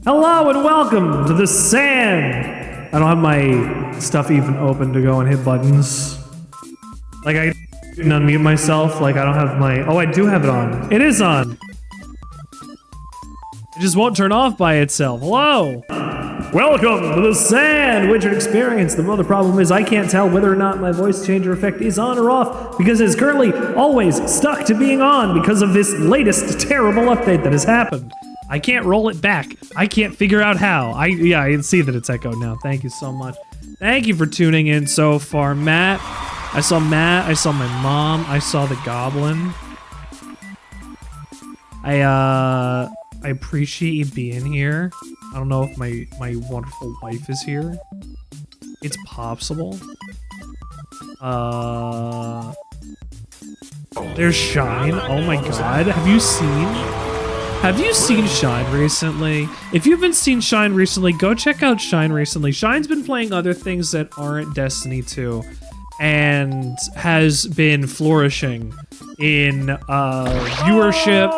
Hello and welcome to the sand. I don't have my stuff even open to go and hit buttons. Like I didn't unmute myself. Like I don't have my. Oh, I do have it on. It is on. It just won't turn off by itself. Hello. Welcome to the Sandwichard experience. The other problem is I can't tell whether or not my voice changer effect is on or off because it's currently always stuck to being on because of this latest terrible update that has happened. I can't roll it back. I can't figure out how. I can see that it's echoed now. Thank you so much. Thank you for tuning in so far, Matt. I saw Matt. I saw my mom. I saw the goblin. I appreciate you being here. I don't know if my wonderful wife is here. It's possible. There's Shine. Oh my god. Have you seen Shine recently? If you haven't seen Shine recently, go check out Shine recently. Shine's been playing other things that aren't Destiny 2 and has been flourishing in viewership.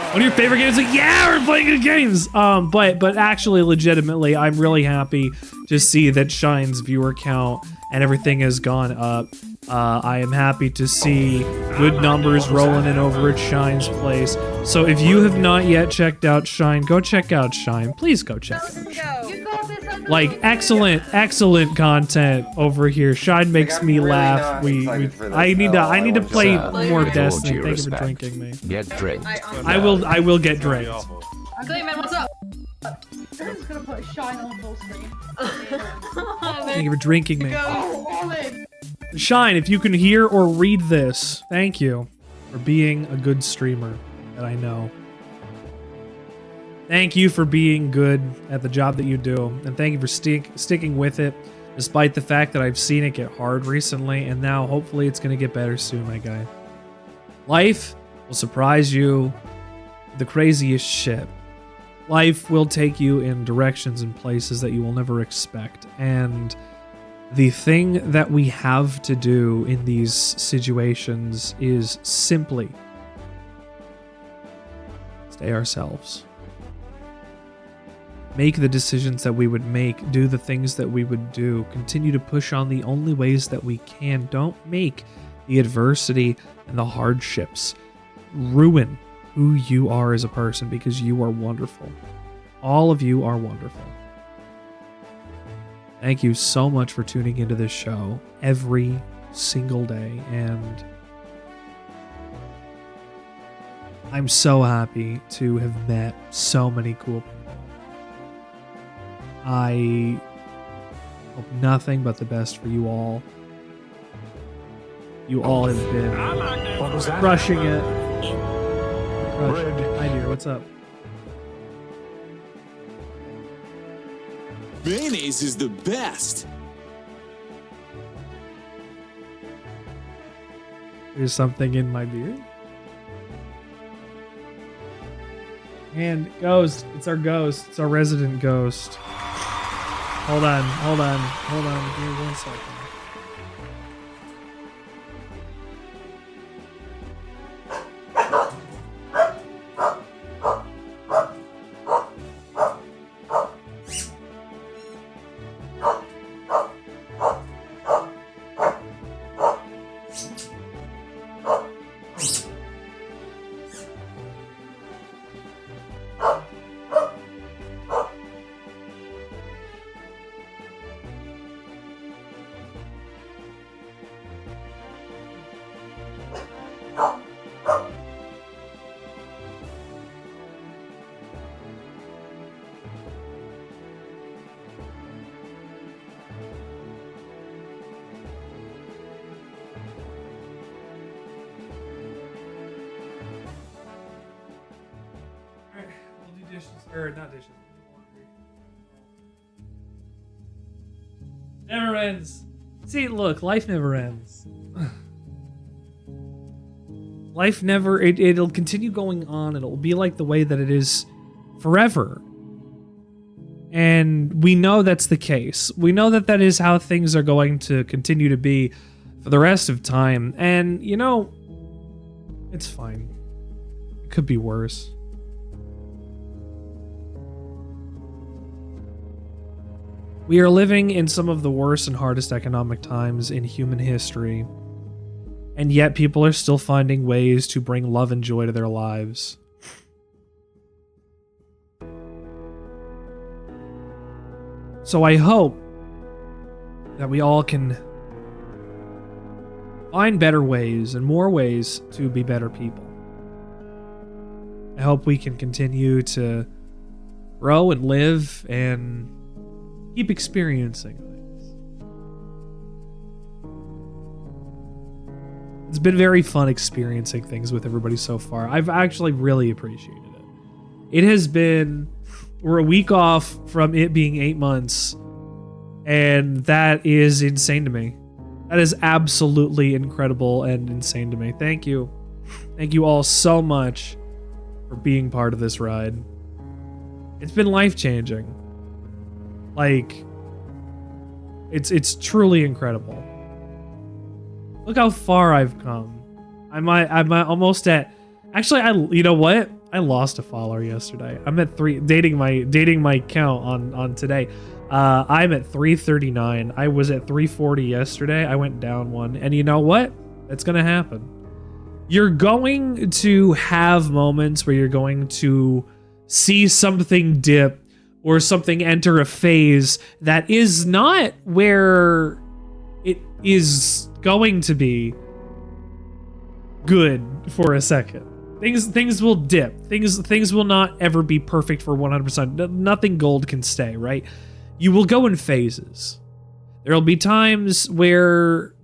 One of your favorite games? Like, yeah, we're playing good games. But actually, legitimately, I'm really happy to see that Shine's viewer count and everything has gone up. I am happy to see good numbers rolling in over at Shine's place. So if you have not yet checked out Shine, go check out Shine. Please go check out Shine. Like excellent content over here. Shine makes me laugh. I need to play more Destiny. Thank you for drinking me. Get drinked. I will get drinked. Clayman, what's up? I'm just gonna put Shine on full screen. Thank you for drinking me. All in. Shine, if you can hear or read this, thank you for being a good streamer that I know. Thank you for being good at the job that you do, and thank you for sticking with it, despite the fact that I've seen it get hard recently, and now hopefully it's going to get better soon, my guy. Life will surprise you with the craziest shit. Life will take you in directions and places that you will never expect, and the thing that we have to do in these situations is simply stay ourselves. Make the decisions that we would make, do the things that we would do, continue to push on the only ways that we can. Don't make the adversity and the hardships ruin who you are as a person, because you are wonderful. All of you are wonderful. Thank you so much for tuning into this show every single day, and I'm so happy to have met so many cool people. I hope nothing but the best for you all. You all have been crushing it. Hi dear, what's up? Mayonnaise is the best. There's something in my beard. And ghost, it's our ghost. It's our resident ghost. Hold on. Give me 1 second. Or not dishes. Never ends. See, look, life never ends. Life never, it'll continue going on. It'll be like the way that it is forever. And we know that's the case. We know that that is how things are going to continue to be for for the rest of time. And, you know, it's fine. It could be worse. We are living in some of the worst and hardest economic times in human history, and yet people are still finding ways to bring love and joy to their lives. So I hope that we all can find better ways and more ways to be better people. I hope we can continue to grow and live and keep experiencing things. It's been very fun experiencing things with everybody so far. I've actually really appreciated it. It has been, we're a week off from it being 8 months, and that is insane to me. That is absolutely incredible and insane to me. Thank you. Thank you all so much for being part of this ride. It's been life-changing. Like, it's truly incredible. Look how far I've come. I'm almost at. Actually, you know what? I lost a follower yesterday. I'm at 3, dating my count on today. I'm at 339. I was at 340 yesterday. I went down one, and you know what? That's gonna happen. You're going to have moments where you're going to see something dip or something enter a phase that is not where it is going to be good for a second. Things will dip. Things will not ever be perfect for 100%. Nothing gold can stay, right? You will go in phases. There'll be times where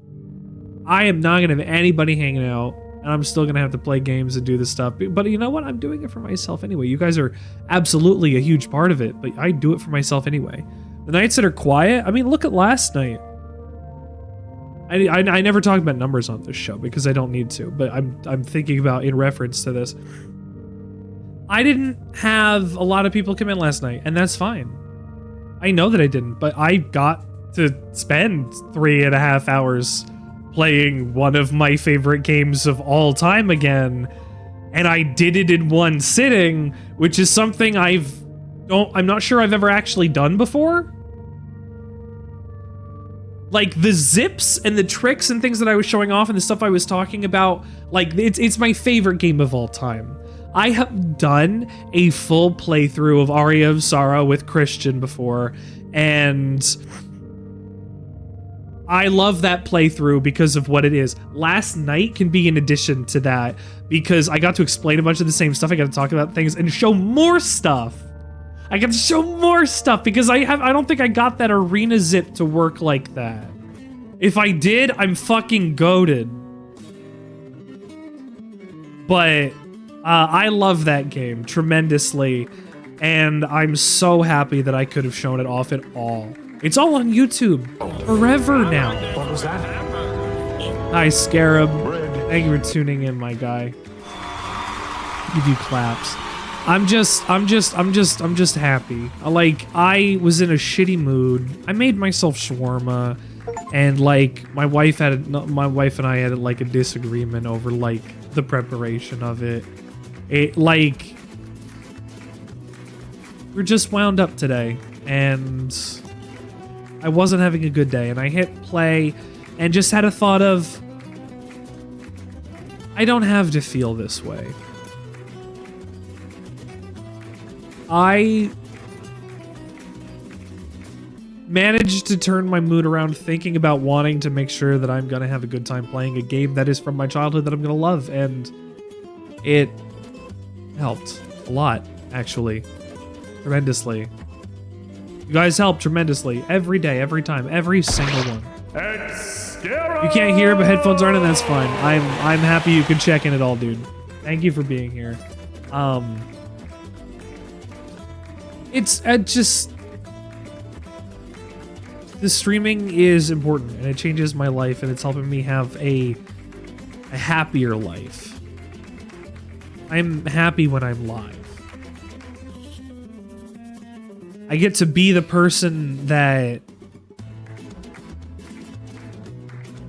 I am not going to have anybody hanging out, and I'm still going to have to play games and do this stuff. But you know what? I'm doing it for myself anyway. You guys are absolutely a huge part of it, but I do it for myself anyway. The nights that are quiet, I mean, look at last night. I never talk about numbers on this show because I don't need to, but I'm thinking about in reference to this. I didn't have a lot of people come in last night, and that's fine. I know that I didn't, but I got to spend 3.5 hours playing one of my favorite games of all time again, and I did it in one sitting, which is something I'm not sure I've ever actually done before. Like, the zips and the tricks and things that I was showing off and the stuff I was talking about, like, it's my favorite game of all time. I have done a full playthrough of Aria of Sorrow with Christian before, and I love that playthrough because of what it is. Last night can be in addition to that, because I got to explain a bunch of the same stuff. I got to talk about things and show more stuff. I got to show more stuff because I don't think I got that arena zip to work like that. If I did, I'm fucking goated. But I love that game tremendously, and I'm so happy that I could have shown it off at all. It's all on YouTube forever now. What was that? Hi, Scarab. Thank you for tuning in, my guy. Give you claps. I'm just happy. Like, I was in a shitty mood. I made myself shawarma, and like my wife and I had like a disagreement over like the preparation of it. It like we're just wound up today, and I wasn't having a good day, and I hit play and just had a thought of, I don't have to feel this way. I managed to turn my mood around thinking about wanting to make sure that I'm gonna have a good time playing a game that is from my childhood that I'm gonna love, and it helped a lot, actually. Tremendously. You guys help tremendously. Every day, every time, every single one. You can't hear, but headphones aren't, and that's fine. I'm happy you can check in at all, dude. Thank you for being here. It's just... The streaming is important, and it changes my life, and it's helping me have a happier life. I'm happy when I'm live. I get to be the person that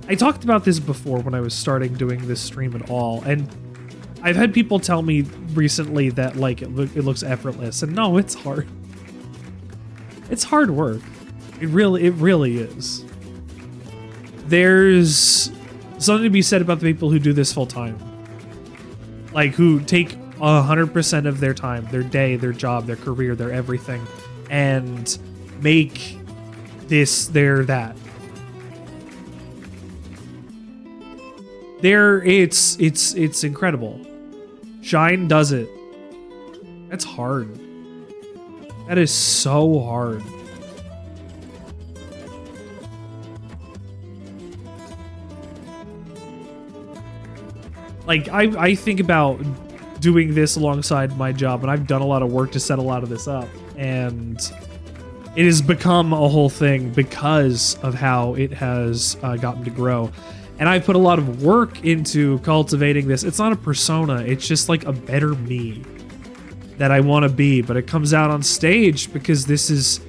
I talked about this before when I was starting doing this stream at all, and I've had people tell me recently that like it looks effortless, and no, it's hard. It's hard work. It really is. There's something to be said about the people who do this full time, like who take 100% of their time, their day, their job, their career, their everything, and make this that. It's incredible. Shine does it. That's hard. That is so hard. Like, I think about doing this alongside my job, and I've done a lot of work to set a lot of this up, and it has become a whole thing because of how it has gotten to grow. And I put a lot of work into cultivating this. It's not a persona, it's just like a better me that I want to be, but it comes out on stage because this is...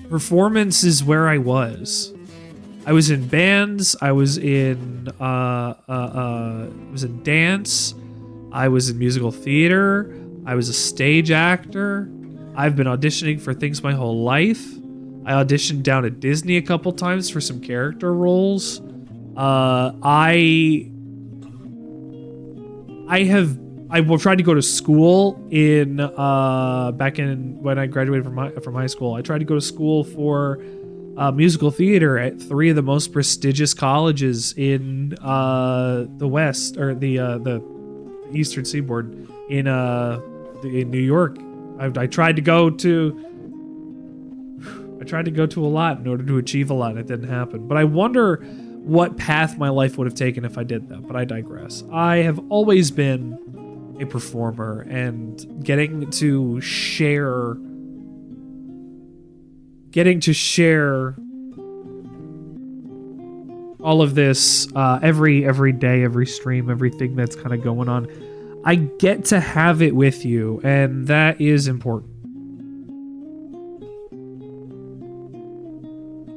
Performance is where I was. I was in bands, I was in dance, I was in musical theater, I was a stage actor. I've been auditioning for things my whole life. I auditioned down at Disney a couple times for some character roles. I tried to go to school in back in when I graduated from high school. I tried to go to school for musical theater at 3 of the most prestigious colleges in the West, or the Eastern Seaboard in New York. I tried to go to a lot in order to achieve a lot, and it didn't happen. But I wonder what path my life would have taken if I did that, but I digress. I have always been a performer, and getting to share all of this every day, every stream, everything that's kind of going on, I get to have it with you, and that is important.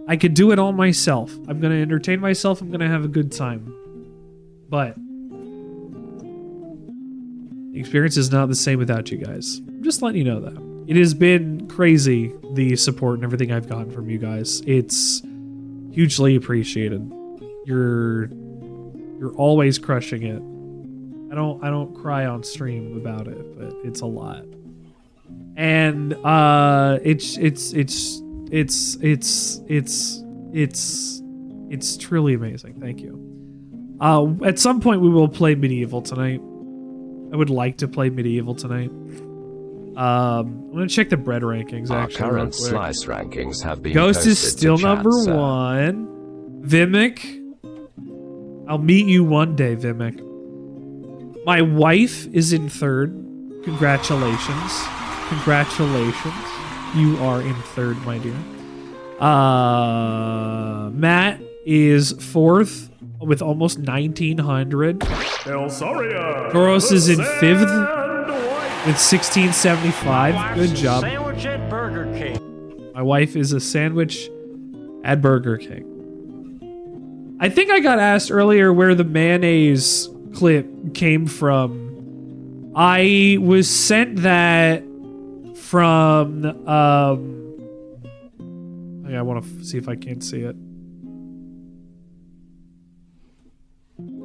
I could do it all myself. I'm going to entertain myself. I'm going to have a good time. But the experience is not the same without you guys. I'm just letting you know that. It has been crazy, the support and everything I've gotten from you guys. It's hugely appreciated. You're always crushing it. I don't cry on stream about it, but it's a lot. And it's truly amazing. Thank you. At some point we will play MediEvil tonight. I would like to play MediEvil tonight. I'm gonna check the bread rankings. Our actually, current slice rankings have been Ghost is posted still to chat, number sir. 1. Vimic, I'll meet you one day, Vimic. My wife is in 3rd. Congratulations. You are in 3rd, my dear. Matt is 4th with almost 1900. Goros is in 5th with 1675. Good job. Sandwich at Burger King. My wife is a sandwich at Burger King. I think I got asked earlier where the mayonnaise clip came from. I was sent that from I want to see if I can't see it.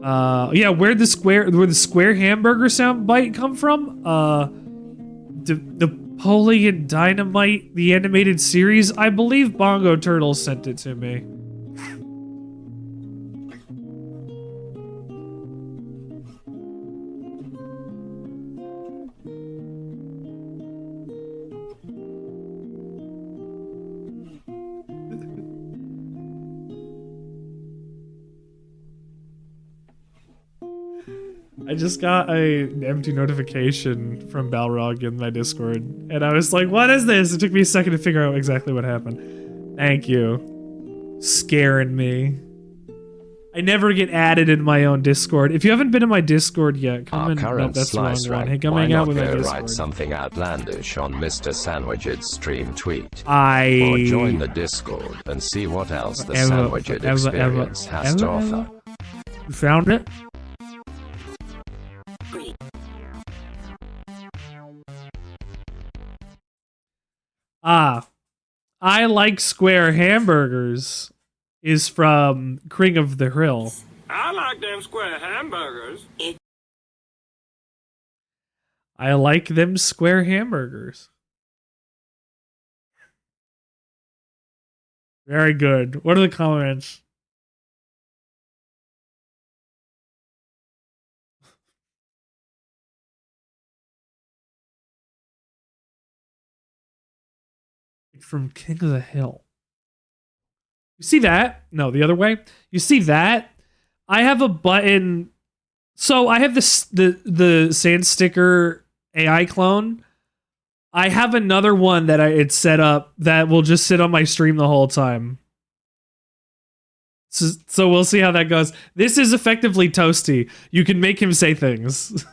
Yeah, where the square hamburger sound bite come from? Napoleon Dynamite, the animated series. I believe Bongo Turtles sent it to me. I just got an empty notification from Balrog in my Discord, and I was like, what is this? It took me a second to figure out exactly what happened. Thank you. Scaring me. I never get added in my own Discord. If you haven't been in my Discord yet, come Our in. current Nope, that's the wrong slice one. rank. Hey, come Why hang out not with my go Discord. write something outlandish on Mr. Sandwichard's stream tweet? I Or join the Discord and see what else the Sandwichard experience has to offer. You found it? I like square hamburgers is from King of the Hill. I like them square hamburgers. I like them square hamburgers. Very good. What are the comments? From King of the Hill. You see that? No, the other way. You see that? I have a button. So I have the sand sticker AI clone. I have another one that it's set up that will just sit on my stream the whole time. So we'll see how that goes. This is effectively Toasty. You can make him say things.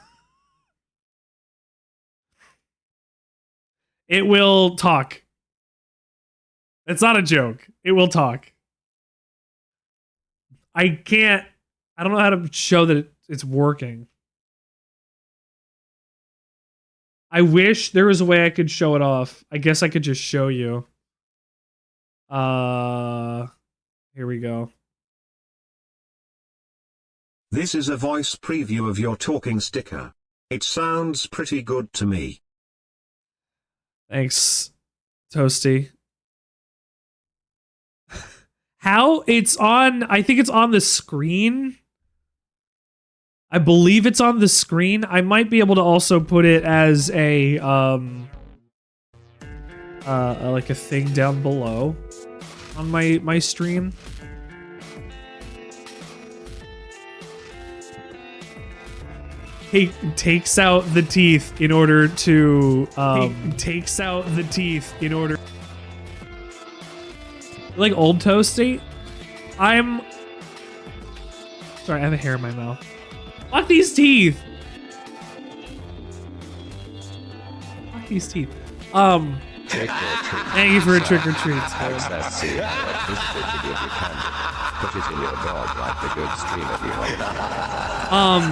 It will talk. It's not a joke. It will talk. I don't know how to show that it's working. I wish there was a way I could show it off. I guess I could just show you. Here we go. This is a voice preview of your talking sticker. It sounds pretty good to me. Thanks, Toasty. How? It's on, I think it's on the screen. I believe it's on the screen. I might be able to also put it as a like a thing down below on my stream. He takes out the teeth in order to like old Toasty. Sorry, I have a hair in my mouth. Fuck these teeth. Fuck these teeth. Trick or treat. Thank you for a trick or treat. Access to visited to give you candy. Put it in your dog like the good stream of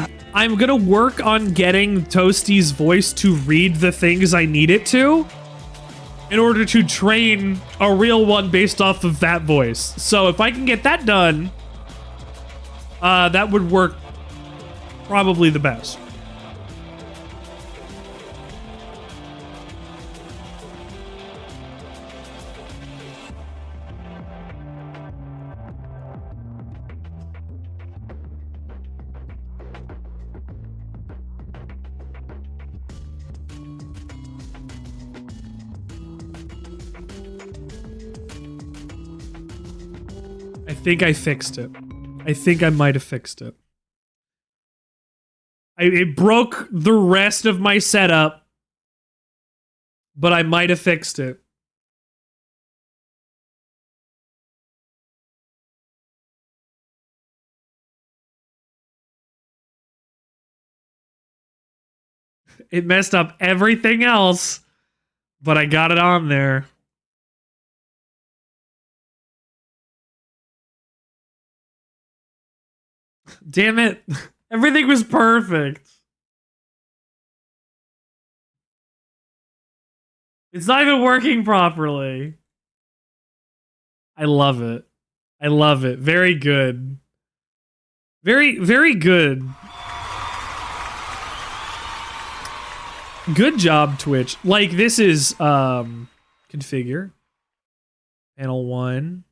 the I'm gonna work on getting Toasty's voice to read the things I need it to in order to train a real one based off of that voice. So if I can get that done, that would work probably the best. I think I fixed it. I think I might have fixed it. It broke the rest of my setup, but I might have fixed it. It messed up everything else, but I got it on there. Damn it. Everything was perfect. It's not even working properly. I love it. I love it. Very good. Very, very good. Good job, Twitch. Like, this is, configure. Panel 1.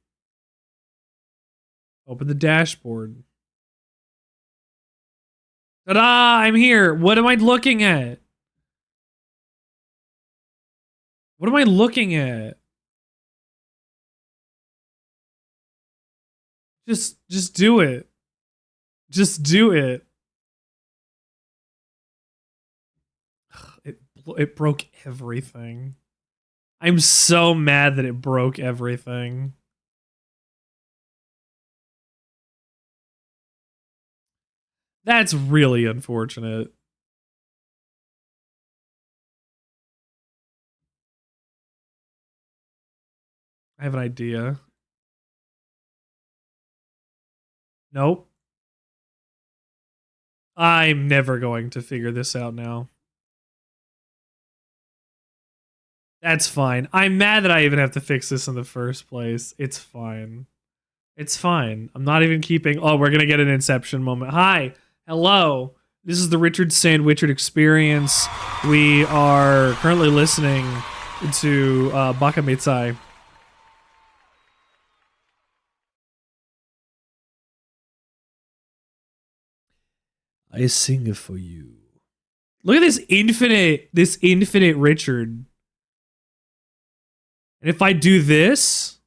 Open the dashboard. Ta-da! I'm here. What am I looking at? What am I looking at? Just do it. Just do it. It broke everything. I'm so mad that it broke everything. That's really unfortunate. I have an idea. Nope. I'm never going to figure this out now. That's fine. I'm mad that I even have to fix this in the first place. It's fine. It's fine. I'm not even keeping... Oh, we're going to get an Inception moment. Hi. Hello. This is the Richard Sandwichard experience. We are currently listening to Bakamitsai. I sing for you. Look at this infinite Richard. And if I do this,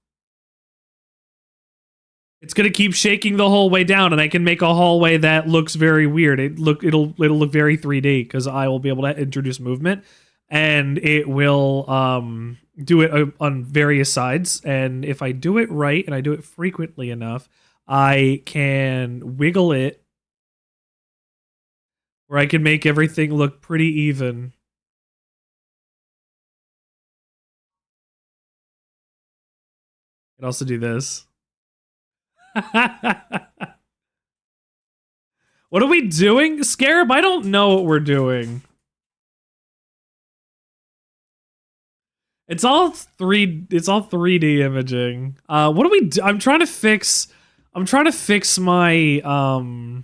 it's gonna keep shaking the whole way down, and I can make a hallway that looks very weird. It'll look very 3D because I will be able to introduce movement, and it will do it on various sides. And if I do it right and I do it frequently enough, I can wiggle it where I can make everything look pretty even. I can also do this. What are we doing? Scarab, I don't know what we're doing. It's all 3D imaging. What do we do? I'm trying to fix my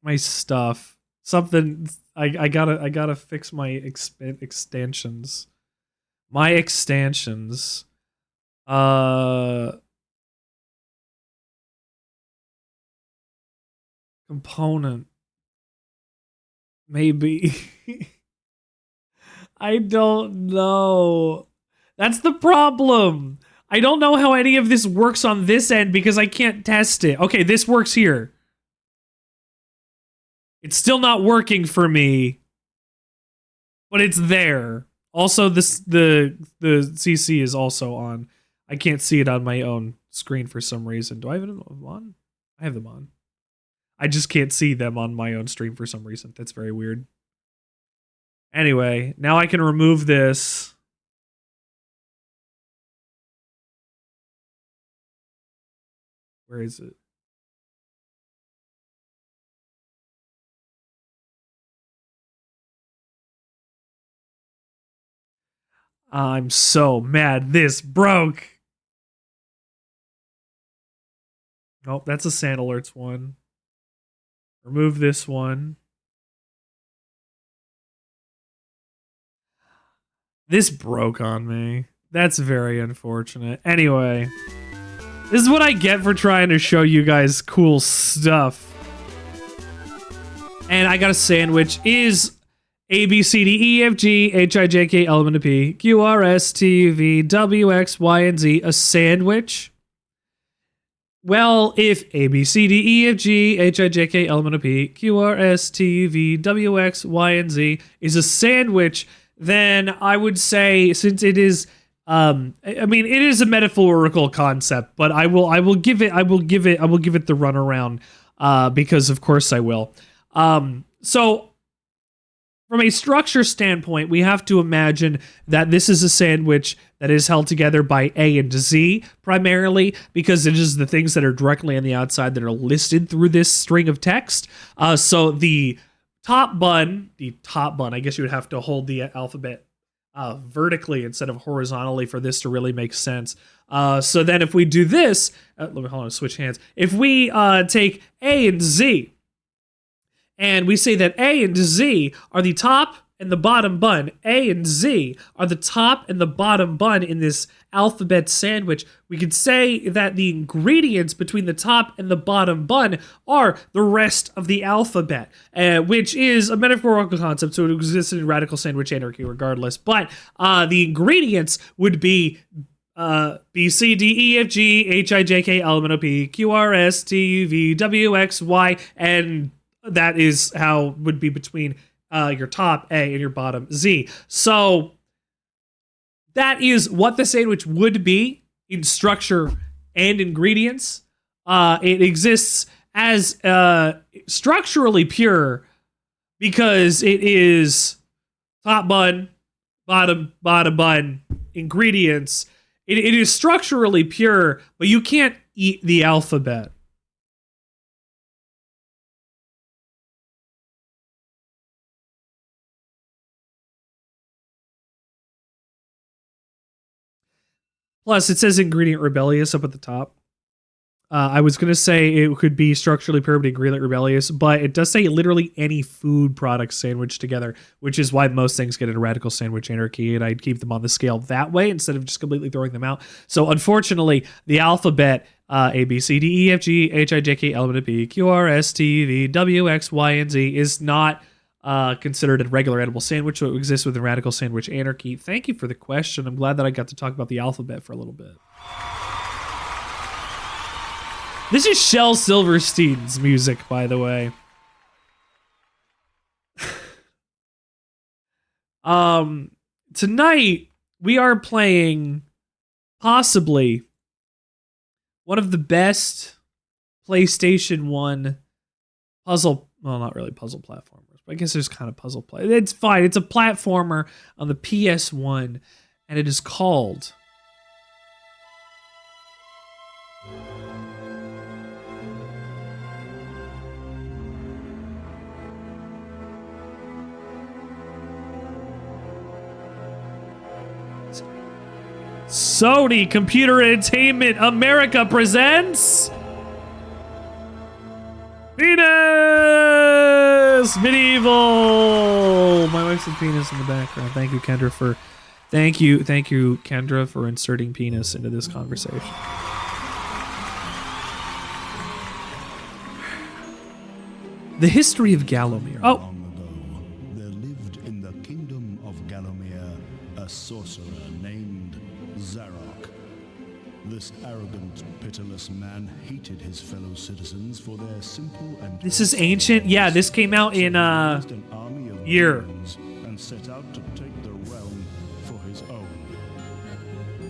my stuff. Something I gotta fix my extensions. My extensions. Component. Maybe. I don't know. That's the problem. I don't know how any of this works on this end because I can't test it. Okay, this works here. It's still not working for me, but it's there. Also, the CC is also on. I can't see it on my own screen for some reason. Do I have them on? I have them on. I just can't see them on my own stream for some reason. That's very weird. Anyway, now I can remove this. Where is it? I'm so mad this broke. Oh, that's a Sand Alerts one. Remove this one. This broke on me. That's very unfortunate. Anyway, this is what I get for trying to show you guys cool stuff. And I got a sandwich. Is A, B, C, D, E, F, G, H, I, J, K, L, M, N, P, Q, R, S, T, U, V, W, X, Y, and Z a sandwich? Well, if A, B, C, D, E, F, G, H, I, J, K, L, M, N, P, Q, R, S, T, U, V, W, X, Y, and Z is a sandwich, then I would say, since it is, I mean, it is a metaphorical concept, but I will give it the runaround, because of course I will. So from a structure standpoint, we have to imagine that this is a sandwich that is held together by A and Z primarily, because it is the things that are directly on the outside that are listed through this string of text. So the top bun, I guess you would have to hold the alphabet vertically instead of horizontally for this to really make sense. So then if we do this, let me hold on, switch hands. If we take A and Z, and we say that A and Z are the top and the bottom bun. A and Z are the top and the bottom bun in this alphabet sandwich. We could say that the ingredients between the top and the bottom bun are the rest of the alphabet, which is a metaphorical concept, so it exists in radical sandwich anarchy regardless. But the ingredients would be B, C, D, E, F, G, H, I, J, K, L, M, N, O, P, Q, R, S, T, U, V, W, X, Y, and that is how it would be between your top A and your bottom Z. So that is what the sandwich would be in structure and ingredients. It exists as structurally pure because it is top bun, bottom bun, ingredients. It is structurally pure, but you can't eat the alphabet. Plus, it says ingredient rebellious up at the top. I was going to say it could be structurally pure, but ingredient rebellious, but it does say literally any food product sandwiched together, which is why most things get into radical sandwich anarchy, and I'd keep them on the scale that way instead of just completely throwing them out. So unfortunately, the alphabet, A, B, C, D, E, F, G, H, I, J, K, L, M, N, P, Q, R, S, T, V, W, X, Y, and Z is not considered a regular edible sandwich, so it exists within radical sandwich anarchy. Thank you for the question. I'm glad that I got to talk about the alphabet for a little bit. This is Shel Silverstein's music, by the way. Tonight we are playing possibly one of the best PlayStation 1 puzzle, well, not really puzzle platformers, but I guess there's kind of puzzle play. It's fine. It's a platformer on the PS1, and it is called Sony Computer Entertainment America presents Penis MediEvil. My wife said penis in the background. Thank you, Kendra, for thank you, Kendra, for inserting penis into this conversation. The history of Gallowmere. Oh. Long ago, there lived in the kingdom of Gallowmere a sorcerer named Zarok. This arrogant, pitiless man hated his fellow citizens for their simple and This is ancient. Yeah, this came out in an army of year. demons and set out to take the realm for his own.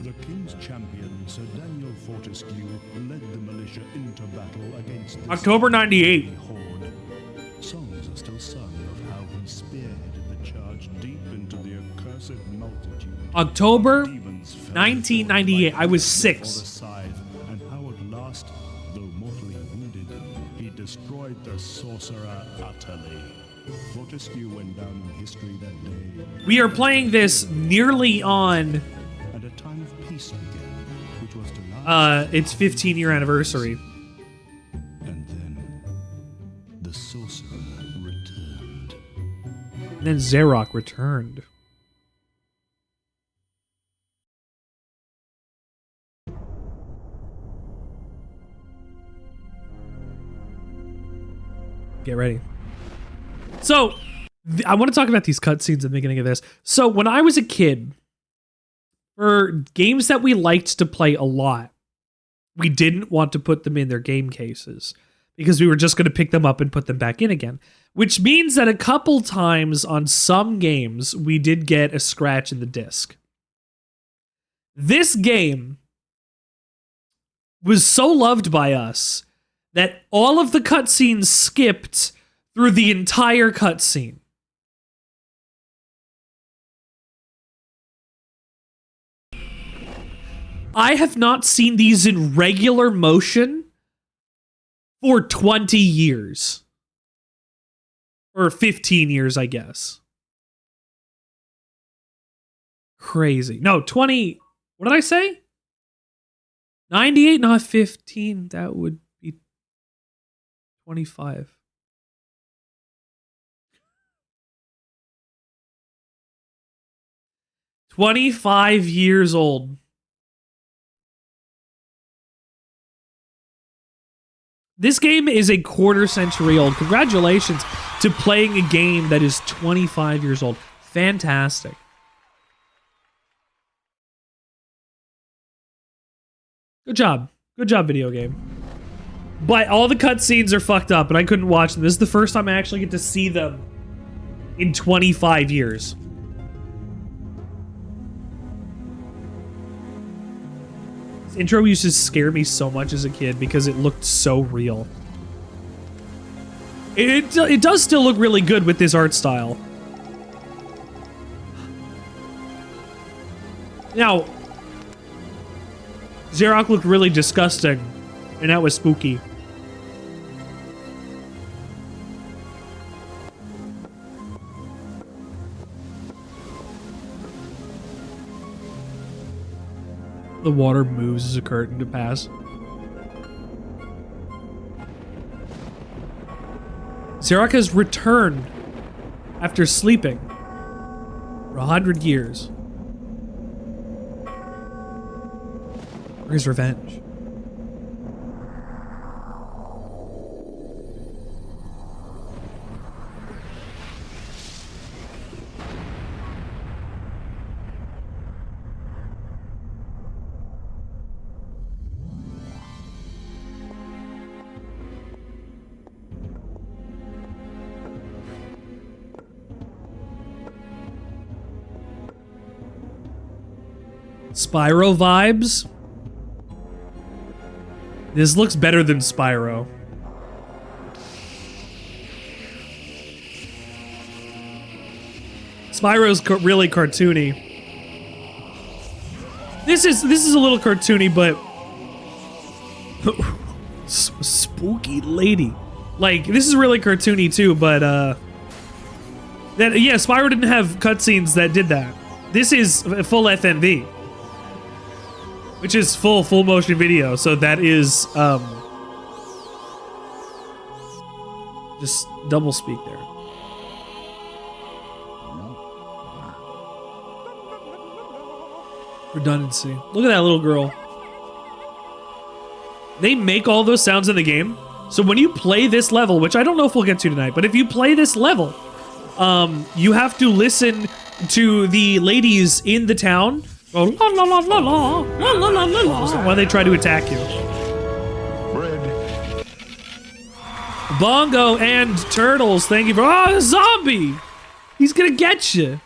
The king's champion, Sir Daniel Fortescue, led the militia into battle against this October 98. horde. Songs are still sung of how he spearheaded the charge deep into the accursed multitude. October Demons fell 1998. I was before the 6. scythe, and how at last, though mortally wounded, he destroyed the sorcerer utterly. Fortescue went down in history that day, We are playing this nearly on and a time of peace began, which was to last. its 15-year anniversary. And then the sorcerer returned. And then Zarok returned. Get ready. So, I want to talk about these cutscenes at the beginning of this. So, when I was a kid, for games that we liked to play a lot, we didn't want to put them in their game cases because we were just going to pick them up and put them back in again. Which means that a couple times on some games, we did get a scratch in the disc. This game was so loved by us that all of the cutscenes skipped through the entire cutscene. I have not seen these in regular motion for 20 years. Or 15 years, I guess. Crazy. No, 20... What did I say? 98, not 15. That would be 25. "25 years old. This game is a quarter century old. Congratulations to playing a game that is 25 years old. Fantastic. Good job. Good job, video game. But all the cutscenes are fucked up, and I couldn't watch them. This is the first time I actually get to see them in 25 years. This intro used to scare me so much as a kid because it looked so real. It does still look really good with this art style. Now, Xerox looked really disgusting, and that was spooky. The water moves as a curtain to pass. Xerox has returned after sleeping for 100 years. For his revenge. Spyro vibes. This looks better than Spyro. Spyro's really cartoony. This is a little cartoony, but spooky lady. Like, this is really cartoony too, but yeah, Spyro didn't have cutscenes that did that. This is full FMV. Which is full motion video, so that is just double speak there. Redundancy. Look at that little girl. They make all those sounds in the game, so when you play this level, which I don't know if we'll get to tonight, but if you play this level, you have to listen to the ladies in the town. Oh, la la la la la, la la la la la, while they try to attack you. Bread. Bongo and Turtles, thank you for— oh, the zombie! He's gonna get you.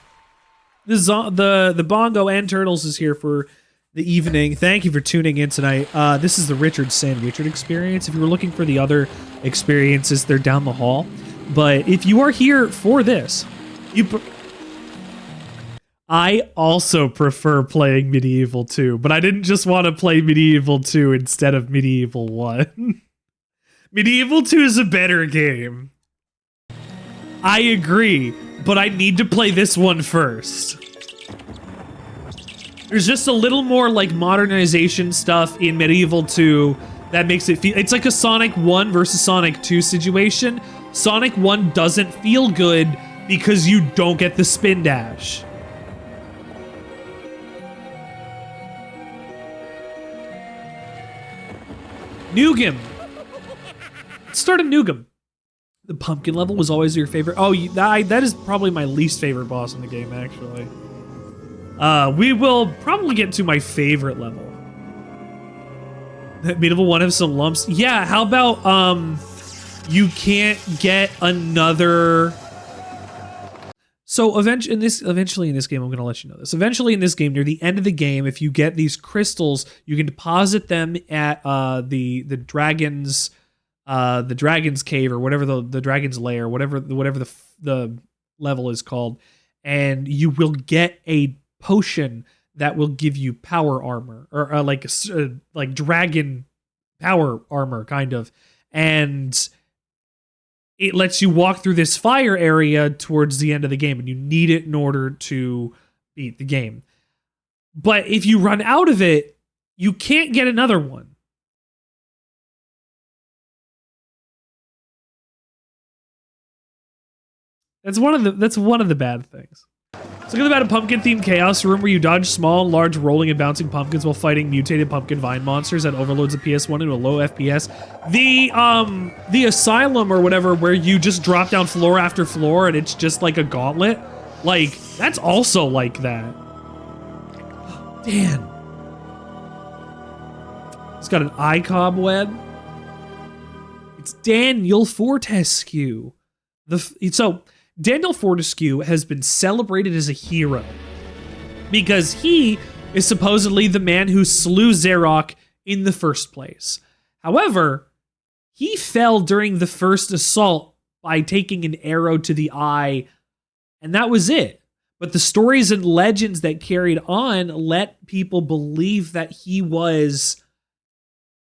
The Bongo and Turtles is here for the evening. Thank you for tuning in tonight. This is the Richard Sandwichard experience. If you were looking for the other experiences, they're down the hall. But if you are here for this, I also prefer playing MediEvil 2, but I didn't just want to play MediEvil 2 instead of MediEvil 1. MediEvil 2 is a better game. I agree, but I need to play this one first. There's just a little more like modernization stuff in MediEvil 2 that makes it feel— it's like a Sonic 1 versus Sonic 2 situation. Sonic 1 doesn't feel good because you don't get the spin dash. Nugem. Let's start at Nugem. The pumpkin level was always your favorite. Oh, that is probably my least favorite boss in the game, actually. We will probably get to my favorite level. MediEvil 1 has some lumps. Yeah, how about, you can't get another— so eventually in this game, I'm going to let you know this. Eventually in this game, near the end of the game, if you get these crystals, you can deposit them at the dragon's cave, or whatever the dragon's lair, whatever the level is called, and you will get a potion that will give you power armor, or like dragon power armor, kind of, and it lets you walk through this fire area towards the end of the game, and you need it in order to beat the game. But if you run out of it, you can't get another one. That's one of the bad things. So look at the pumpkin-themed chaos room where you dodge small, large, rolling and bouncing pumpkins while fighting mutated pumpkin vine monsters that overloads the PS1 into a low FPS. The asylum or whatever, where you just drop down floor after floor and it's just like a gauntlet. Like, that's also like that. Dan. It's got an eye cobweb. It's Daniel Fortescue. So Daniel Fortescue has been celebrated as a hero because he is supposedly the man who slew Xerox in the first place. However, he fell during the first assault by taking an arrow to the eye, and that was it. But the stories and legends that carried on let people believe that he was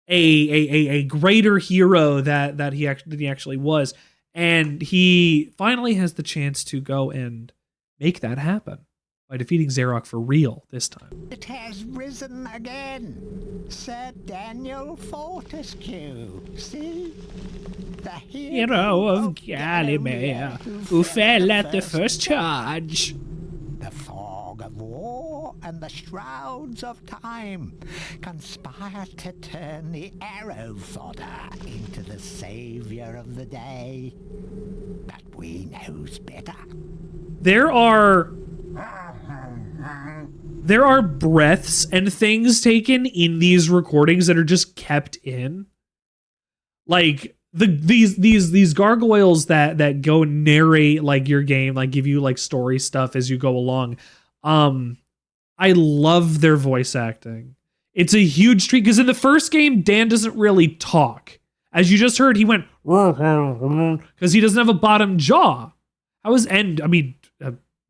a greater hero that he actually was. And he finally has the chance to go and make that happen by defeating Zarok for real this time. It has risen again. Sir Daniel Fortescue. See? The Hero of Gallowmere, who fell at the first charge. The fog of war and the shrouds of time conspire to turn the arrow fodder into the savior of the day. But we knows better. There are breaths and things taken in these recordings that are just kept in. Like these gargoyles that go narrate like your game, like give you like story stuff as you go along. I love their voice acting. It's a huge treat because in the first game, Dan doesn't really talk. As you just heard, he went because he doesn't have a bottom jaw.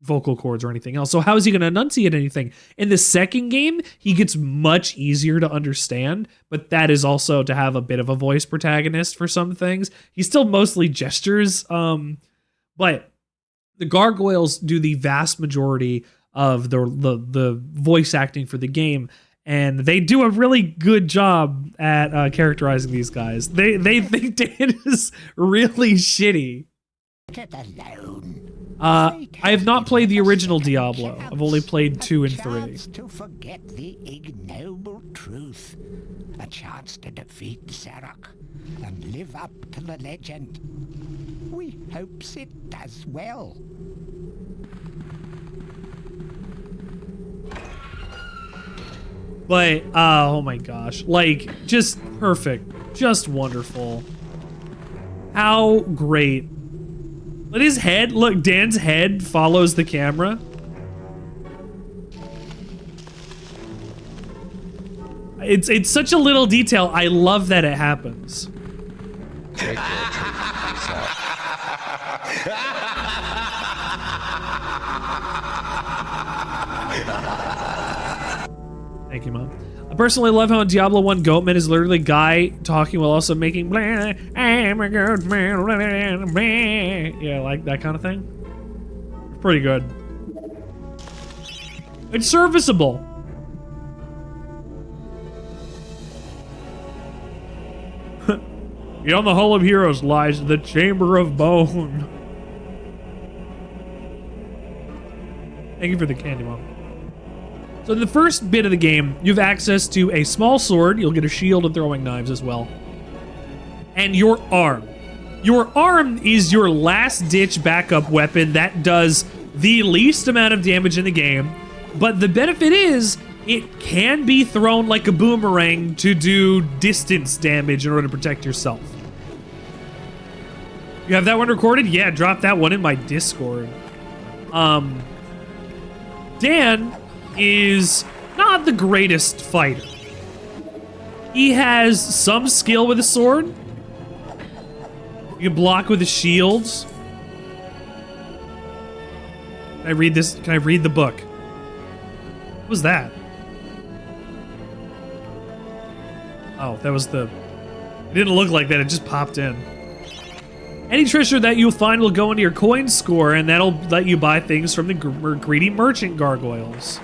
Vocal cords or anything else. So how is he going to enunciate anything? In the second game, he gets much easier to understand, but that is also to have a bit of a voice protagonist for some things. He still mostly gestures, but the gargoyles do the vast majority of the voice acting for the game, and they do a really good job at characterizing these guys. They think Dan is really shitty. Get alone. I have not played the original Diablo. I've only played 2 and 3. A chance to forget the ignoble truth. A chance to defeat Zarok and live up to the legend. We hopes it does well. But, oh my gosh. Like, just perfect. Just wonderful. How great. Let his head, look, Dan's head follows the camera. It's such a little detail. I love that it happens. Take your treatment yourself. Thank you, Mom. I personally love how in Diablo 1, Goatman is literally a guy talking while also making blah, I'm a Goatman, blah, blah. Yeah, like that kind of thing. Pretty good. It's serviceable. Beyond the Hall of Heroes lies the Chamber of Bone. Thank you for the candy, Mom. So in the first bit of the game, you have access to a small sword. You'll get a shield and throwing knives as well. And your arm. Your arm is your last-ditch backup weapon that does the least amount of damage in the game. But the benefit is, it can be thrown like a boomerang to do distance damage in order to protect yourself. You have that one recorded? Yeah, drop that one in my Discord. Dan is not the greatest fighter. He has some skill with a sword. You can block with the shields. Can I read this? Can I read the book? What was that? Oh, that was the... It didn't look like that, it just popped in. Any treasure that you'll find will go into your coin score, and that'll let you buy things from the greedy merchant gargoyles.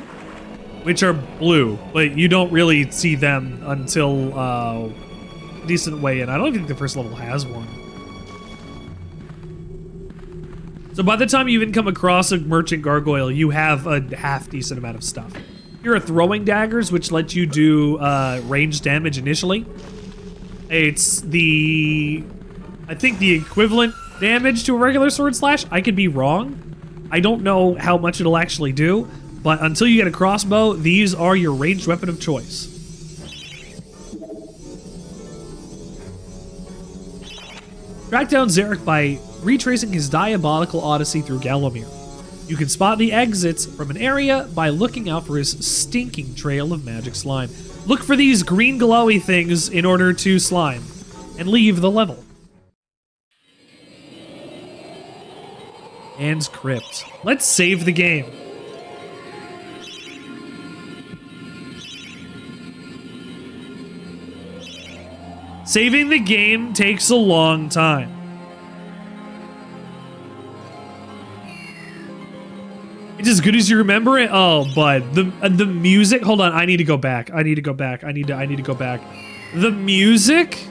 Which are blue, but you don't really see them until a decent way in. I don't even think the first level has one. So by the time you even come across a merchant gargoyle, you have a half-decent amount of stuff. Here are throwing daggers, which let you do ranged damage initially. It's I think the equivalent damage to a regular sword slash. I could be wrong. I don't know how much it'll actually do. But until you get a crossbow, these are your ranged weapon of choice. Track down Zarok by retracing his diabolical odyssey through Gallowmere. You can spot the exits from an area by looking out for his stinking trail of magic slime. Look for these green glowy things in order to slime, and leave the level. Anne's Crypt. Let's save the game. Saving the game takes a long time. It's as good as you remember it. Oh, bud, the music. Hold on, I need to go back. I need to go back. I need to go back. The music.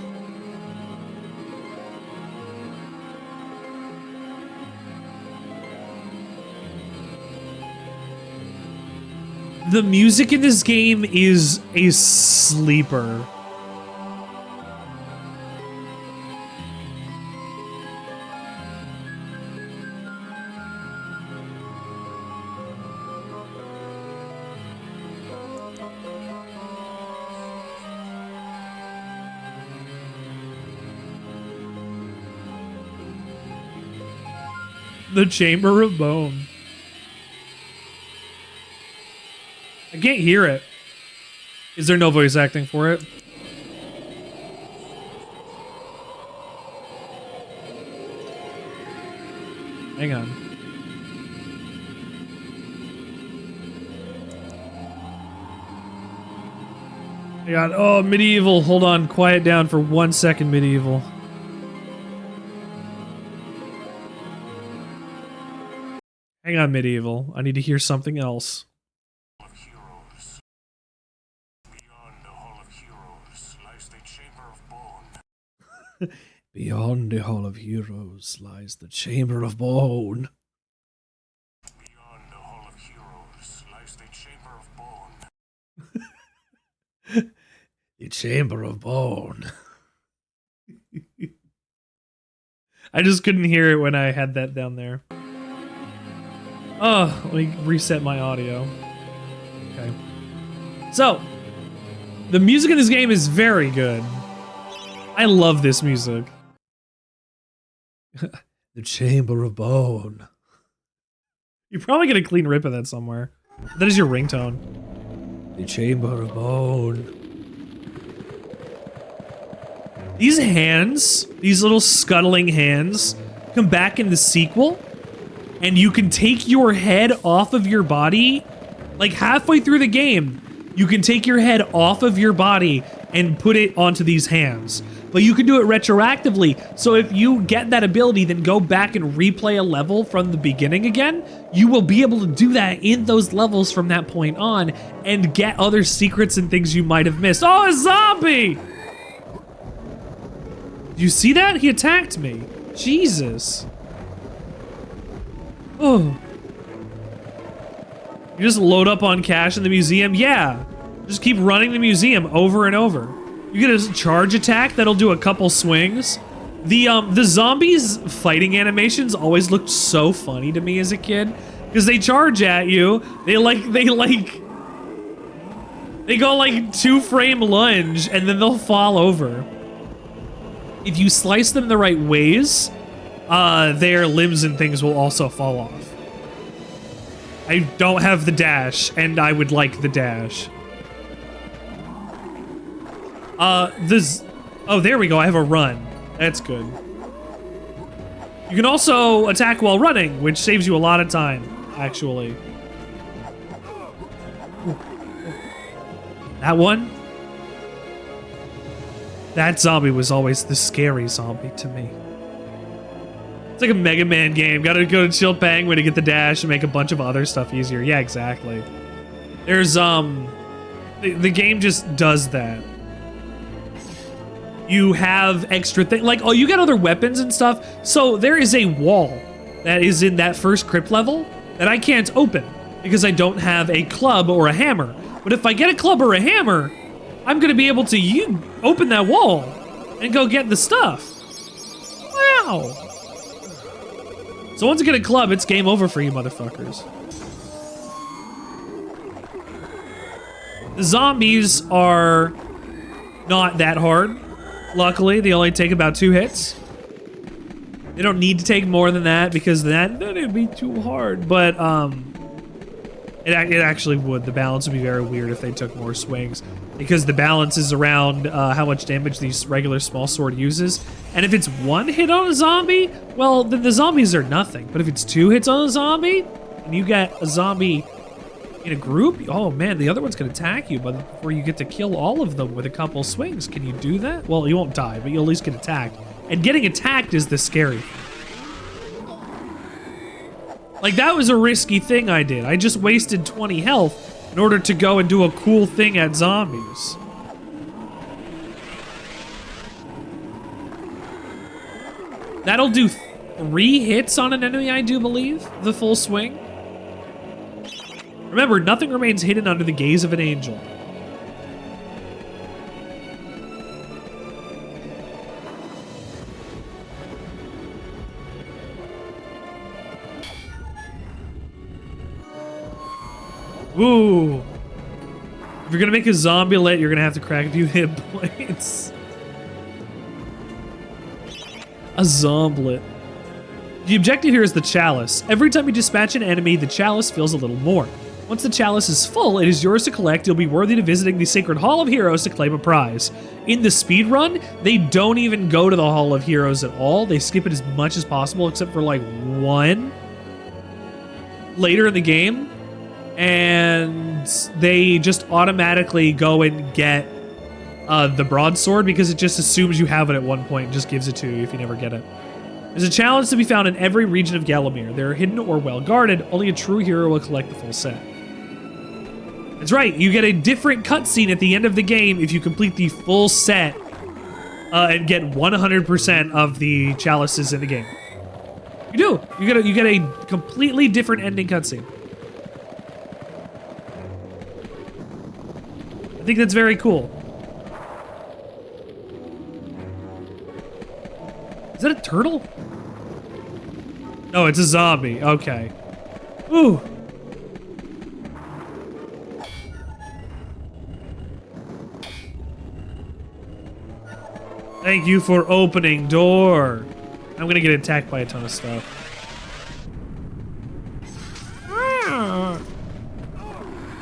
The music in this game is a sleeper. The Chamber of Bone. I can't hear it. Is there no voice acting for it? Hang on. Hang on. Oh, MediEvil. Hold on. Quiet down for 1 second, MediEvil. Hang on, MediEvil. I need to hear something else. Beyond the Hall of Heroes lies the Chamber of Bone. Beyond the Hall of Heroes lies the Chamber of Bone. The Chamber of Bone. I just couldn't hear it when I had that down there. Oh, let me reset my audio. Okay. So, the music in this game is very good. I love this music. The Chamber of Bone. You're probably gonna clean rip of that somewhere. That is your ringtone. The Chamber of Bone. These hands, these little scuttling hands, come back in the sequel, and you can take your head off of your body, like halfway through the game, you can take your head off of your body and put it onto these hands. But you can do it retroactively, so if you get that ability, then go back and replay a level from the beginning again, you will be able to do that in those levels from that point on, and get other secrets and things you might have missed. Oh, a zombie! Did you see that? He attacked me. Jesus. Oh. You just load up on cash in the museum? Yeah. Just keep running the museum over and over. You get a charge attack that'll do a couple swings. The zombies fighting animations always looked so funny to me as a kid, because they charge at you. They go like 2-frame lunge and then they'll fall over. If you slice them the right ways, their limbs and things will also fall off. I don't have the dash, and I would like the dash. Oh, there we go. I have a run. That's good. You can also attack while running, which saves you a lot of time, actually. That one? That zombie was always the scary zombie to me. It's like a Mega Man game. Gotta go to Chill Penguin to get the dash and make a bunch of other stuff easier. Yeah, exactly. There's, the game just does that. You have extra things, like, oh, you got other weapons and stuff. So there is a wall that is in that first crypt level that I can't open because I don't have a club or a hammer. But if I get a club or a hammer, I'm gonna be able to open that wall and go get the stuff. Wow. So once you get a club, it's game over for you motherfuckers. The zombies are not that hard. Luckily, they only take about 2 hits. They don't need to take more than that because then it'd be too hard. But it actually would. The balance would be very weird if they took more swings. because the balance is around how much damage the regular small sword uses. And if it's one hit on a zombie, well, then the zombies are nothing. But if it's 2 hits on a zombie, and you get a zombie in a group, oh man, the other one's gonna attack you, but before you get to kill all of them with a couple swings. Can you do that? Well, you won't die, but you'll at least get attacked. And getting attacked is the scary thing. Like, that was a risky thing I did. I just wasted 20 health in order to go and do a cool thing at zombies. That'll do 3 hits on an enemy, I do believe, the full swing. Remember, nothing remains hidden under the gaze of an angel. Ooh. If you're gonna make a zombie lit, you're gonna have to crack a few hit points. A zomblet. The objective here is the chalice. Every time you dispatch an enemy, the chalice fills a little more. Once the chalice is full, it is yours to collect. You'll be worthy to visiting the Sacred Hall of Heroes to claim a prize. In the speedrun, they don't even go to the Hall of Heroes at all. They skip it as much as possible, except for like 1 later in the game. And they just automatically go and get the broadsword because it just assumes you have it at one point and just gives it to you if you never get it. There's a challenge to be found in every region of Gallowmere. They're hidden or well guarded. Only a true hero will collect the full set. That's right, you get a different cutscene at the end of the game if you complete the full set and get 100% of the chalices in the game. You do. You get a completely different ending cutscene. I think that's very cool. Is that a turtle? No, it's a zombie. Okay. Ooh. Thank you for opening door. I'm gonna get attacked by a ton of stuff.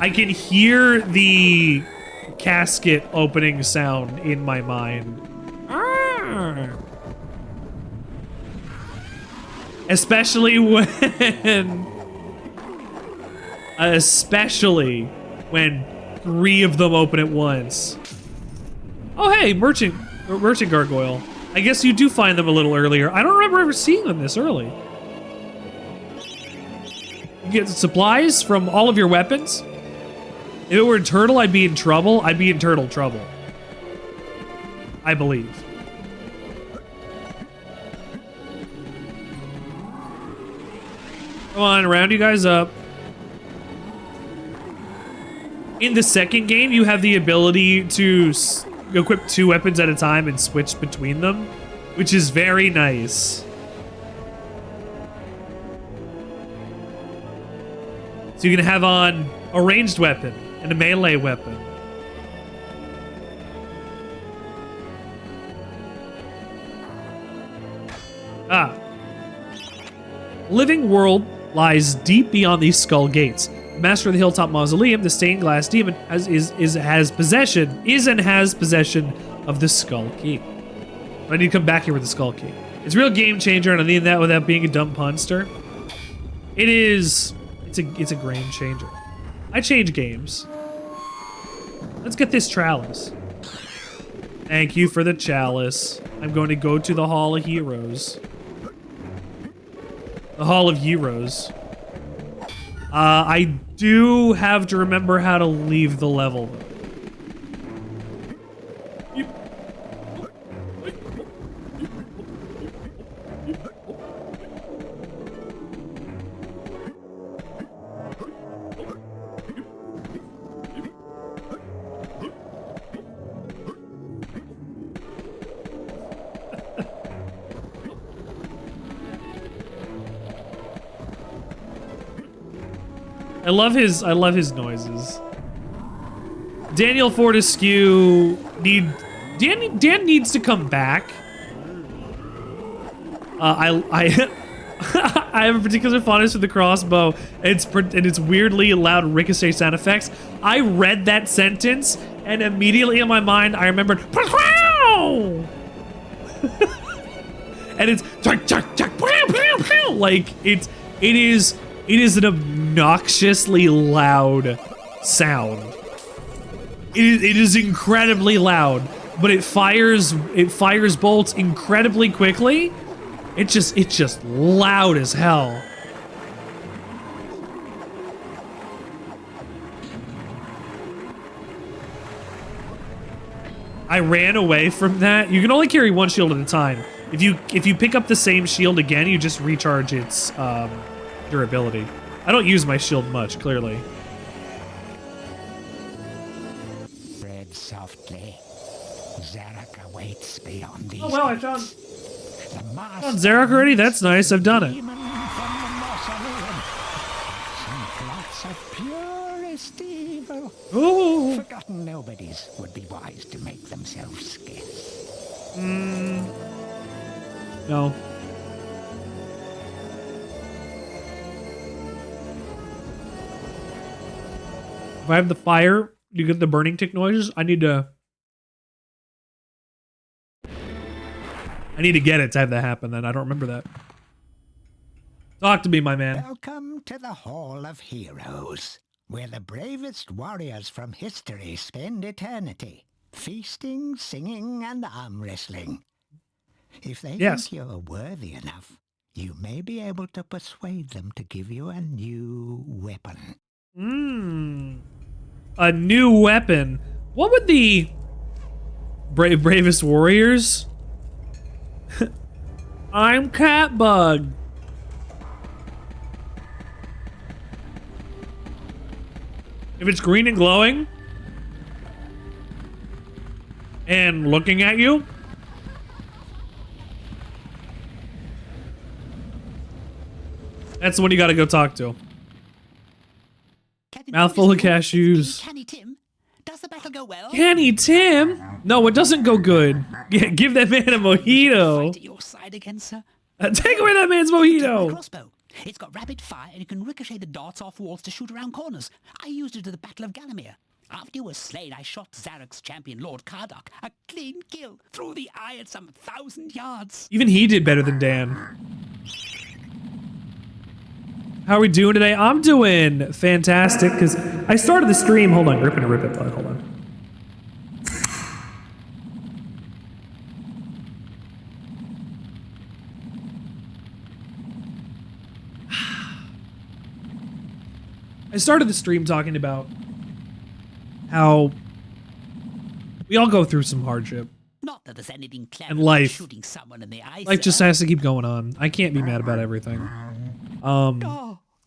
I can hear the casket opening sound in my mind. Especially when 3 of them open at once. Oh hey, merchant gargoyle. I guess you do find them a little earlier. I don't remember ever seeing them this early. You get supplies from all of your weapons. If it were a turtle, I'd be in trouble. I'd be in turtle trouble. I believe. Come on, round you guys up. In the second game, you have the ability to equip 2 weapons at a time and switch between them, which is very nice. So you can have on a ranged weapon and a melee weapon. Living world lies deep beyond these skull gates. The master of the Hilltop Mausoleum, the stained glass demon, has possession of the skull key. I need to come back here with the skull key. It's a real game changer, and I need that without being a dumb punster. It is. It's a game changer. I change games. Let's get this chalice. Thank you for the chalice. I'm going to go to the Hall of Heroes. The Hall of Heroes. I do have to remember how to leave the level. I love his noises. Daniel Fortescue Dan needs to come back. I have a particular fondness for the crossbow. And its weirdly loud ricochet sound effects. I read that sentence And immediately in my mind, I remembered, and it's like it is an obnoxiously loud sound. It is incredibly loud, but it fires bolts incredibly quickly. It's just loud as hell. I ran away from that. You can only carry one shield at a time. If you pick up the same shield again, you just recharge its durability. I don't use my shield much, clearly. Tread softly. Zarek awaits beyond these. Oh well, I found the Zarek already. That's nice. I've done it. demon from the mausoleum. Some plots of purest evil. Ooh. Forgotten nobodies would be wise to make themselves scarce. No. If I have the fire, you get the burning tick noises. I need to get it to have that happen. Then I don't remember that. Talk to me, my man. Welcome to the Hall of Heroes, where the bravest warriors from history spend eternity, feasting, singing, and arm wrestling. If they think you're worthy enough, you may be able to persuade them to give you a new weapon. A new weapon. What would the bravest warriors? I'm Catbug. If it's green and glowing and looking at you, that's the one you gotta go talk to. Mouthful of cashews. Canny Tim, does the battle go well? Canny Tim? No, it doesn't go good. Give that man a mojito. Fight at your side again, sir. Take away that man's mojito. Crossbow. It's got rapid fire and you can ricochet the darts off walls to shoot around corners. I used it at the Battle of Galamir. After you were slain, I shot Zarek's champion, Lord Kardok. A clean kill through the eye at some 1,000 yards. Even he did better than Dan. How are we doing today? I'm doing fantastic because I started the stream. Hold on, rip it, bud. Hold on. I started the stream talking about how we all go through some hardship. Not that there's anything clever and life. Shooting someone in the eye, Life just has to keep going on. I can't be mad about everything.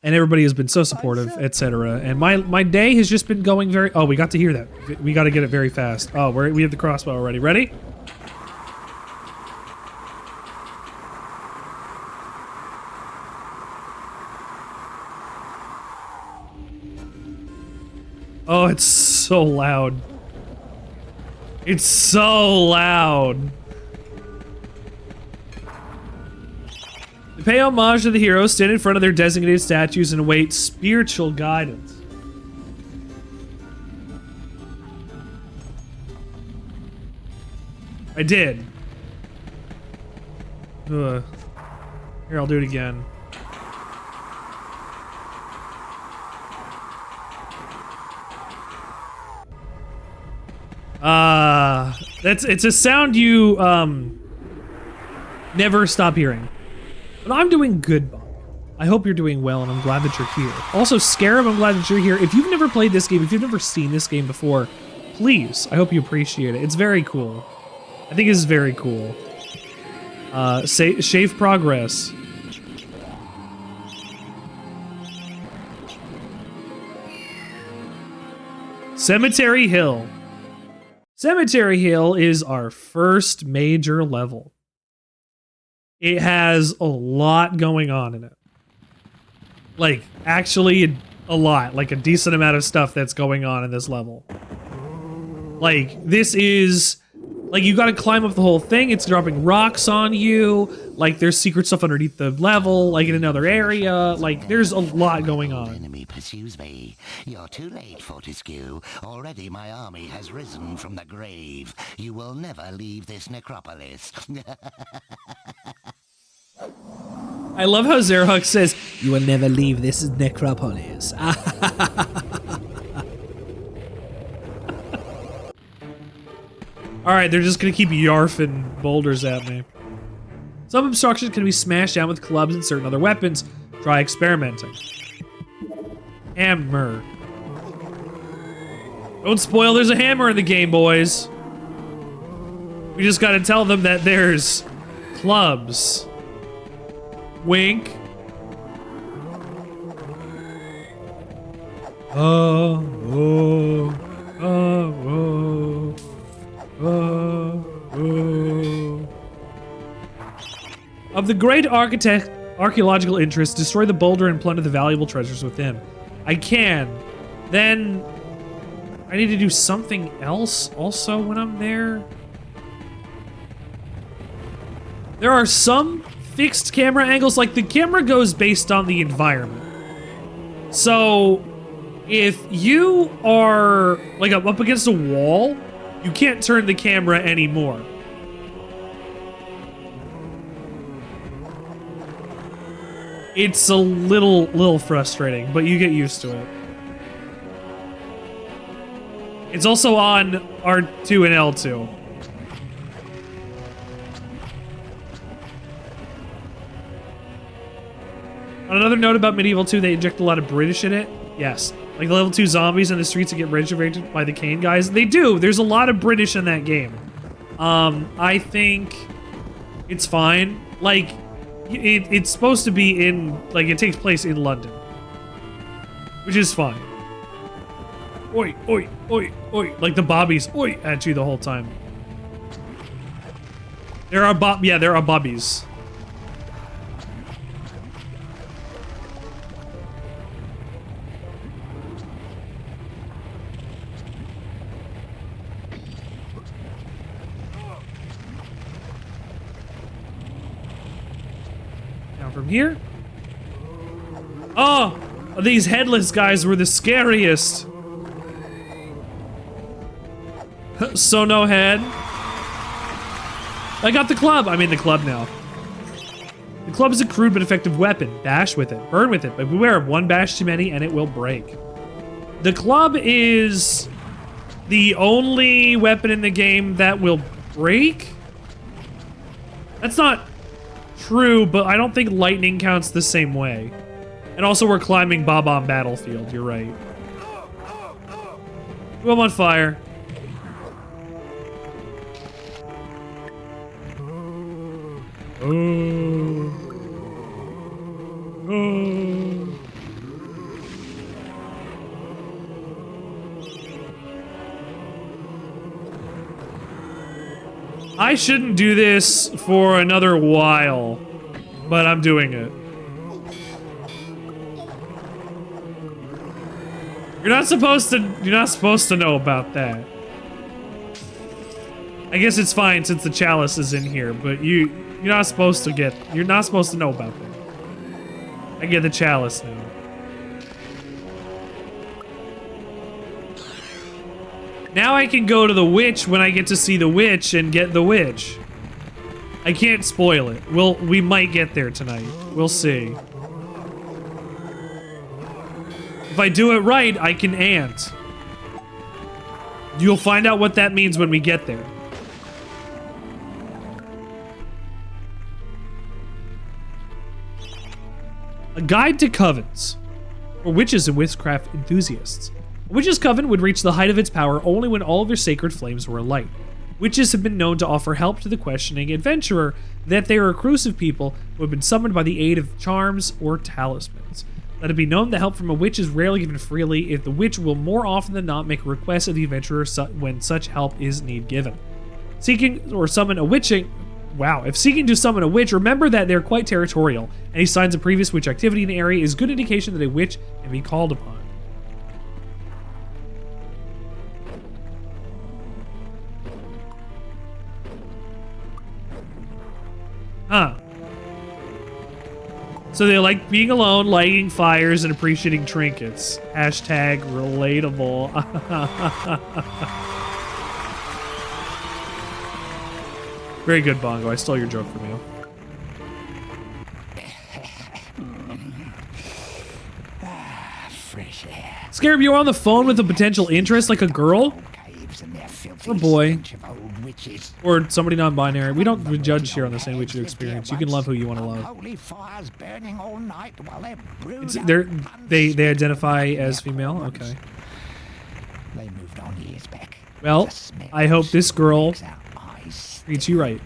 And everybody has been so supportive, etc. And my day has just been going very. Oh, we got to hear that. We got to get it very fast. Oh, we have the crossbow already. Ready? Oh, it's so loud. It's so loud. They pay homage to the heroes, stand in front of their designated statues, and await spiritual guidance. I did. Ugh. Here, I'll do it again. It's a sound you never stop hearing. But I'm doing good, Bob. I hope you're doing well, and I'm glad that you're here. Also, Scarab, I'm glad that you're here. If you've never played this game, if you've never seen this game before, please, I hope you appreciate it. It's very cool. I think it's very cool. Shave progress. Cemetery Hill. Cemetery Hill is our first major level. It has a lot going on in it. Like, actually a lot. Like, a decent amount of stuff that's going on in this level. Like, this is... Like, you gotta climb up the whole thing. It's dropping rocks on you. Like, there's secret stuff underneath the level, like in another area. Like, there's a lot going on. Enemy pursues me. You're too late, Fortescue. Already my army has risen from the grave. You will never leave this necropolis. I love how Zerhawk says, "You will never leave this necropolis." Alright, they're just gonna keep yarfing boulders at me. Some obstructions can be smashed down with clubs and certain other weapons. Try experimenting. Hammer. Don't spoil there's a hammer in the game, boys. We just gotta tell them that there's clubs. Wink. Of the great archaeological interest, destroy the boulder and plunder the valuable treasures within. I can. Then I need to do something else also when I'm there. There are some fixed camera angles, like the camera goes based on the environment. So if you are like up against a wall, you can't turn the camera anymore. It's a little frustrating, but you get used to it. It's also on R2 and L2. On another note about MediEvil 2, they inject a lot of British in it. Yes. Like the level 2 zombies in the streets that get resurrected by the Kane guys. They do. There's a lot of British in that game. I think it's fine. Like, it's supposed to be in, like, it takes place in London. Which is fine. Oi, oi, oi, oi. Like the bobbies, oi, at you the whole time. There are bobbies. From here. Oh, these headless guys were the scariest. So no head. I got the club. I'm in the club now. The club is a crude but effective weapon. Bash with it. Burn with it. But beware of one bash too many and it will break. The club is the only weapon in the game that will break. That's not true, but I don't think lightning counts the same way. And also we're climbing Bob-omb Battlefield, you're right. Ooh, I'm on fire. Oh. Oh. I shouldn't do this for another while, but I'm doing it. You're not supposed to know about that. I guess it's fine since the chalice is in here, but you're not supposed to know about that. I get the chalice now. Now I can go to the witch when I get to see the witch and get the witch. I can't spoil it. We might get there tonight. We'll see. If I do it right, I can ant. You'll find out what that means when we get there. A guide to covens, for witches and witchcraft enthusiasts. A witch's coven would reach the height of its power only when all of their sacred flames were alight. Witches have been known to offer help to the questioning adventurer that they are reclusive people who have been summoned by the aid of charms or talismans. Let it be known that help from a witch is rarely given freely, if the witch will more often than not make a request of the adventurer when such help is need given. If seeking to summon a witch, remember that they're quite territorial. Any signs of previous witch activity in the area is good indication that a witch can be called upon. Huh. So they like being alone, lighting fires, and appreciating trinkets. Hashtag relatable. Very good, Bongo. I stole your joke from you. Fresh air. Scarab, you were on the phone with a potential interest, like a girl? Or boy. Or somebody non-binary. We don't judge here on the Sandwichard experience. You can love who you want to love. They identify as female? Okay. Well, I hope this girl treats you right.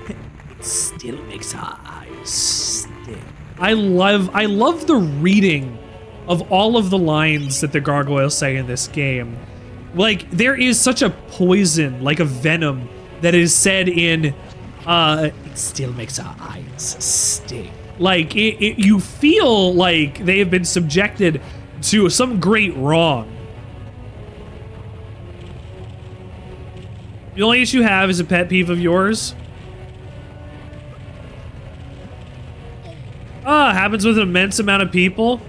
It still makes her eyes stink. I love the reading of all of the lines that the gargoyles say in this game. Like, there is such a poison, like a venom, that is said in, it still makes our eyes stink. Like, you feel like they have been subjected to some great wrong. The only issue you have is a pet peeve of yours. Happens with an immense amount of people.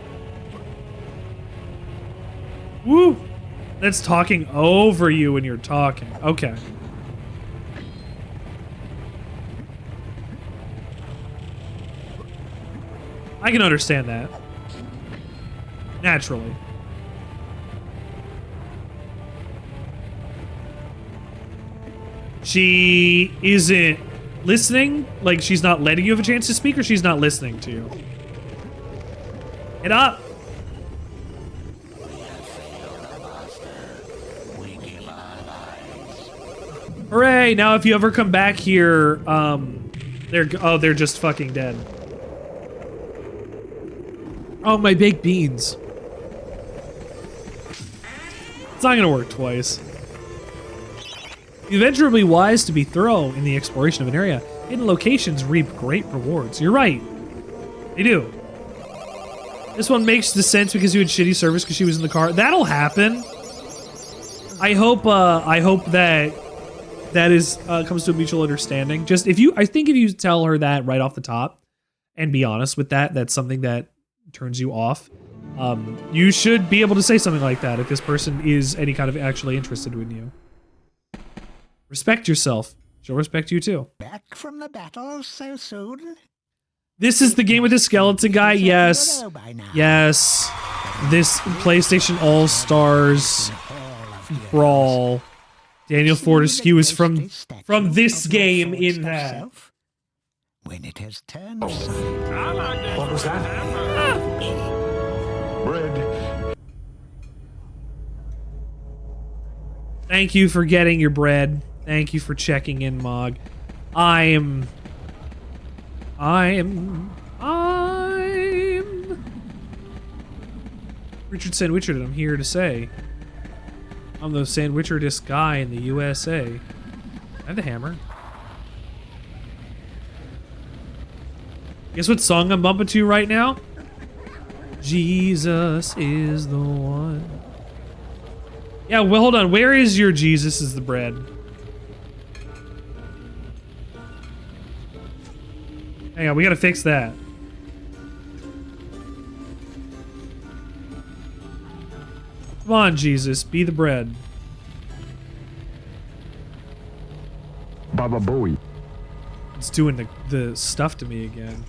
Woo! That's talking over you when you're talking. Okay. I can understand that. Naturally. She isn't listening? Like she's not letting you have a chance to speak, or she's not listening to you? Get up! Hooray! Now if you ever come back here, they're just fucking dead. Oh, my baked beans. It's not gonna work twice. The adventure will be wise to be thorough in the exploration of an area. Hidden locations reap great rewards. You're right. They do. This one makes the sense because you had shitty service because she was in the car. That'll happen. I hope that is comes to a mutual understanding. Just I think if you tell her that right off the top and be honest with that, that's something that turns you off. You should be able to say something like that if this person is any kind of actually interested in you. Respect yourself. She'll respect you too. Back from the battle so soon? This is the game with the skeleton guy? Yes. Yes. This PlayStation All-Stars Brawl. Daniel Fortescue is from this game in that. When it has turned. What was that? Bread. Thank you for getting your bread. Thank you for checking in, Mog. I'm Richard Sandwichard, and I'm here to say I'm the Sandwichardest guy in the USA. I have the hammer. Guess what song I'm bumping to right now? Jesus is the one. Yeah, well, hold on. Where is your Jesus is the bread? Hang on, we gotta fix that. Come on, Jesus, be the bread. Baba Booey. It's doing the stuff to me again.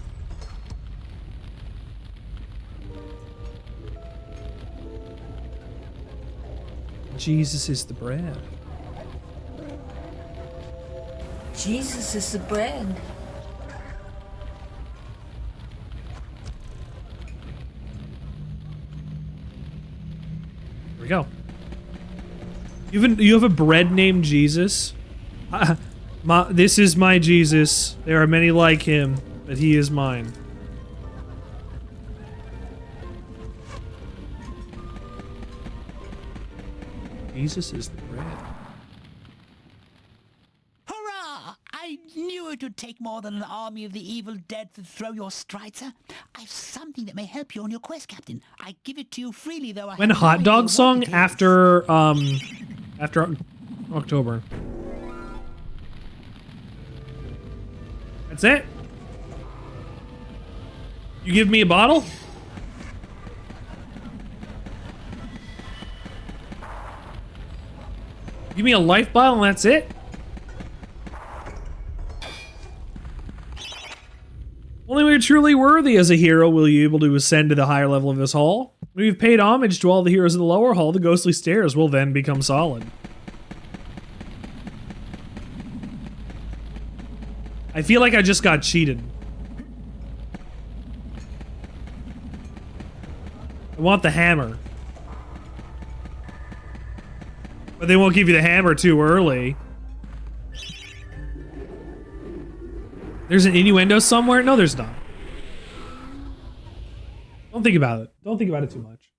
Jesus is the bread. Jesus is the bread. Here we go. You have a bread named Jesus? This is my Jesus. There are many like him, but he is mine. Jesus is the bread. Hurrah! I knew it would take more than an army of the evil dead to throw your strider. I've something that may help you on your quest, Captain. I give it to you freely, though. When hot dog song after October. That's it. You give me a bottle? Give me a life bottle and that's it? Only when you're truly worthy as a hero will you be able to ascend to the higher level of this hall. When you've paid homage to all the heroes in the lower hall, the ghostly stairs will then become solid. I feel like I just got cheated. I want the hammer. But they won't give you the hammer too early. There's an innuendo somewhere? No, there's not. Don't think about it. Don't think about it too much.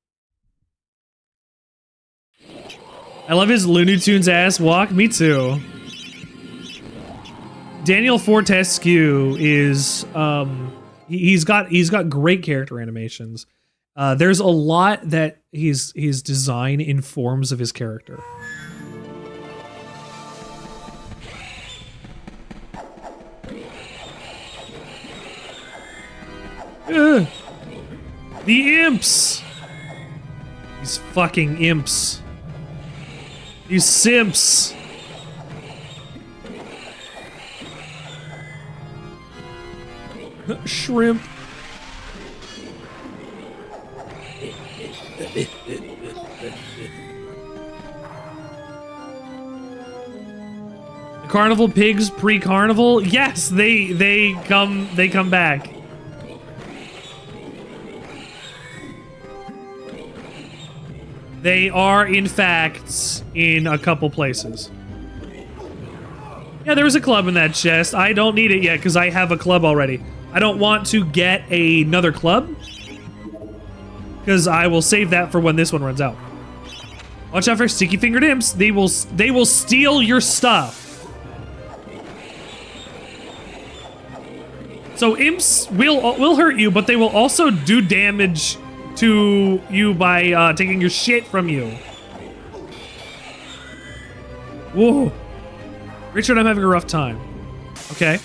I love his Looney Tunes ass walk. Me too. Daniel Fortescue is he's got great character animations. There's a lot that his design informs of his character. The imps! These fucking imps. These simps. Shrimp. Carnival pigs pre-carnival? Yes, they come back. They are, in fact, in a couple places. Yeah, there was a club in that chest. I don't need it yet because I have a club already. I don't want to get another club because I will save that for when this one runs out. Watch out for sticky-fingered imps. They will steal your stuff. So imps will hurt you, but they will also do damage to you by taking your shit from you. Whoa. Richard, I'm having a rough time. Okay.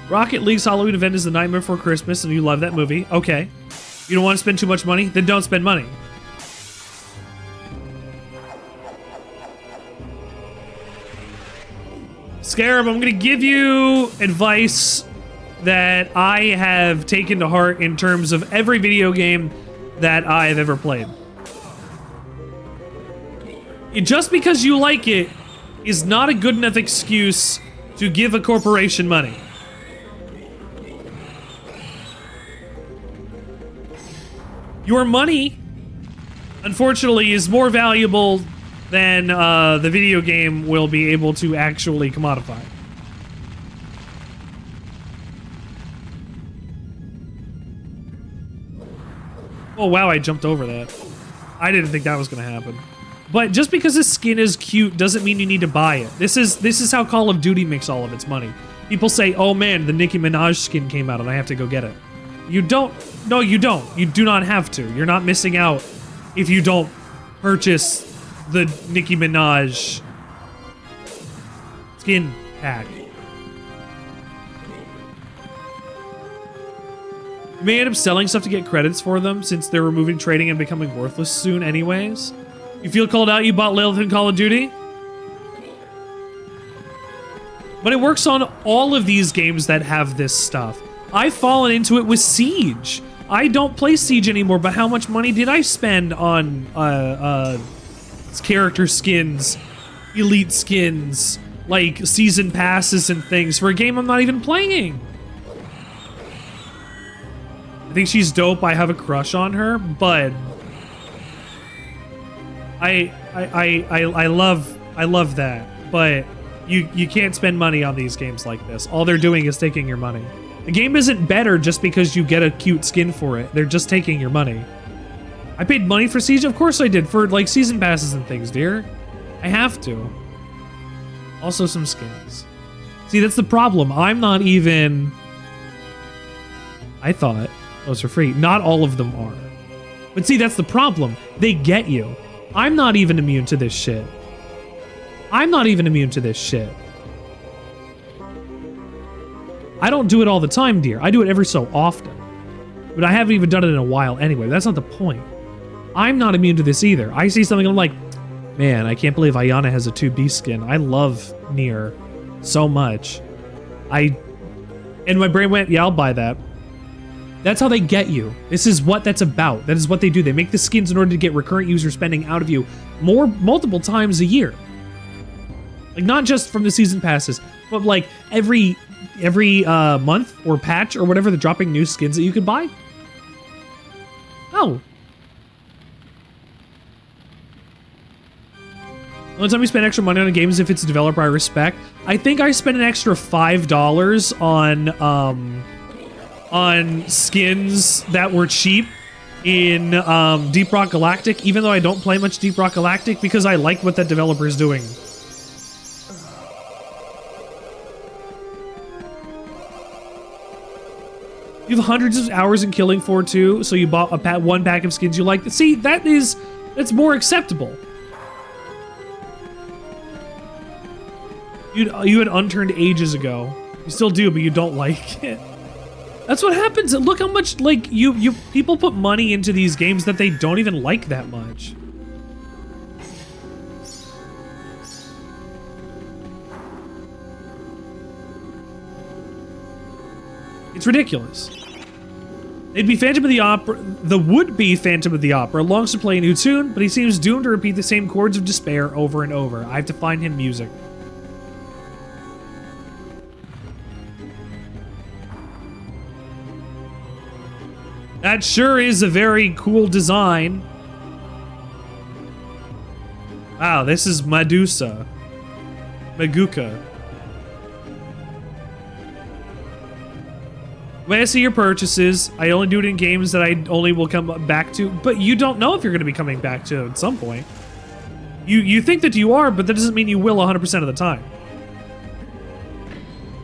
Rocket League's Halloween event is The Nightmare Before Christmas, and you love that movie. Okay. You don't want to spend too much money? Then don't spend money. Scarab, I'm going to give you advice that I have taken to heart in terms of every video game that I've ever played. Just because you like it is not a good enough excuse to give a corporation money. Your money, unfortunately, is more valuable than the video game will be able to actually commodify. Oh wow, I jumped over that. I didn't think that was gonna happen. But just because his skin is cute doesn't mean you need to buy it. This is how Call of Duty makes all of its money. People say, oh man, the Nicki Minaj skin came out and I have to go get it. You don't. No, you don't. You do not have to. You're not missing out if you don't purchase the Nicki Minaj skin pack. You may end up selling stuff to get credits for them since they're removing trading and becoming worthless soon anyways. You feel called out you bought Lilith in Call of Duty? But it works on all of these games that have this stuff. I've fallen into it with Siege. I don't play Siege anymore, but how much money did I spend on character skins, elite skins, like season passes and things for a game I'm not even playing? I think she's dope. I have a crush on her, but I love that. But you can't spend money on these games like this. All they're doing is taking your money. The game isn't better just because you get a cute skin for it. They're just taking your money. I paid money for Siege? Of course I did, for like season passes and things, dear. I have to. Also some skins. See, that's the problem. I'm not even... I thought those are free. Not all of them are. But see, that's the problem. They get you. I'm not even immune to this shit. I'm not even immune to this shit. I don't do it all the time, dear. I do it every so often. but I haven't even done it in a while anyway. That's not the point. I'm not immune to this either. I see something, I'm like, man, I can't believe Ayana has a 2B skin. I love Nier so much. And my brain went, yeah, I'll buy that. That's how they get you. This is what that's about. That is what they do. They make the skins in order to get recurrent user spending out of you multiple times a year. Like, not just from the season passes, but like every month or patch or whatever, they're dropping new skins that you could buy. Oh. The only time we spend extra money on a game is if it's a developer I respect. I think I spent an extra $5 on skins that were cheap in Deep Rock Galactic, even though I don't play much Deep Rock Galactic, because I like what that developer is doing. You have hundreds of hours in Killing Floor 2, so you bought one pack of skins you like. See, that's more acceptable. You had Unturned ages ago. You still do, but you don't like it. That's what happens. Look how much, like, people put money into these games that they don't even like that much. It's ridiculous. They'd be Phantom of the Opera, the would-be Phantom of the Opera, longs to play a new tune, but he seems doomed to repeat the same chords of despair over and over. I have to find him music. That sure is a very cool design. Wow, this is Medusa. Maguka. When I see your purchases, I only do it in games that I only will come back to, but you don't know if you're going to be coming back to at some point. You think that you are, but that doesn't mean you will 100% of the time.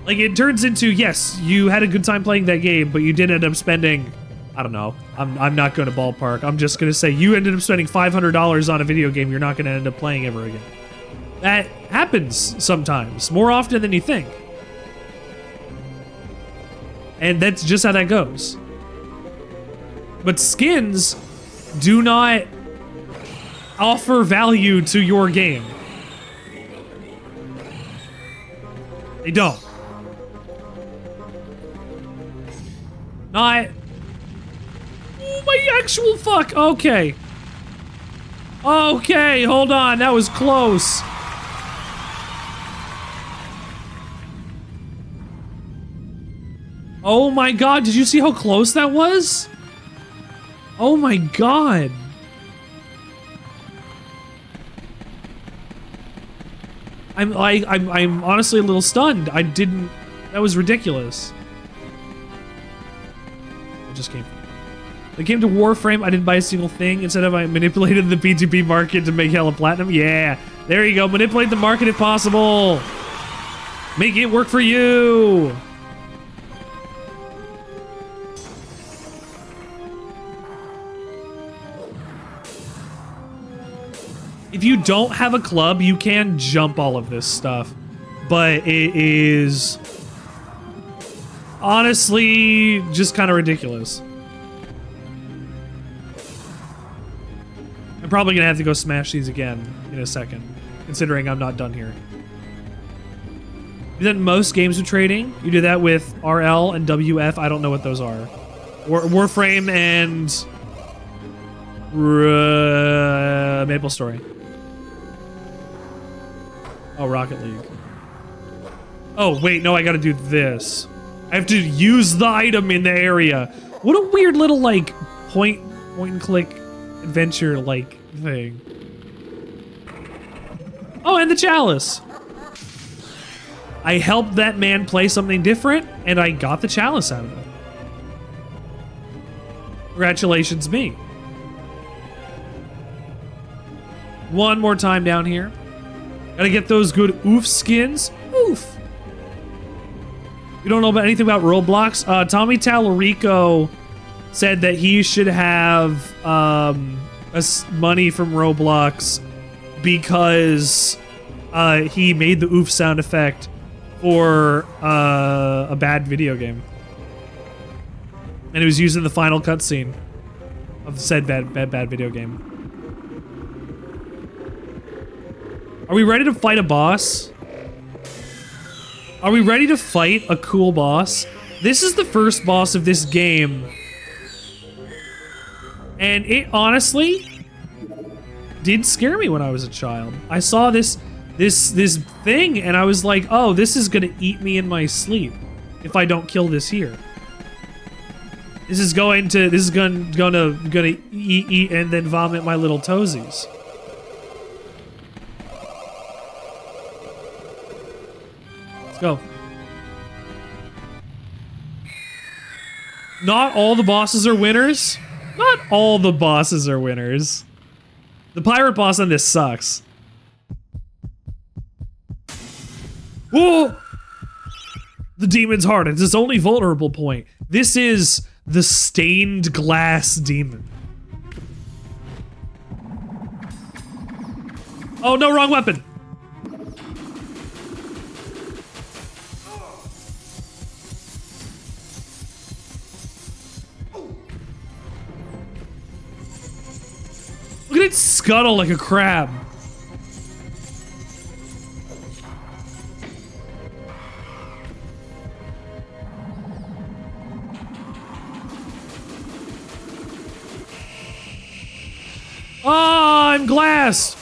Like, it turns into, yes, you had a good time playing that game, but you did end up spending, I don't know, I'm not going to ballpark. I'm just going to say you ended up spending $500 on a video game you're not going to end up playing ever again. That happens sometimes, more often than you think. And that's just how that goes. But skins do not offer value to your game. They don't. Not... Oh, my actual fuck. Okay. Okay, hold on. That was close. Oh my god, did you see how close that was? Oh my god. I'm honestly a little stunned. That was ridiculous. It just came. It came to Warframe, I didn't buy a single thing. Instead of I manipulated the P2P market to make hella platinum. Yeah, there you go. Manipulate the market if possible. Make it work for you. If you don't have a club, you can jump all of this stuff, but it is honestly just kind of ridiculous. I'm probably gonna have to go smash these again in a second, considering I'm not done here. You do that in most games of trading. You do that with RL and WF. I don't know what those are. Warframe and Maple Story. Oh, Rocket League. Oh, wait, no, I gotta do this. I have to use the item in the area. What a weird little, like, point and click adventure, like, thing. Oh, and the chalice. I helped that man play something different, and I got the chalice out of it. Congratulations, me. One more time down here. Gotta get those good oof skins. Oof. You don't know about anything about Roblox? Tommy Tallarico said that he should have money from Roblox because he made the oof sound effect for a bad video game. And it was used in the final cutscene of said bad video game. Are we ready to fight a boss? Are we ready to fight a cool boss? This is the first boss of this game. And it honestly did scare me when I was a child. I saw this thing and I was like, oh, this is gonna eat me in my sleep if I don't kill this here. This is gonna eat and then vomit my little toesies. Let's go. Not all the bosses are winners. Not all the bosses are winners. The pirate boss on this sucks. Whoa! The demon's heart. It's its only vulnerable point. This is the stained glass demon. Oh no, wrong weapon. Look at it scuttle like a crab. Oh, I'm glass.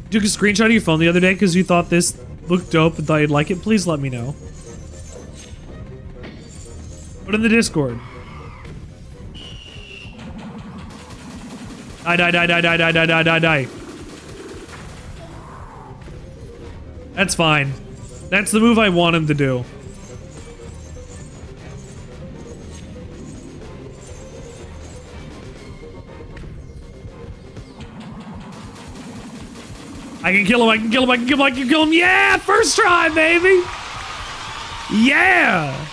You took a screenshot of your phone the other day because you thought this looked dope and thought you'd like it. Please let me know. Put it in the Discord. Die. That's fine. That's the move I want him to do. I can kill him. Yeah! First try, baby! Yeah!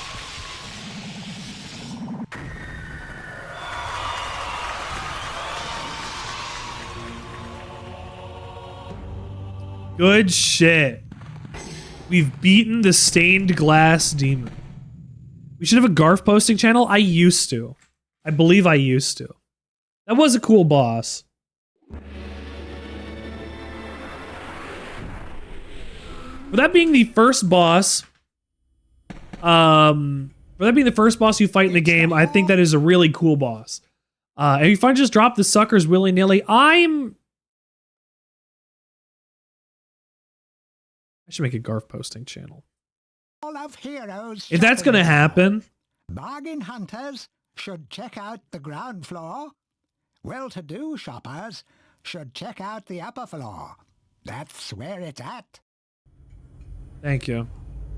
Good shit. We've beaten the stained glass demon. We should have a Garf posting channel? I used to. I believe I used to. That was a cool boss. For that being the first boss, you fight in the game, I think that is a really cool boss. And if I just drop the suckers willy-nilly, I should make a Garf posting channel. All of heroes. If that's gonna happen. Bargain hunters should check out the ground floor. Well-to-do shoppers should check out the upper floor. That's where it's at. Thank you.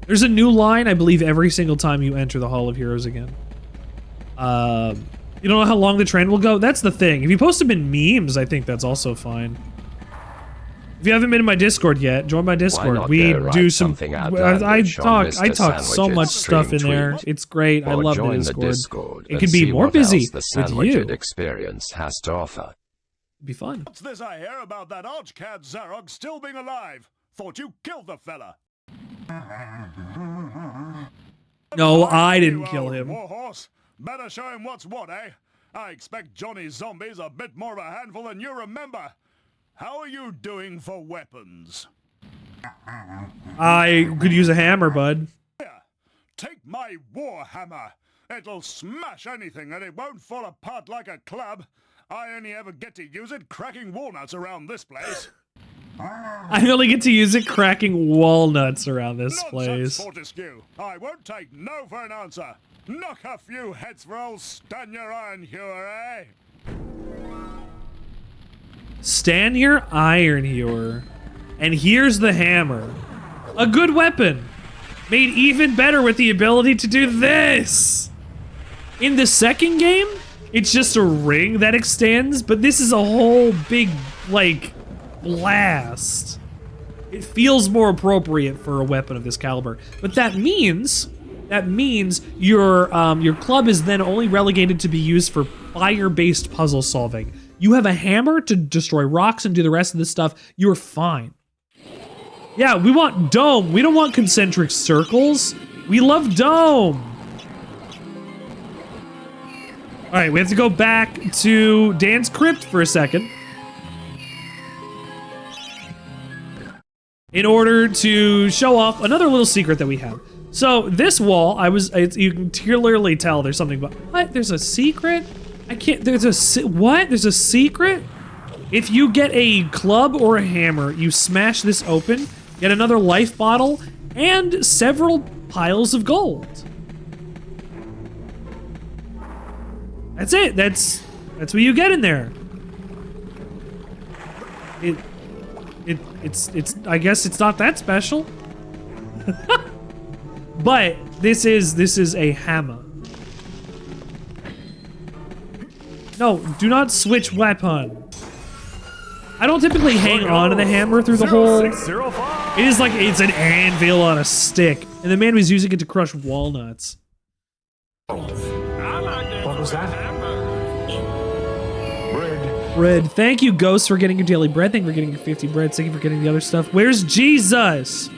There's a new line, I believe, every single time you enter the Hall of Heroes again. You don't know how long the trend will go? That's the thing. If you post them in memes, I think that's also fine. If you haven't been in my Discord yet, join my Discord. We do some. I talk so much stuff in there. It's great. I love the Discord. It could be more busy the with you. Experience has to offer. It'd be fun. What's this I hear about that archcad Zarok still being alive? Thought you killed the fella. No, I didn't kill him. Warhorse. Better show him what's what, eh? I expect Johnny's zombies a bit more of a handful than you remember. How are you doing for weapons? I could use a hammer, bud. Here, take my war hammer. It'll smash anything and it won't fall apart like a club. I only ever get to use it cracking walnuts around this place. I only get to use it cracking walnuts around this place. Fortescue. I won't take no for an answer. Knock a few heads for old Stan your iron hewer, eh? Stand your iron hewer. And here's the hammer. A good weapon. Made even better with the ability to do this. In the second game, it's just a ring that extends, but this is a whole big, like, blast. It feels more appropriate for a weapon of this caliber. But that means your club is then only relegated to be used for fire-based puzzle solving. You have a hammer to destroy rocks and do the rest of this stuff. You're fine. Yeah, we want dome. We don't want concentric circles. We love Dome. All right, we have to go back to Dan's crypt for a second in order to show off another little secret that we have. So this wall, you can clearly tell there's something, but what? There's a secret? I can't, what? There's a secret? If you get a club or a hammer, you smash this open, get another life bottle, and several piles of gold. That's it. That's what you get in there. It's I guess it's not that special. But this is a hammer. No, do not switch weapon. I don't typically hang on to the hammer through the whole. It is like it's an anvil on a stick, and the man was using it to crush walnuts. What was that? Bread. Thank you, Ghost, for getting your daily bread. Thank you for getting your 50 bread. Thank you for getting the other stuff. Where's Jesus?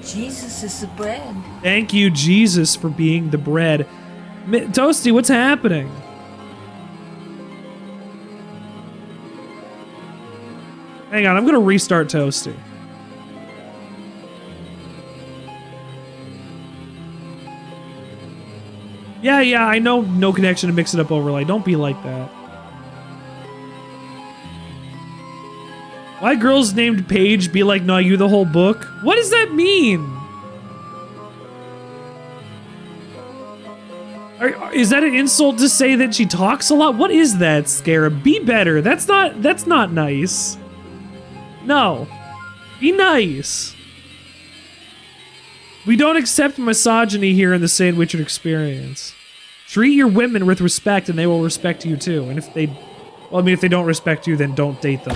Jesus is the bread. Thank you, Jesus, for being the bread. Toasty, what's happening? Hang on, I'm gonna restart Toasty. Yeah, I know no connection to Mix It Up Overlay. Don't be like that. Why girls named Paige be like, no, you the whole book? What does that mean? Is that an insult to say that she talks a lot? What is that, Scarab? Be better. That's not nice. No. Be nice. We don't accept misogyny here in the Sandwichard experience. Treat your women with respect and they will respect you too. And if they, well, I mean, if they don't respect you, then don't date them.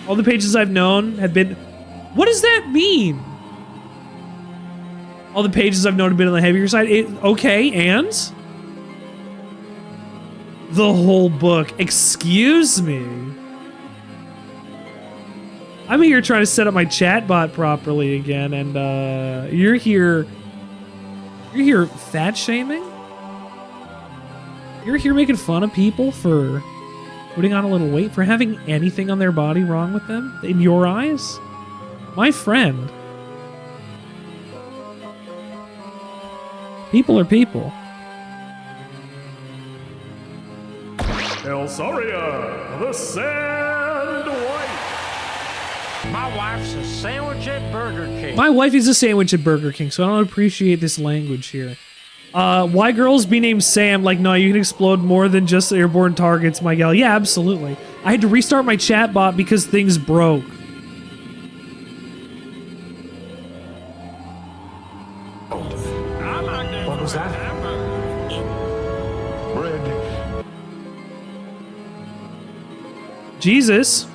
All the pages I've known have been, what does that mean? All the pages I've known have been on the heavier side. Okay, and? The whole book. Excuse me. I'm here trying to set up my chat bot properly again, and you're here fat shaming? You're here making fun of people for putting on a little weight, for having anything on their body wrong with them in your eyes? My friend. People are people. Elsaria, the Sand Wife. My wife's a sandwich at Burger King. My wife is a sandwich at Burger King, so I don't appreciate this language here. Why girls be named Sam? Like, no, you can explode more than just airborne targets, my gal. Yeah, absolutely. I had to restart my chat bot because things broke. What was that? Bread. Jesus.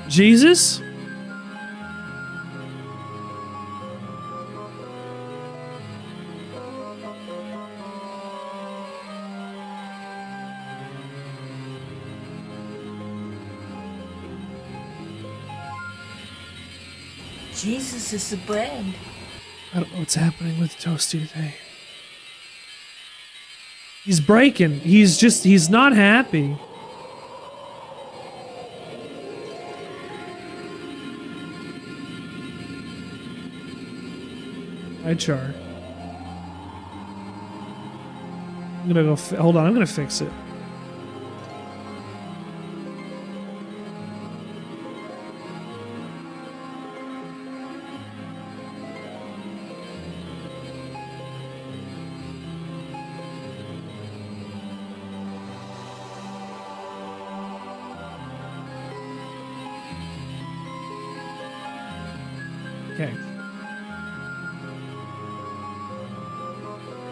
Jesus? Jesus is the bread. I don't know what's happening with Toasty today. He's breaking. He's not happy. Hi, Char. I'm gonna go, hold on, I'm gonna fix it. Okay.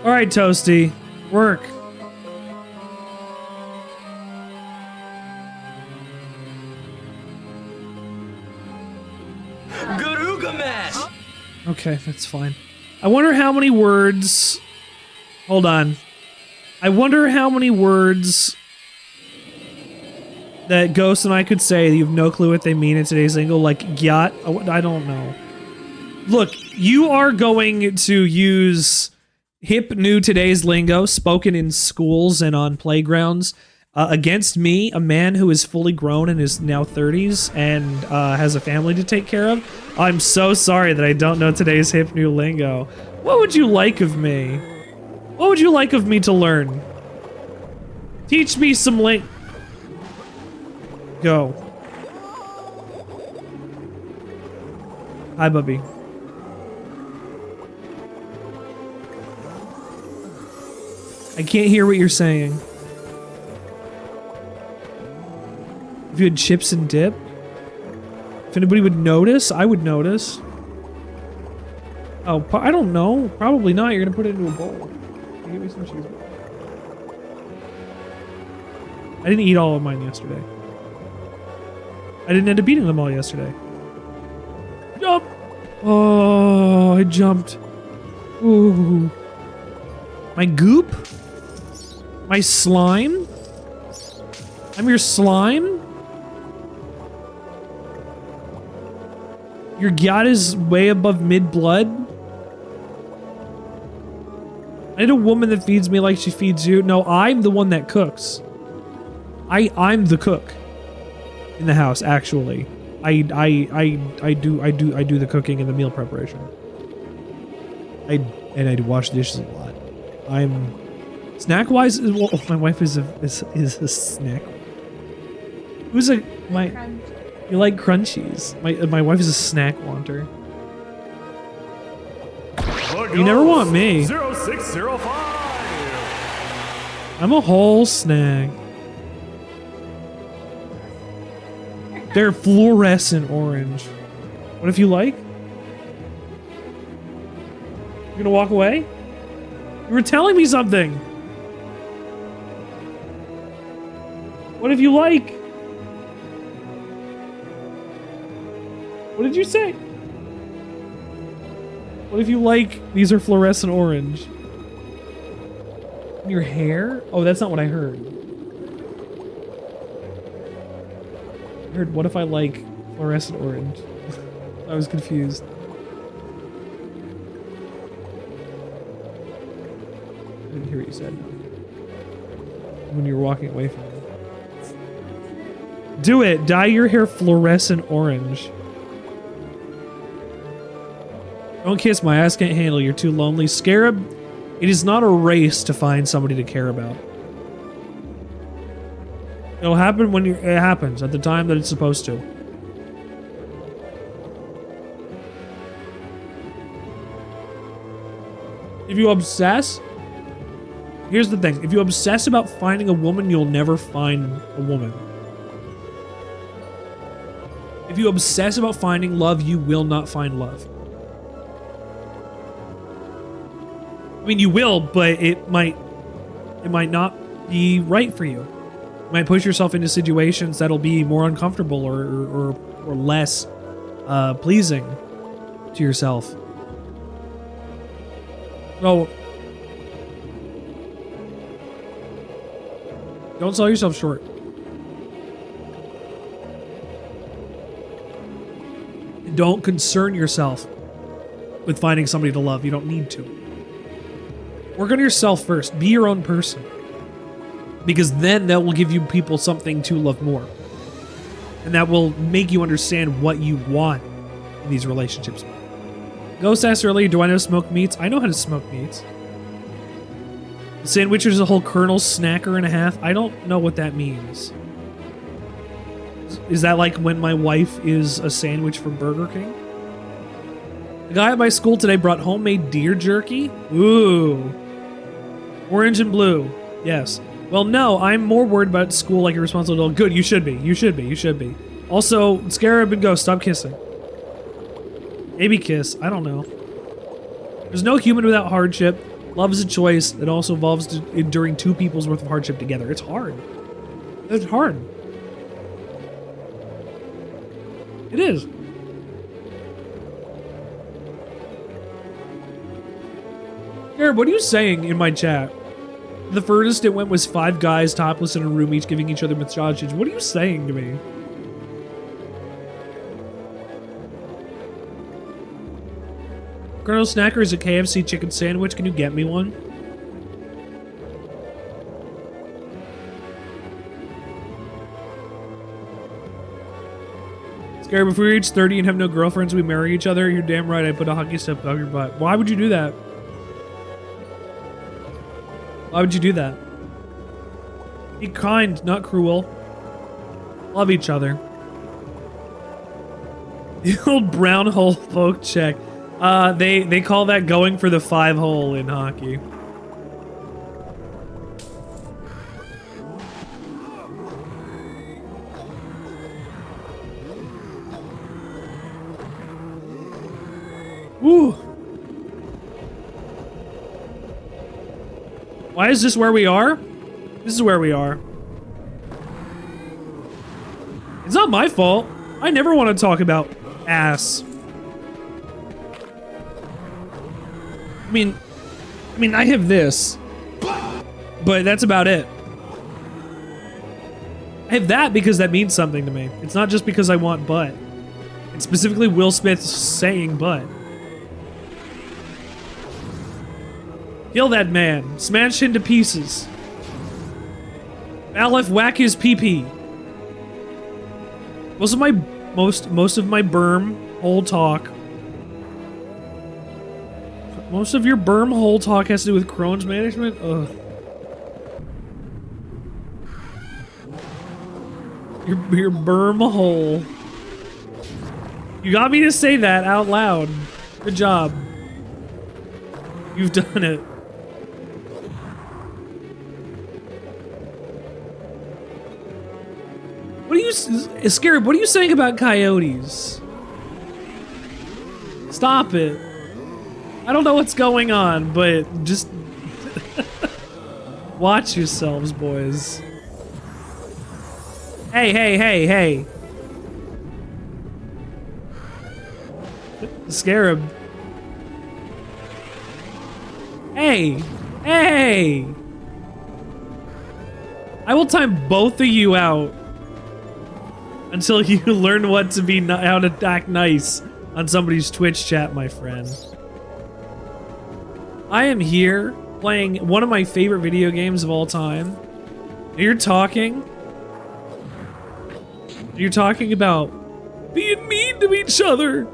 All right, Toasty, work. Gilgamesh! Okay, that's fine. I wonder how many words... Hold on. I wonder how many words that Ghost and I could say that you have no clue what they mean in today's lingo, like gyat. I don't know. Look, you are going to use hip new today's lingo spoken in schools and on playgrounds against me, a man who is fully grown and is now 30s and has a family to take care of. I'm so sorry that I don't know today's hip new lingo. What would you like of me? What would you like of me to learn? Teach me some Go. Hi, Bubby. I can't hear what you're saying. If you had chips and dip? If anybody would notice, I would notice. Oh, I don't know. Probably not. You're gonna put it into a bowl. Give me some cheese. I didn't eat all of mine yesterday. I didn't end up eating them all yesterday. Jump! Oh, I jumped. Ooh. My goop? My slime? I'm your slime? Your gyat is way above mid-blood? I need a woman that feeds me like she feeds you. No, I'm the one that cooks. I'm the cook in the house, actually. I do the cooking and the meal preparation. I wash dishes a lot. I'm snack wise. Well, my wife is a snack. Who's a my? You like crunchies? My wife is a snack wanter. You never want me. 0605. I'm a whole snack. They're fluorescent orange. What if you like? You're gonna walk away? You were telling me something. What if you like? What did you say? What if you like these are fluorescent orange? Your hair? Oh, that's not what I heard. I heard, what if I like fluorescent orange? I was confused. I didn't hear what you said. When you were walking away from me. Do it! Dye your hair fluorescent orange. Don't kiss my ass, can't handle, you're too lonely. Scarab, it is not a race to find somebody to care about. It'll happen when it happens, at the time that it's supposed to. If you obsess, here's the thing. If you obsess about finding a woman, you'll never find a woman. If you obsess about finding love, you will not find love. I mean, you will, but it might not be right for you. You might push yourself into situations that'll be more uncomfortable or less pleasing to yourself. So, don't sell yourself short. Don't concern yourself with finding somebody to love. You don't need to. Work on yourself first. Be your own person. Because then that will give you people something to love more. And that will make you understand what you want in these relationships. Ghost asked earlier, do I know smoked meats? I know how to smoke meats. Sandwichard is a whole kernel snacker and a half. I don't know what that means. Is that like when my wife is a sandwich from Burger King? The guy at my school today brought homemade deer jerky. Ooh. Orange and blue. Yes. Well, no, I'm more worried about school like a responsible adult. Good, you should be. You should be. You should be. Also, Scarab and Ghost, stop kissing. Maybe kiss. I don't know. There's no human without hardship. Love is a choice that also involves enduring two people's worth of hardship together. It's hard. It's hard. It is. Garrett, what are you saying in my chat? The furthest it went was 5 guys topless in a room, each giving each other massages. What are you saying to me? Colonel Snacker is a KFC chicken sandwich. Can you get me one? Scary, if we reach 30 and have no girlfriends, we marry each other. You're damn right. I put a hockey stick up your butt. Why would you do that? Why would you do that? Be kind, not cruel. Love each other. The old brown hole poke check. They call that going for the 5 hole in hockey. Woo! Why is this where we are? This is where we are. It's not my fault. I never want to talk about ass. I mean, I have this, but that's about it. I have that because that means something to me. It's not just because I want butt. It's specifically Will Smith saying butt. Kill that man. Smash into pieces. Aleph, whack his pee-pee. Most of my berm hole talk. Most of your berm hole talk has to do with Crohn's management? Ugh. Your berm hole. You got me to say that out loud. Good job. You've done it. What are you, Scarab, what are you saying about coyotes? Stop it. I don't know what's going on, but just watch yourselves, boys. Hey, hey, hey, hey. Scarab. Hey, hey. I will time both of you out until you learn what to be, how to act nice on somebody's Twitch chat, my friend. I am here playing one of my favorite video games of all time. You're talking about being mean to each other.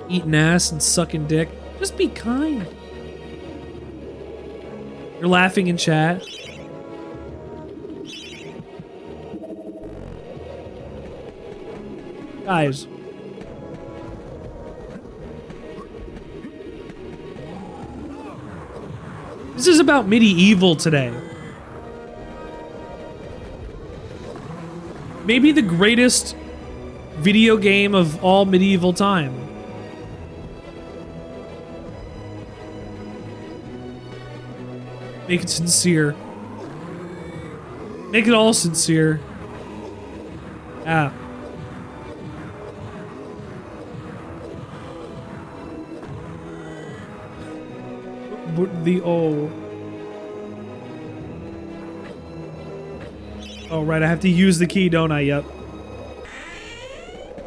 Eating ass and sucking dick. Just be kind. You're laughing in chat. Guys. This is about MediEvil today. Maybe the greatest video game of all medieval time. Make it sincere. Make it all sincere. Ah. The O. Oh, right, I have to use the key, don't I? Yep.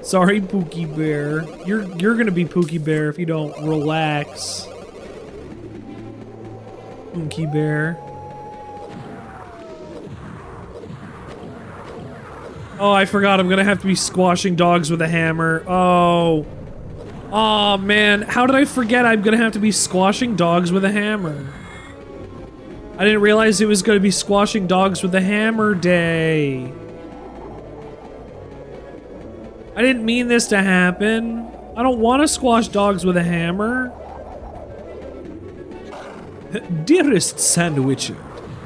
Sorry, Pookie Bear. You're gonna be Pookie Bear if you don't relax. Pookie Bear. Oh, I forgot. I'm gonna have to be squashing dogs with a hammer. Oh. Oh man, how did I forget I'm gonna have to be squashing dogs with a hammer? I didn't realize it was gonna be squashing dogs with a hammer day. I didn't mean this to happen. I don't want to squash dogs with a hammer. Dearest Sandwichard,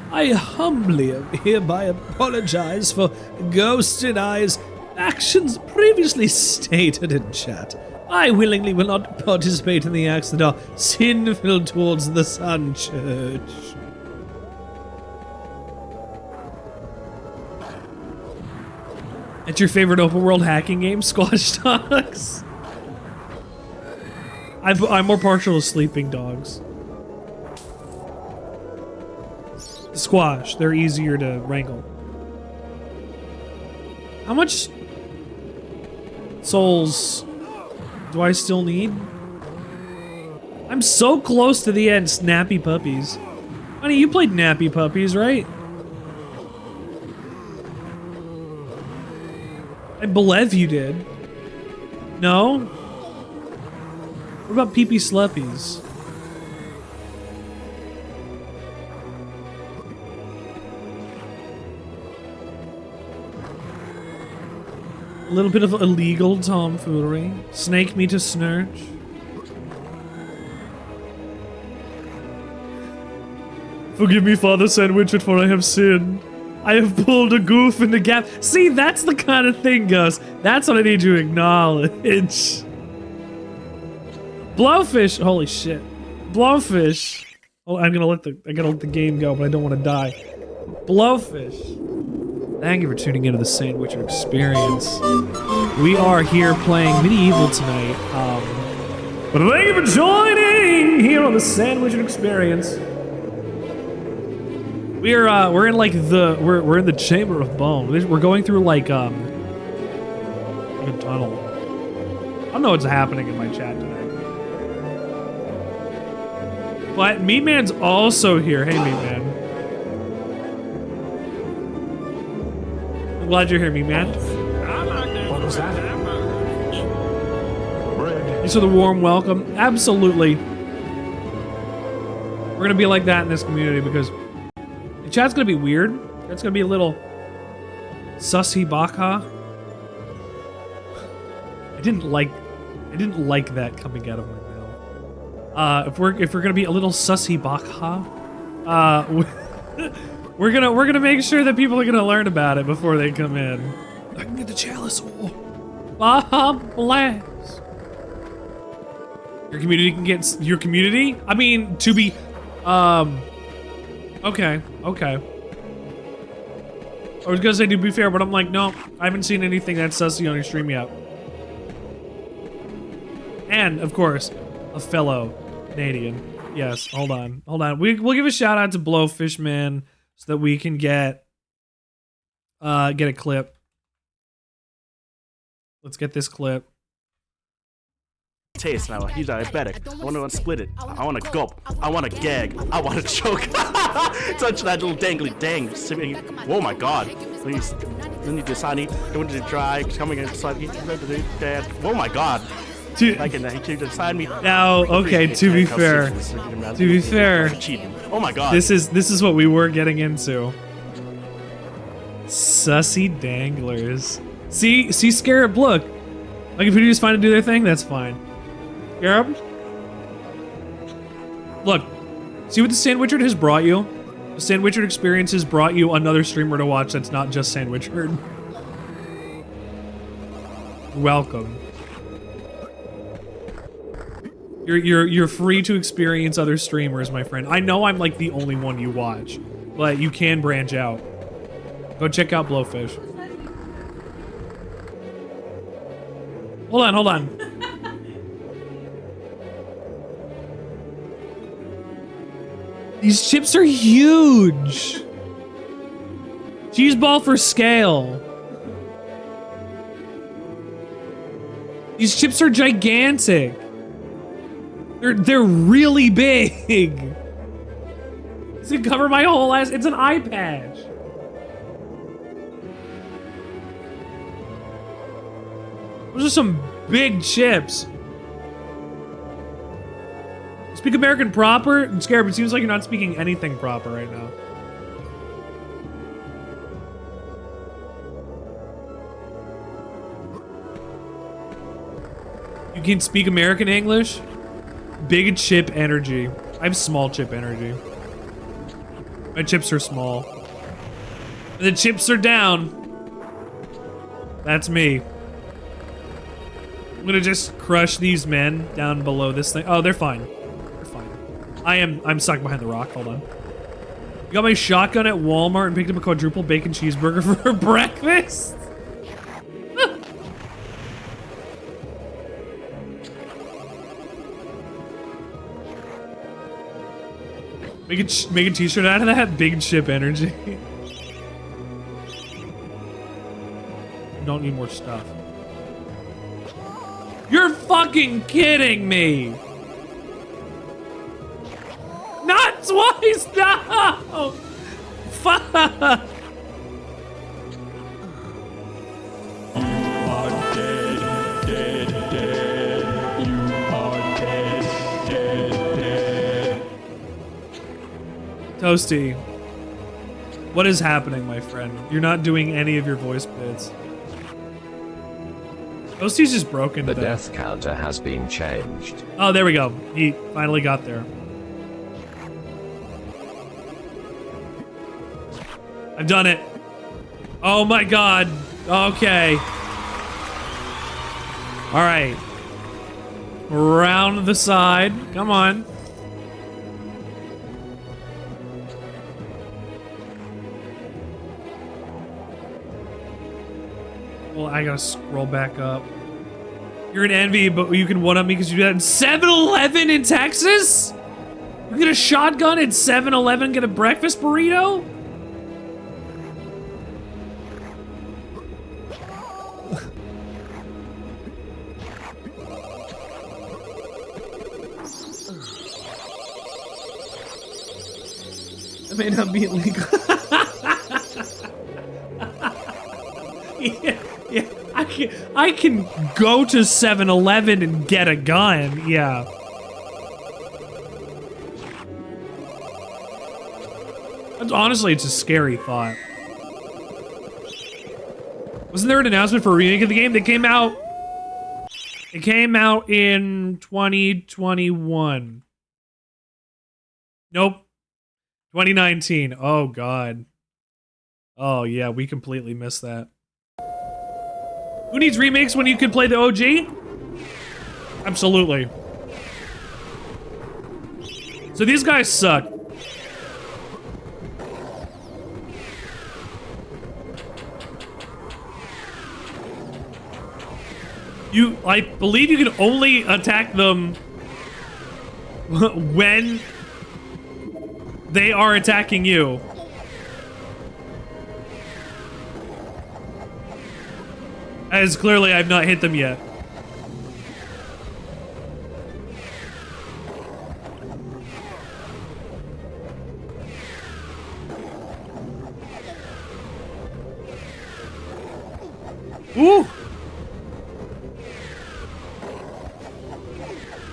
I humbly hereby apologize for Ghost and I's actions previously stated in chat. I willingly will not participate in the acts that are sinful towards the Sun Church. It's your favorite open world hacking game, Squash Dogs? I'm more partial to sleeping dogs. Squash, they're easier to wrangle. How much souls do I still need? I'm so close to the end. Snappy puppies. Honey, you played Nappy Puppies, right? I believe you did. No? What about Pee-Pee Sluppies? A little bit of illegal tomfoolery. Snake me to snurch. Forgive me, Father Sandwichard, for I have sinned. I have pulled a goof in the gap. See, that's the kind of thing, Gus. That's what I need to acknowledge. Blowfish. Holy shit. Blowfish. Oh, I gotta let the game go, but I don't want to die. Blowfish. Thank you for tuning into the Sandwichard experience. We are here playing MediEvil tonight. But thank you for joining here on the Sandwichard experience. We're in like we're in the Chamber of Bone. We're going through like a tunnel. I don't know what's happening in my chat tonight. But Meat Man's also here. Hey, Meat Man. I'm glad you're here, Meat Man. What was that? Bread. Thanks for the warm welcome. Absolutely. We're gonna be like that in this community because the chat's gonna be weird. It's gonna be a little sussy baka. I didn't like that coming out of my mouth. If we're gonna be a little sussy baka, we're gonna make sure that people are gonna learn about it before they come in. I can get the chalice. Bob blast. Your community can get your community. I mean, to be, okay. I was gonna say to be fair, but I'm like, no, I haven't seen anything that's sussy on your stream yet. And of course, a fellow Canadian. Yes, hold on. We'll give a shout out to Blowfish Man so that we can get a clip. Let's get this clip. Taste now. He's diabetic. I want to split it. I want to gulp. I want to gag. I want to choke. Touch that little dangly dang. Oh my god. Then you decide he want to try coming inside. Oh my god. I can decide me. Now, okay. To be fair. Oh my god. This is what we were getting into. Sussy danglers. See, Scarab. Look. Like if videos fine to do their thing, that's fine. Scarab. Look. See what the Sandwichard has brought you? The Sandwichard experience has brought you another streamer to watch that's not just Sandwichard. Welcome. You're free to experience other streamers, my friend. I know I'm like the only one you watch, but you can branch out. Go check out Blowfish. Hold on. These chips are huge. Cheese ball for scale. These chips are gigantic. They're really big. Does it cover my whole ass? It's an eye patch. Those are some big chips. Speak American proper? I'm scared, but it seems like you're not speaking anything proper right now. You can speak American English? Big chip energy. I have small chip energy. My chips are small. The chips are down. That's me. I'm gonna just crush these men down below this thing. Oh, they're fine. They're fine. I'm stuck behind the rock. Hold on. You got my shotgun at Walmart and picked up a quadruple bacon cheeseburger for breakfast? Make a t-shirt out of that. Big chip energy. Don't need more stuff. You're fucking kidding me. Not twice. No. Fuck. Toasty, what is happening, my friend? You're not doing any of your voice bits. Toasty's just broken The today. death counter has been changed. Oh, there we go. He finally got there. I've done it. Oh my god. Okay. All right. Round the side. Come on. Well, I gotta scroll back up. You're an envy, but you can one-up me because you got 7-Eleven in Texas? You get a shotgun at 7-Eleven, get a breakfast burrito? That may not be illegal. Yeah, I can go to 7-Eleven and get a gun, yeah. Honestly, it's a scary thought. Wasn't there an announcement for a remake of the game that came out? It came out in 2021. Nope. 2019. Oh, God. Oh, yeah, we completely missed that. Who needs remakes when you can play the OG? Absolutely. So these guys suck. I believe you can only attack them when they are attacking you. As clearly I've not hit them yet. Ooh!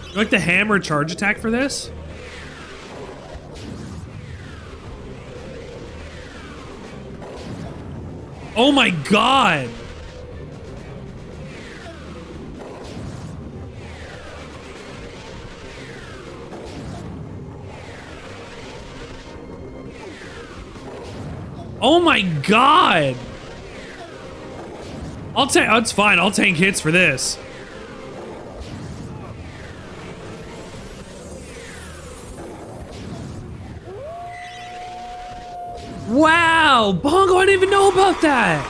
You like the hammer charge attack for this? Oh my god! Oh my god! It's fine, I'll tank hits for this. Wow! Bongo, I didn't even know about that!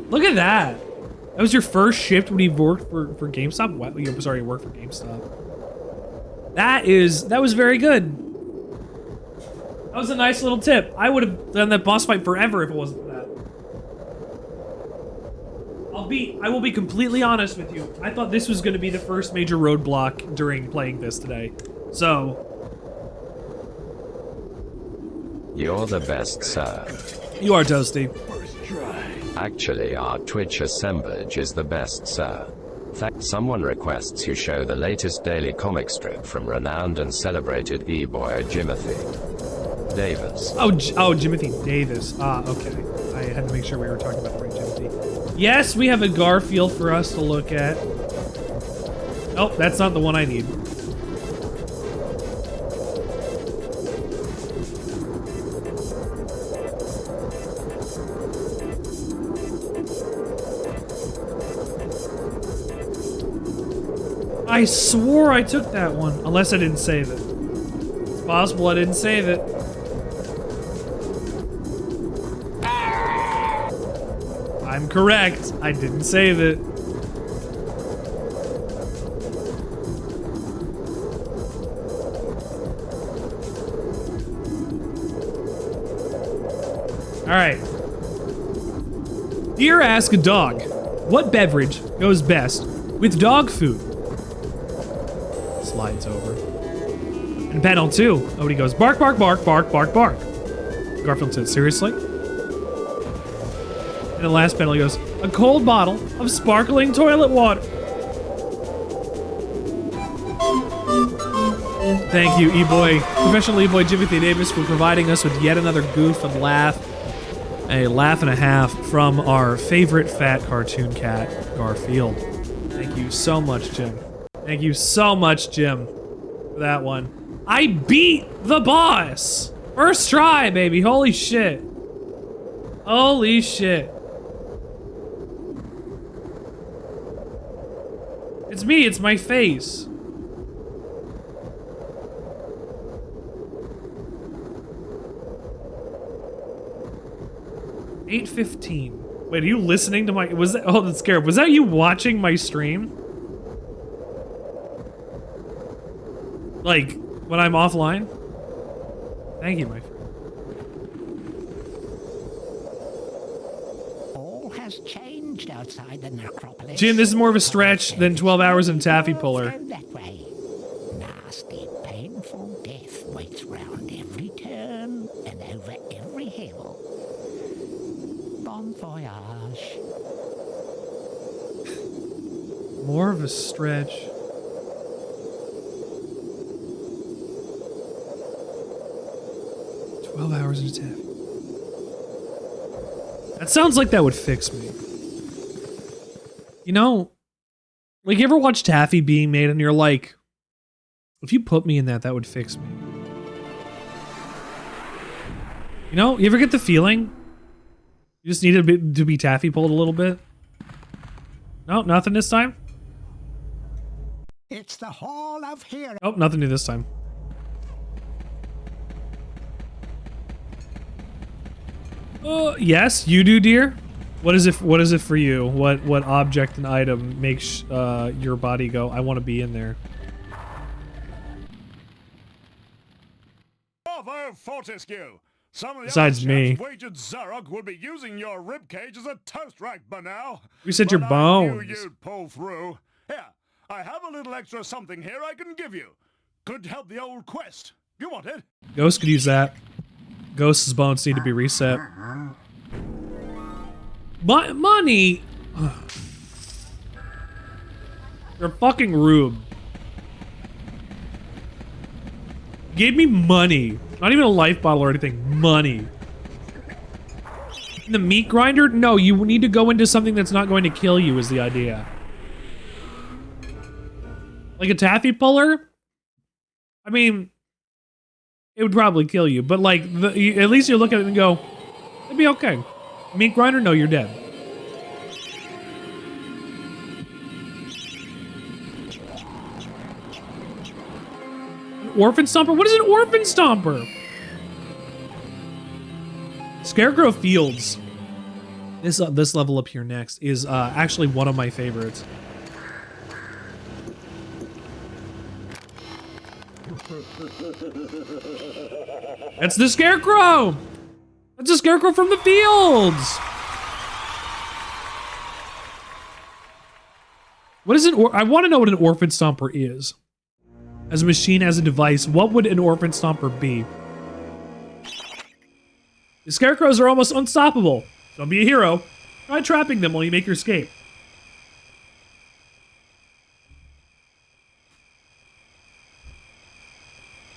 Look at that. That was your first shift when you worked for GameStop? What? You sorry, you worked for GameStop. That was very good. That was a nice little tip. I would have done that boss fight forever if it wasn't for that. I will be completely honest with you. I thought this was going to be the first major roadblock during playing this today. So. You're the best, sir. You are, Toasty. Actually, our Twitch assemblage is the best, sir. Someone requests you show the latest daily comic strip from renowned and celebrated e-boy Jimothy Davis. Oh, Jimothy Davis. Ah, okay. I had to make sure we were talking about the right Jimothy. Yes, we have a Garfield for us to look at. Oh, that's not the one I need. I swore I took that one, unless I didn't save it. It's possible I didn't save it. I'm correct. I didn't save it. right. Dear Ask a Dog, what beverage goes best with dog food? Slides over. And panel 2, Odie goes, bark, bark, bark, bark, bark, bark. Garfield says, seriously? And the last panel he goes, a cold bottle of sparkling toilet water. Thank you, E-Boy, professional E-Boy Jimothy Davis, for providing us with yet another goof and laugh. A laugh and a half from our favorite fat cartoon cat, Garfield. Thank you so much, Jim. Thank you so much, Jim, for that one. I beat the boss! First try, baby. Holy shit. Holy shit. It's me, it's my face. $8:15. Wait, are you listening to my, was that, oh, that's scary. Was that you watching my stream? Like, when I'm offline? Thank you, my friend. All has changed outside the necropolis. Jim, this is more of a stretch than 12 hours in Taffy Puller. Go that way. Nasty, painful death waits round every turn and over every hill. Bon voyage. More of a stretch. Hours in a Taffy. That sounds like that would fix me. You know, like, you ever watch Taffy being made and you're like, if you put me in that, that would fix me. You know, you ever get the feeling you just need to be Taffy pulled a little bit? No, nothing this time? It's the Hall of Heroes. Oh, nothing new this time. Yes, you do, dear. What is it for you? What object and item makes your body go, I want to be in there? Bravo, Fortescue! Some of the Besides other me. chaps wagered Zarok would be using your ribcage as a toast rack by now. We said your But bones. I knew you'd pull through. Here, I have a little extra something here I can give you. Could help the old quest. You want it? Ghost could use that. Ghost's bones need to be reset. Money! You're fucking rude. Gave me money. Not even a life bottle or anything. Money. The meat grinder? No, you need to go into something that's not going to kill you is the idea. Like a taffy puller? I mean, it would probably kill you, but like, at least you look at it and go, it'd be okay. Meat grinder? No, you're dead. An orphan stomper? What is an orphan stomper? Scarecrow Fields. This level up here next is actually one of my favorites. That's the Scarecrow! That's a Scarecrow from the fields! What is I want to know what an Orphan Stomper is. As a machine, as a device, what would an Orphan Stomper be? The Scarecrows are almost unstoppable. Don't be a hero. Try trapping them while you make your escape.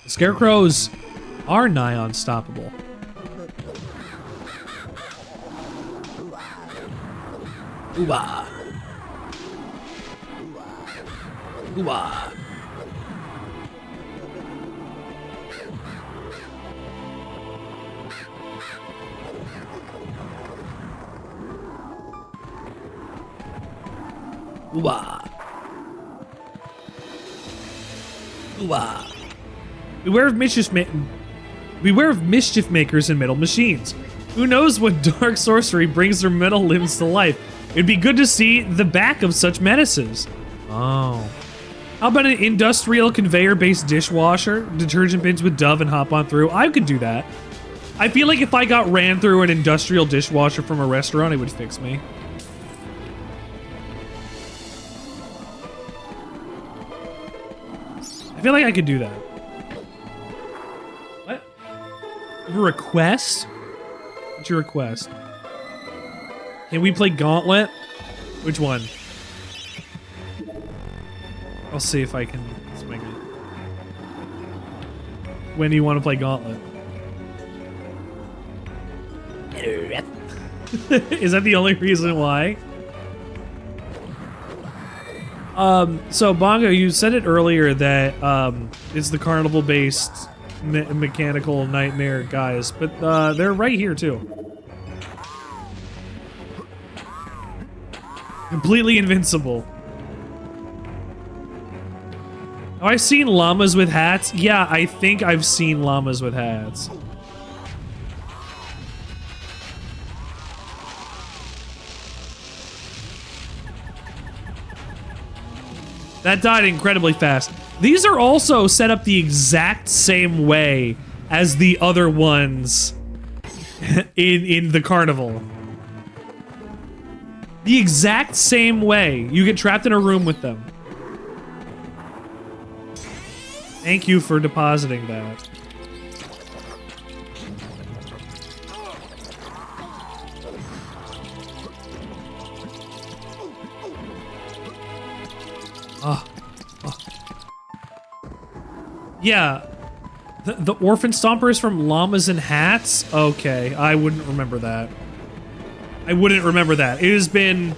The Scarecrows are nigh unstoppable. Ooh-ah. Ooh-ah. Ooh-ah. Ooh-ah. Beware of mischief makers and metal machines. Who knows what dark sorcery brings their metal limbs to life? It'd be good to see the back of such menaces. Oh. How about an industrial conveyor-based dishwasher? Detergent bins with Dove and hop on through. I could do that. I feel like if I got ran through an industrial dishwasher from a restaurant, it would fix me. I feel like I could do that. What? You have a request? What's your request? Can we play Gauntlet? Which one? I'll see if I can swing it. When do you want to play Gauntlet? Is that the only reason why? So Bongo, you said it earlier that it's the carnival-based mechanical nightmare guys, but they're right here too. Completely invincible. Have I seen llamas with hats? Yeah, I think I've seen llamas with hats. That died incredibly fast. These are also set up the exact same way as the other ones in the carnival. The exact same way. You get trapped in a room with them. Thank you for depositing that. Oh. Yeah. The orphan stomper is from Llamas and Hats? Okay, I wouldn't remember that. I wouldn't remember that. It has been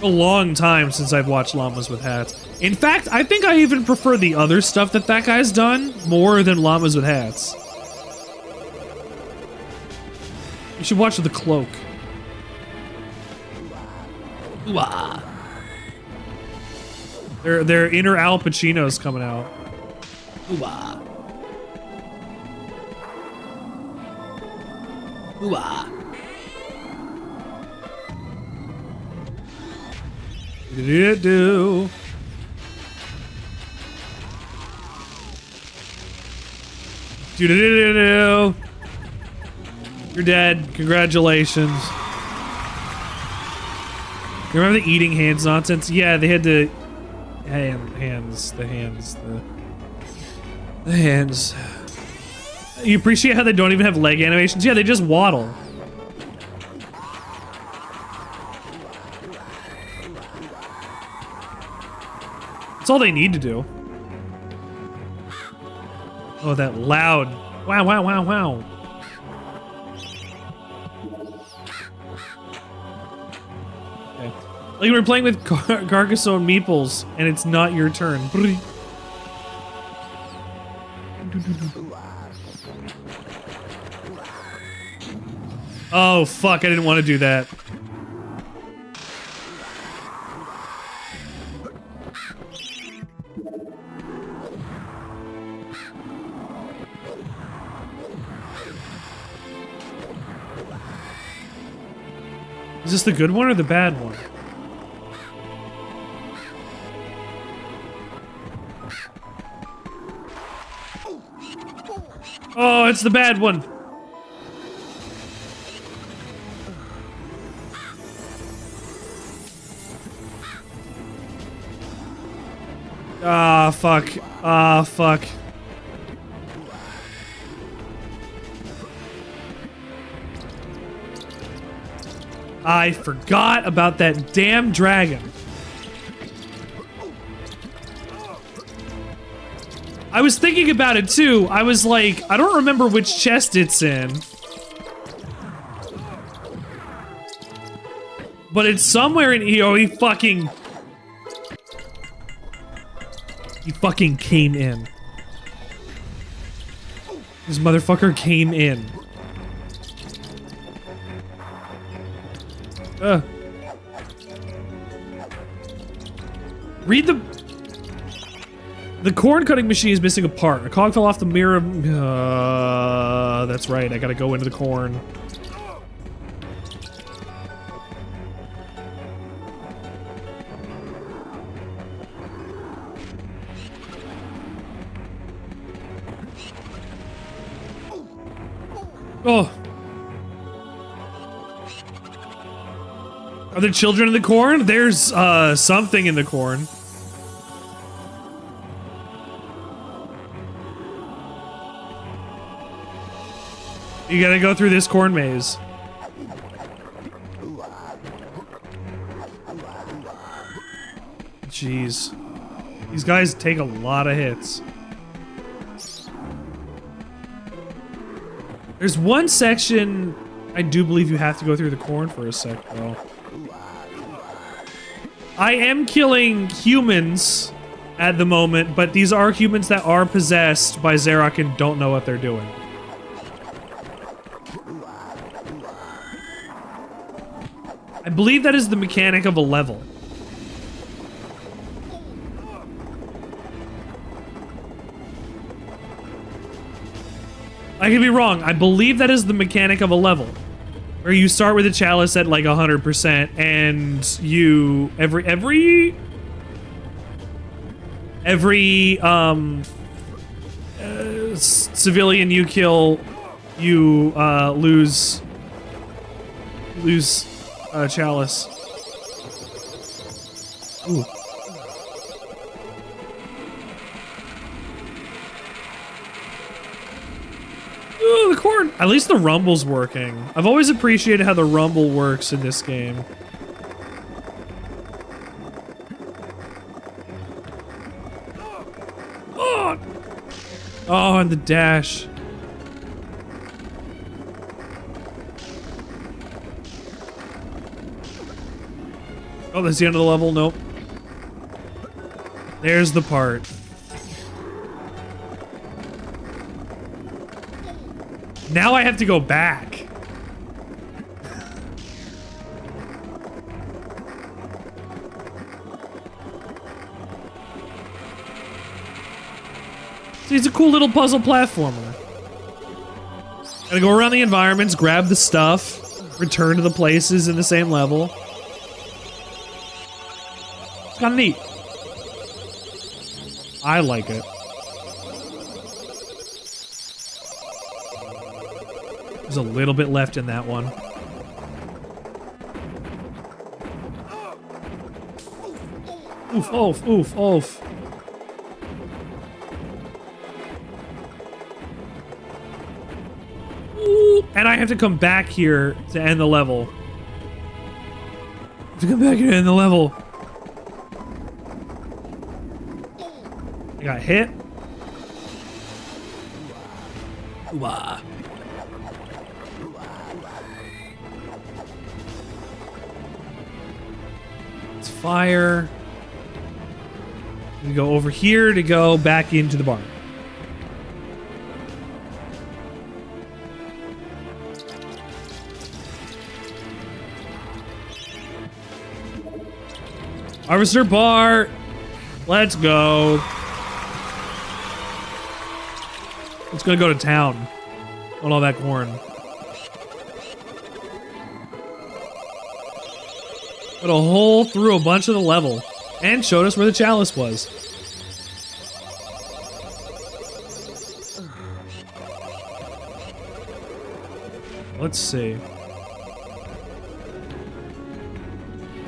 a long time since I've watched Llamas with Hats. In fact, I think I even prefer the other stuff that guy's done more than Llamas with Hats. You should watch The Cloak. Ooh-ah. Their inner Al Pacino's coming out. Ooh-ah. Ooh-ah. Do-do-do. Do-do-do-do-do. You're dead. Congratulations. You remember the eating hands nonsense? Yeah, they had to... the hands. You appreciate how they don't even have leg animations? Yeah, they just waddle. That's all they need to do. Oh, that loud. Wow, wow, wow, wow. Okay. Like we're playing with Carcassonne meeples, and it's not your turn. Oh, fuck, I didn't want to do that. Is this the good one or the bad one? Oh, it's the bad one. Ah, fuck. Ah, fuck. I forgot about that damn dragon. I was thinking about it too. I was like, I don't remember which chest it's in. But it's somewhere in here. Oh, he fucking came in. This motherfucker came in. Read the corn cutting machine is missing a part. A cog fell off the mirror. That's right. I gotta go into the corn. Oh. Are there children in the corn? There's something in the corn. You gotta go through this corn maze. Jeez. These guys take a lot of hits. There's one section I do believe you have to go through the corn for a sec, though. I am killing humans at the moment, but these are humans that are possessed by Zarok and don't know what they're doing. I believe that is the mechanic of a level. I could be wrong. I believe that is the mechanic of a level. Where you start with a chalice at like 100% and you every civilian you kill, you lose chalice. Ooh. Ooh, the corn. At least the rumble's working. I've always appreciated how the rumble works in this game. Oh, oh, and the dash. Oh, that's the end of the level? Nope. There's the part. Now I have to go back. See, it's a cool little puzzle platformer. Gotta go around the environments, grab the stuff, return to the places in the same level. It's kinda neat. I like it. There's a little bit left in that one. Oof, oof, oof, oof. Ooh, and I have to come back here to end the level. I have to come back here to end the level. I got hit. Ooh-ah. Fire. We go over here to go back into the barn. Harvester bar. Let's go. It's gonna go to town on all that corn. Put a hole through a bunch of the level and showed us where the chalice was. Let's see.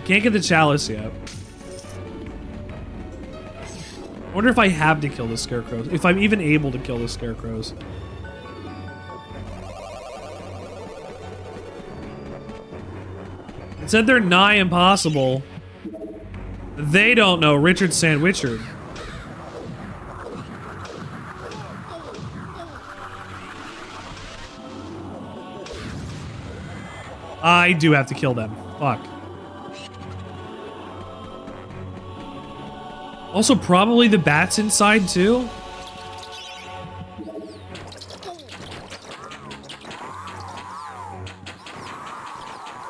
Can't get the chalice yet. I wonder if I have to kill the scarecrows. If I'm even able to kill the scarecrows. It said they're nigh impossible. They don't know. Richard Sandwichard. I do have to kill them. Fuck. Also, probably the bats inside, too?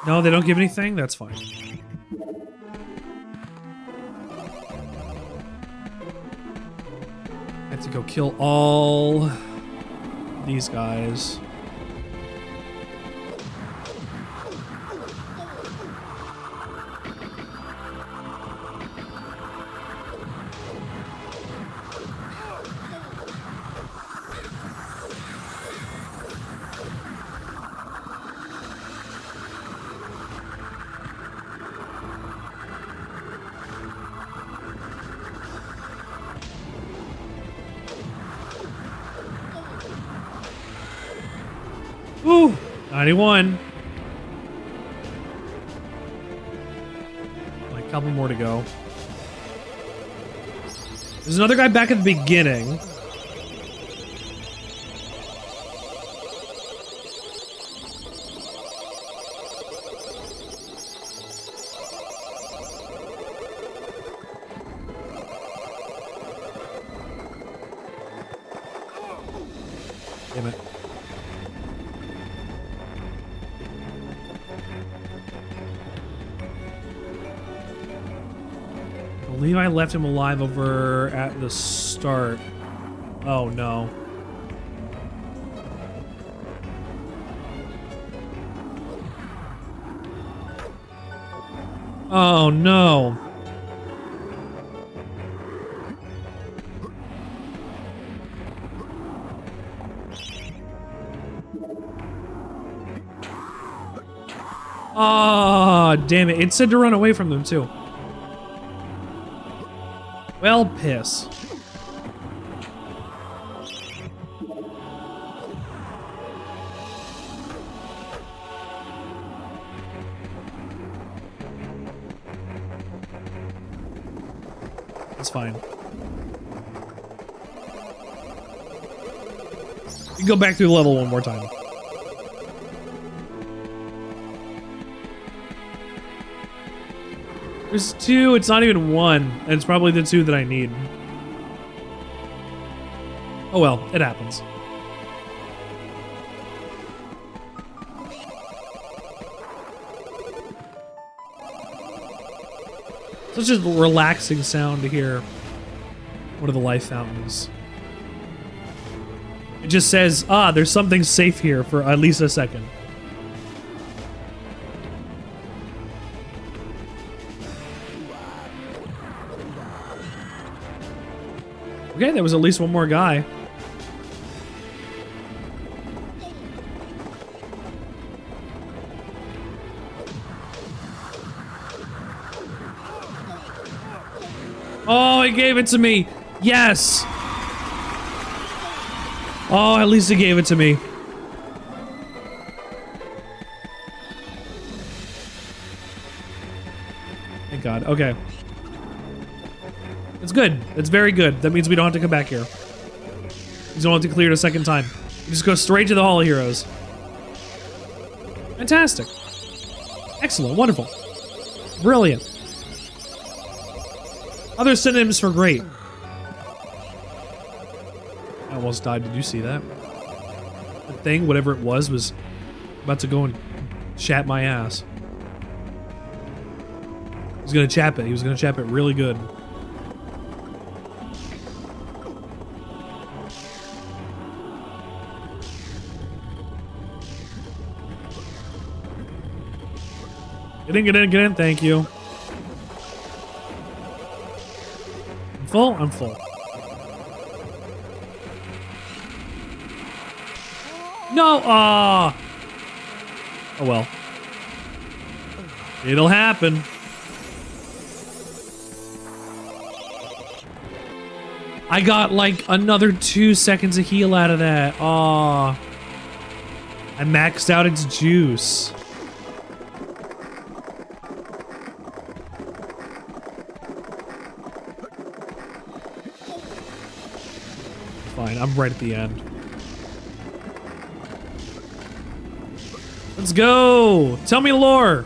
No, they don't give anything? That's fine. I have to go kill all these guys. Ooh, 91. Like a couple more to go. There's another guy back at the beginning. Damn it. I believe I left him alive over at the start. Oh no. Oh no. Oh, damn it. It said to run away from them, too. Well, piss. It's fine. You can go back through the level one more time. There's two, it's not even one, and it's probably the two that I need. Oh well, it happens. Such a relaxing sound to hear one of the life fountains. It just says, ah, there's something safe here for at least a second. Okay, there was at least one more guy. Oh, he gave it to me. Yes. Oh, at least he gave it to me. Thank God. Okay. It's good. It's very good. That means we don't have to come back here. We don't have to clear it a second time. We just go straight to the Hall of Heroes. Fantastic. Excellent. Wonderful. Brilliant. Other synonyms for great. I almost died. Did you see that? The thing, whatever it was about to go and chat my ass. He was gonna chap it. He was gonna chap it really good. Get in, thank you. I'm full? I'm full. No! Oh well. It'll happen. I got like another 2 seconds of heal out of that. Aw. I maxed out its juice. Fine, I'm right at the end. Let's go! Tell me lore!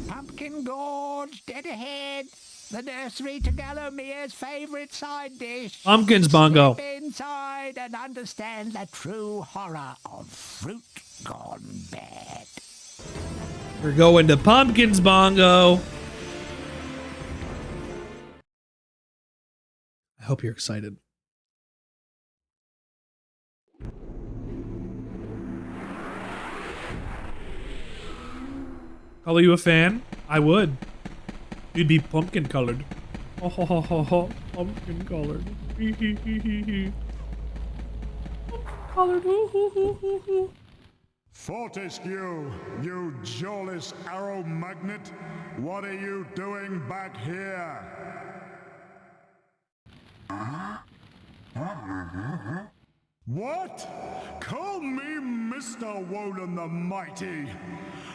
Pumpkin Gorge, dead ahead. The nursery to Galomere's favorite side dish. Pumpkins, Bongo. Step inside and understand the true horror of fruit gone bad. We're going to Pumpkins, Bongo. I hope you're excited. Color you a fan? I would. You'd be pumpkin colored. Oh, ho, ho, ho, ho. Pumpkin colored. Pumpkin colored. Ooh, ooh, ooh, ooh, ooh. Fortescue, you jawless arrow magnet, what are you doing back here? What? Call me Mr. Woden the Mighty.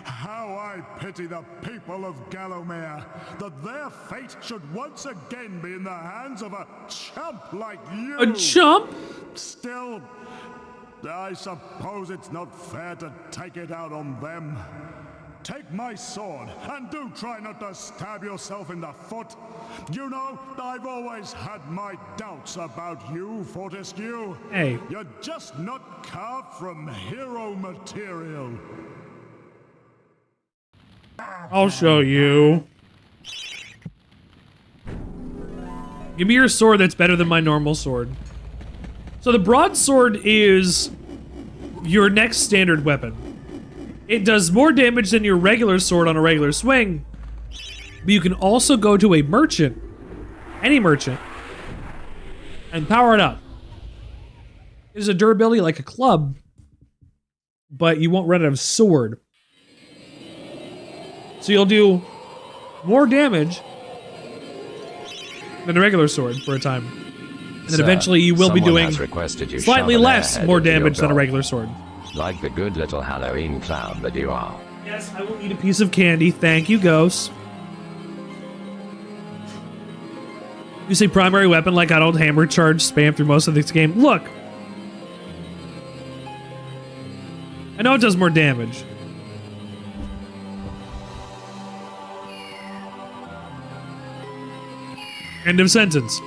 How I pity the people of Gallowmere, that their fate should once again be in the hands of a chump like you. A chump? Still, I suppose it's not fair to take it out on them. Take my sword, and do try not to stab yourself in the foot. You know, I've always had my doubts about you, Fortescue. Hey. You're just not carved from hero material. I'll show you. Give me your sword that's better than my normal sword. So the broadsword is your next standard weapon. It does more damage than your regular sword on a regular swing, but you can also go to a merchant, any merchant, and power it up. It has a durability like a club, but you won't run out of sword. So you'll do more damage than a regular sword for a time. And then eventually you will be doing slightly less more damage than a regular sword. Like the good little Halloween clown that you are. Yes, I will eat a piece of candy. Thank you, Ghost. You say primary weapon like I don't hammer charge spam through most of this game. Look! I know it does more damage. End of sentence.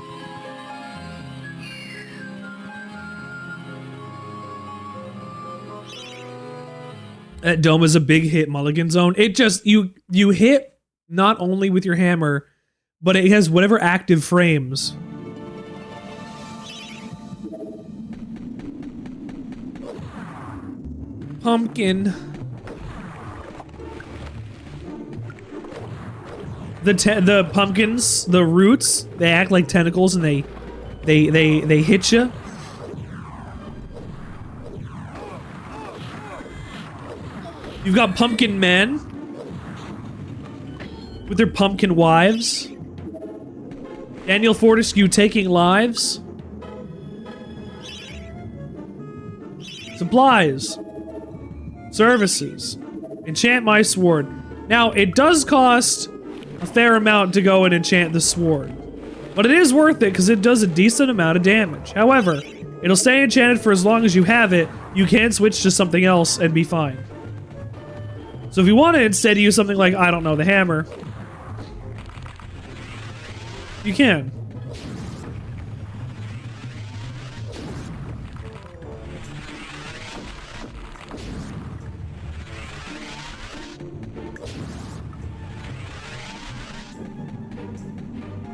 That dome is a big hit mulligan zone. It just, you hit not only with your hammer, but it has whatever active frames. Pumpkin. The pumpkins, the roots, they act like tentacles and they hit you. You've got pumpkin men with their pumpkin wives. Daniel Fortescue taking lives. Supplies. Services. Enchant my sword. Now, it does cost a fair amount to go and enchant the sword. But it is worth it because it does a decent amount of damage. However, it'll stay enchanted for as long as you have it. You can switch to something else and be fine. So if you want to instead use something like, I don't know, the hammer, you can.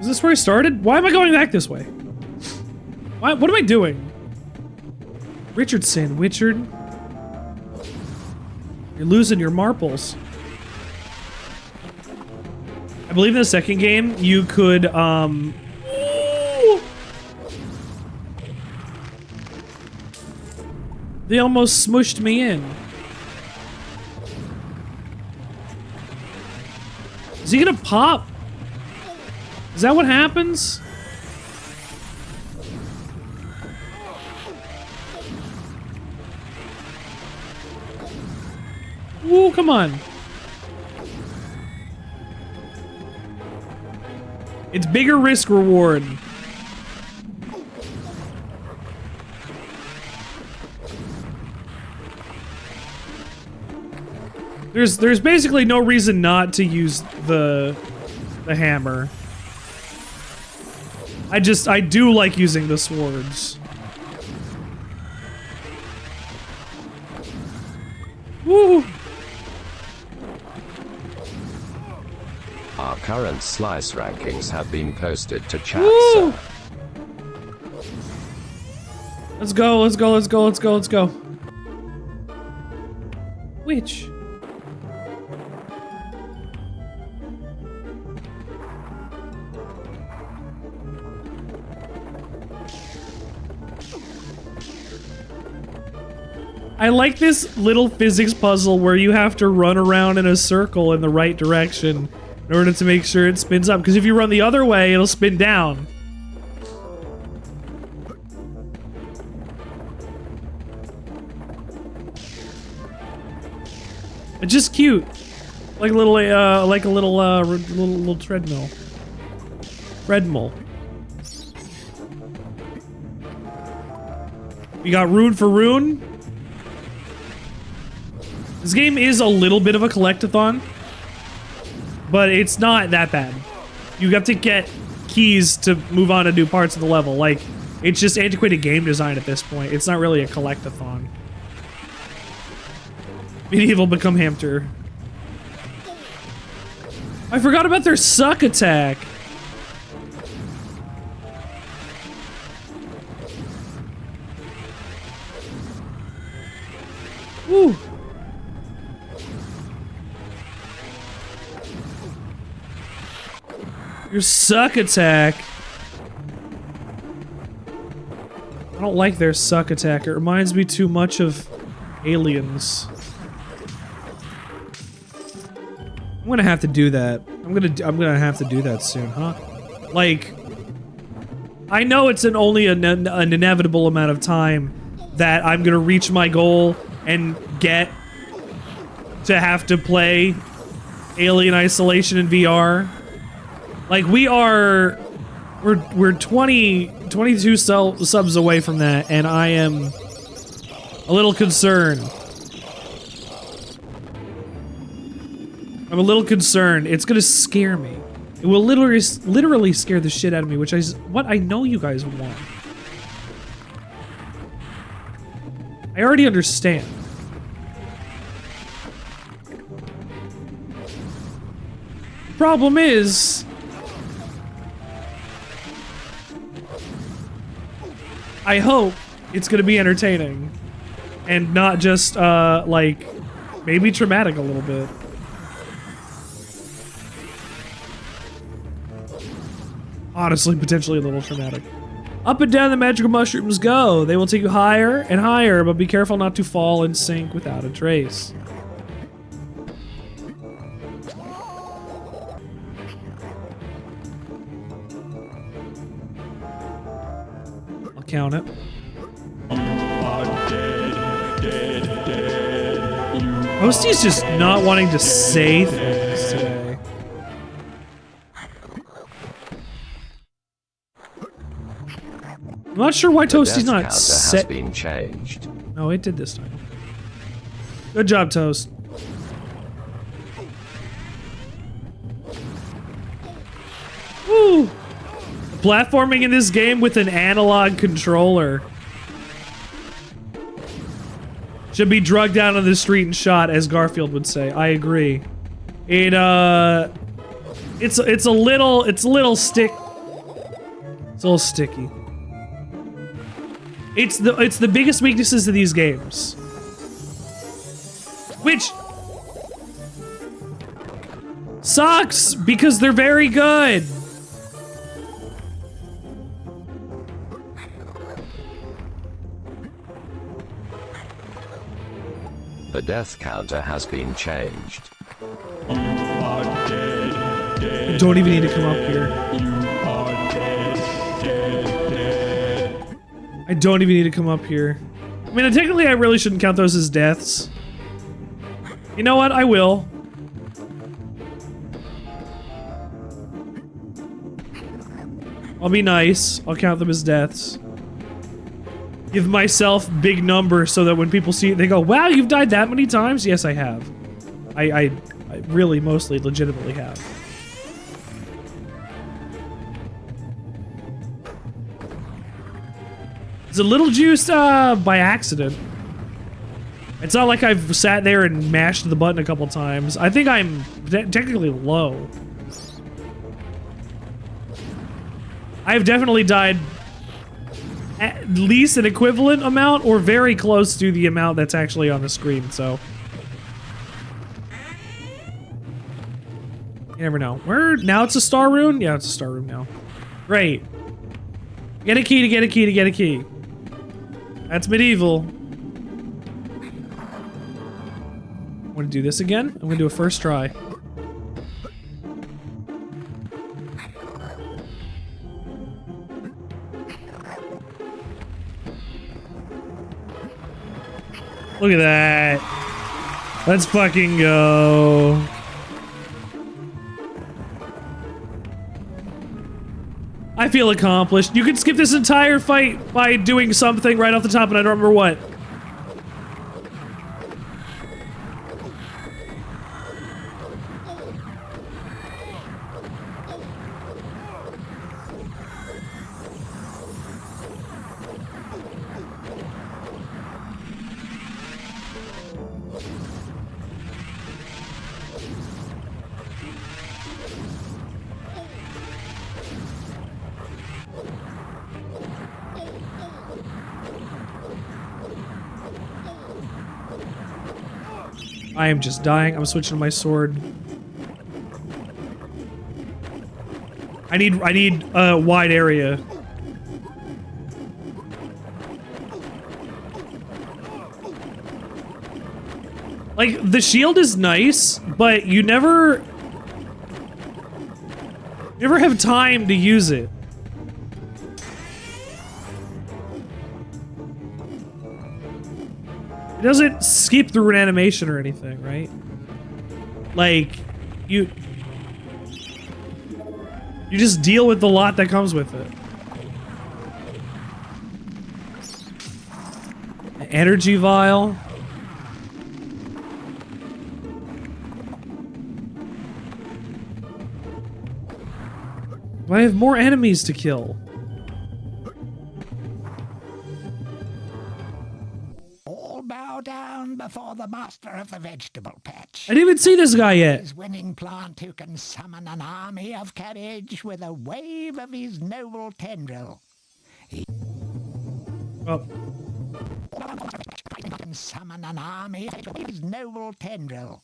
Is this where I started? Why am I going back this way? What am I doing? Richard Sandwichard. You're losing your marbles. I believe in the second game, you could, They almost smushed me in. Is he gonna pop? Is that what happens? Ooh, come on. It's bigger risk reward. There's basically no reason not to use the hammer. I do like using the swords. Woo! Our current slice rankings have been posted to chat, Woo! sir. Let's go, let's go, let's go, let's go, let's go. Which? I like this little physics puzzle where you have to run around in a circle in the right direction in order to make sure it spins up, because if you run the other way, it'll spin down. It's just cute. Like a little, little treadmill. Treadmill. We got rune for rune. This game is a little bit of a collectathon, but it's not that bad. You have to get keys to move on to new parts of the level. Like, it's just antiquated game design at this point. It's not really a collectathon. MediEvil become hamster. I forgot about their suck attack. Woo. Your suck attack. I don't like their suck attack. It reminds me too much of aliens. I'm gonna have to do that. I'm gonna have to do that soon, huh? Like, I know it's only an inevitable amount of time that I'm gonna reach my goal and get to have to play Alien Isolation in VR. Like, we're 22 subs away from that, and I am a little concerned. I'm a little concerned. It's gonna scare me. It will literally scare the shit out of me, which is what I know you guys want. I already understand. The problem is, I hope it's gonna be entertaining and not just like maybe traumatic a little bit. Honestly, potentially a little traumatic. Up and down the magical mushrooms go. They will take you higher and higher, but be careful not to fall and sink without a trace. I'll count it. Hostie's just not wanting to say things today. I'm not sure why Toasty's not set. Has been changed. No, it did this time. Good job, Toast. Woo! Platforming in this game with an analog controller should be drugged down on the street and shot, as Garfield would say. I agree. It's a little sticky. It's the biggest weaknesses of these games. Which sucks because they're very good. The death counter has been changed. I don't even need to come up here. I don't even need to come up here. I mean, technically I really shouldn't count those as deaths. You know what? I will. I'll be nice. I'll count them as deaths. Give myself big numbers so that when people see it, they go, wow, you've died that many times? Yes, I have. I really mostly legitimately have. It's a little juiced by accident. It's not like I've sat there and mashed the button a couple times. I think I'm technically low. I've definitely died at least an equivalent amount or very close to the amount that's actually on the screen, so. You never know. Now it's a star rune? Yeah, it's a star rune now. Great. Get a key to get a key to get a key. That's MediEvil. I'm gonna do this again. I'm gonna do a first try. Look at that. Let's fucking go. I feel accomplished. You can skip this entire fight by doing something right off the top, and I don't remember what. I am just dying. I'm switching to my sword. I need a wide area. Like, the shield is nice, but you never have time to use it. It doesn't skip through an animation or anything, right? Like, you just deal with the lot that comes with it. Energy vial. Do I have more enemies to kill? Down before the master of the vegetable patch. I didn't even see this guy yet. His winning plant who can summon an army of cabbage with a wave of his noble tendril. Oh. Can summon an army of his noble tendril.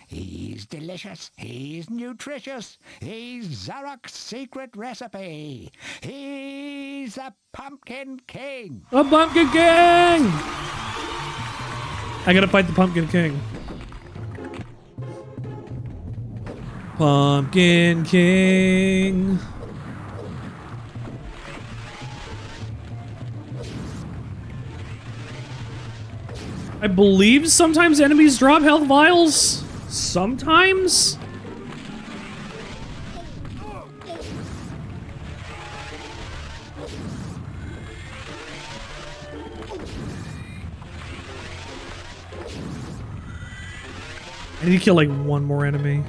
He's delicious. He's nutritious. He's Zarok's secret recipe. He's a Pumpkin King. A Pumpkin King! I gotta fight the Pumpkin King. Pumpkin King. I believe sometimes enemies drop health vials. Sometimes? I need to kill like one more enemy.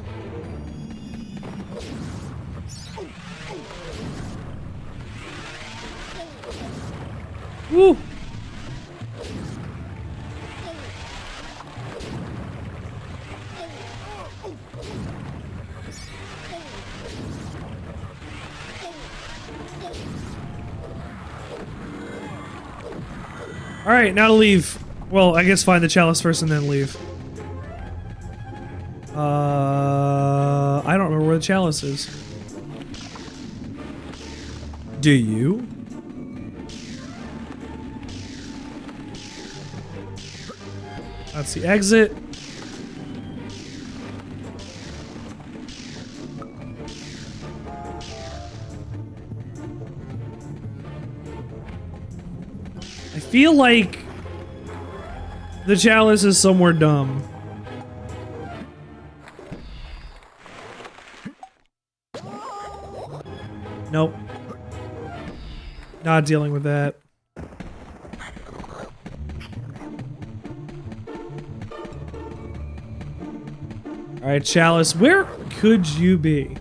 Woo! Alright, now to leave. Well, I guess find the chalice first and then leave. I don't remember where the chalice is. Do you? That's the exit. I feel like the chalice is somewhere dumb. Nope. Not dealing with that. Alright, chalice, where could you be?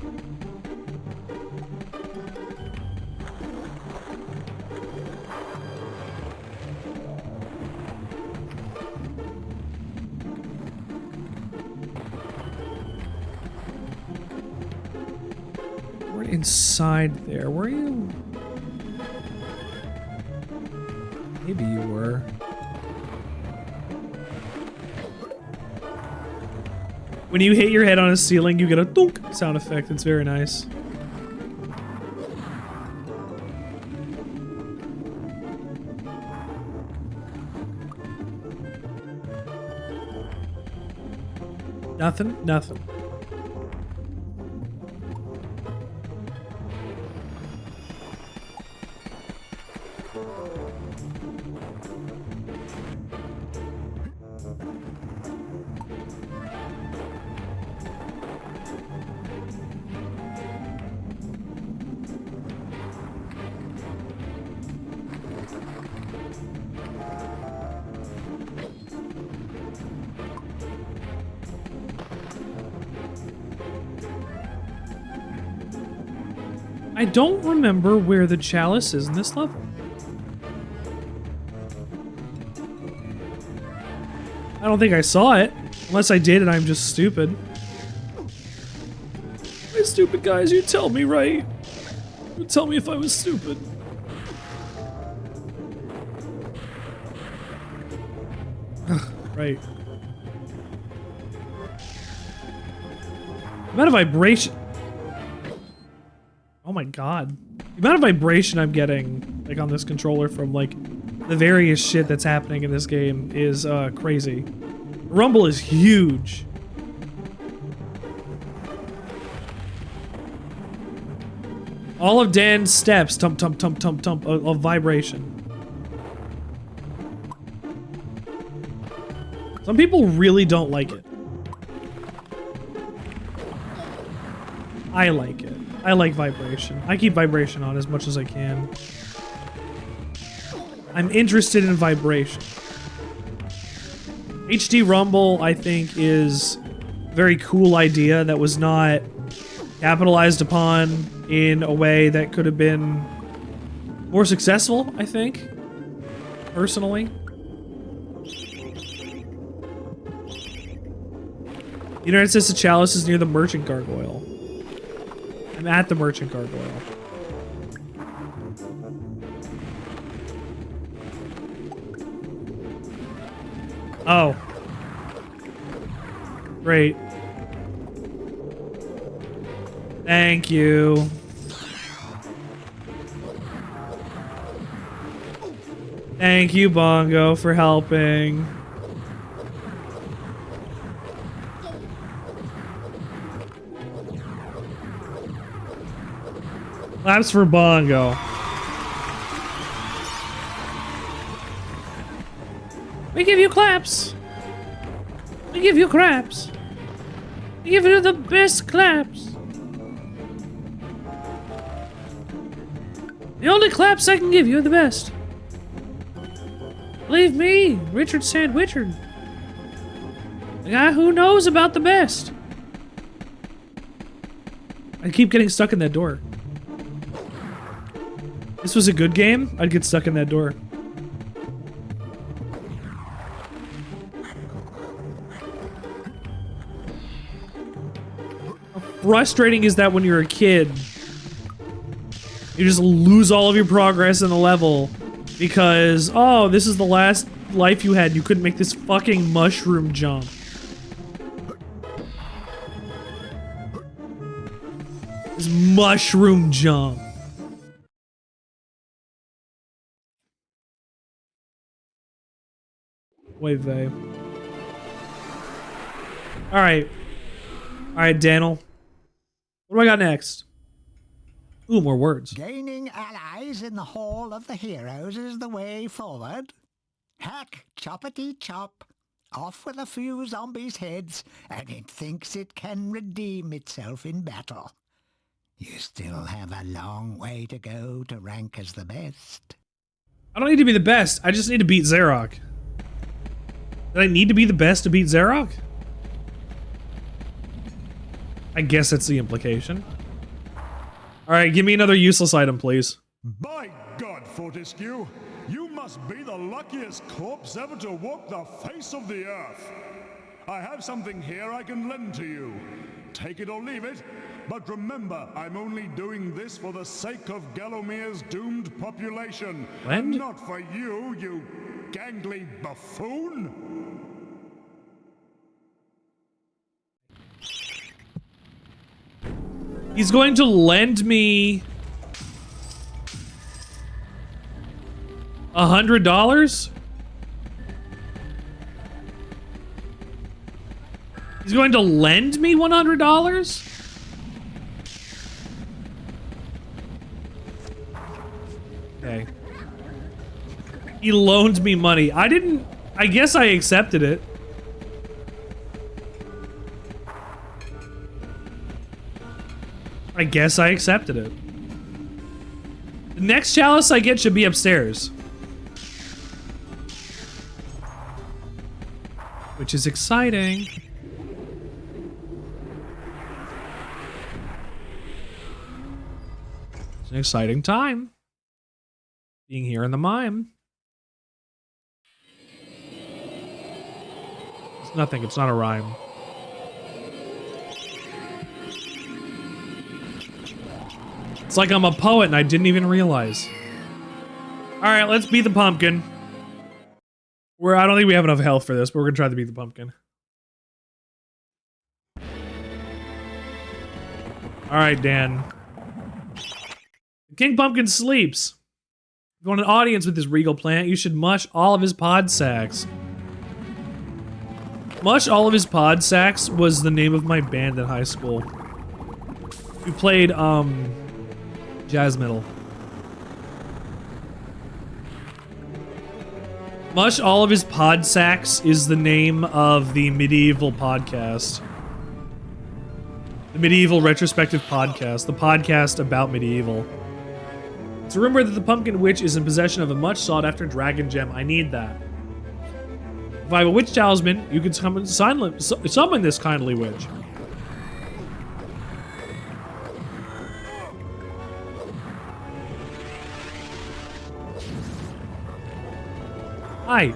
Inside there. Were you? Maybe you were. When you hit your head on a ceiling, you get a thunk sound effect. It's very nice. Nothing? Nothing. I don't remember where the chalice is in this level. I don't think I saw it. Unless I did and I'm just stupid. Hey, stupid guys, you tell me, right? You tell me if I was stupid. Right. The amount of vibration. Oh my god. The amount of vibration I'm getting, like, on this controller from, like, the various shit that's happening in this game is, crazy. Rumble is huge. All of Dan's steps, tump, tump, tump, tump, tump, of vibration. Some people really don't like it. I like it. I like vibration. I keep vibration on as much as I can. I'm interested in vibration. HD Rumble, I think, is a very cool idea that was not capitalized upon in a way that could have been more successful, I think, personally. You know, it says the chalice is near the merchant gargoyle. I'm at the merchant gargoyle. Oh. Great. Thank you. Thank you, Bongo, for helping. Claps for Bongo. We give you claps. We give you claps. We give you the best claps. The only claps I can give you are the best. Believe me, Richard Sandwichard. The guy who knows about the best. I keep getting stuck in that door. This was a good game, I'd get stuck in that door. How frustrating is that when you're a kid? You just lose all of your progress in the level because, oh, this is the last life you had. You couldn't make this fucking mushroom jump. This mushroom jump. Wait, Vay. Alright. Alright, Daniel. What do I got next? Ooh, more words. Gaining allies in the Hall of the Heroes is the way forward. Hack, choppity chop. Off with a few zombies' heads, and it thinks it can redeem itself in battle. You still have a long way to go to rank as the best. I don't need to be the best. I just need to beat Zarok. Did I need to be the best to beat Zarok? I guess that's the implication. Alright, give me another useless item, please. By God, Fortescue, you must be the luckiest corpse ever to walk the face of the earth. I have something here I can lend to you. Take it or leave it, but remember, I'm only doing this for the sake of Galomere's doomed population. Lend? And not for you, you gangly buffoon. He's going to lend me $100? He's going to lend me $100? Okay. He loaned me money. I guess I accepted it. I guess I accepted it. The next chalice I get should be upstairs. Which is exciting. It's an exciting time. Being here in the mime. It's nothing. It's not a rhyme. It's like I'm a poet and I didn't even realize. All right, let's beat the pumpkin. I don't think we have enough health for this, but we're gonna try to beat the pumpkin. All right, Dan. King Pumpkin sleeps. If you want an audience with this regal plant, you should mush all of his pod sacks. Mush all of his pod sacks was the name of my band in high school. We played jazz metal. Mush all of his pod sacks is the name of the MediEvil podcast. The MediEvil retrospective podcast. The podcast about MediEvil. It's rumored that the Pumpkin Witch is in possession of a much sought after dragon gem. I need that. If I have a witch talisman, you can summon this kindly witch. Hi.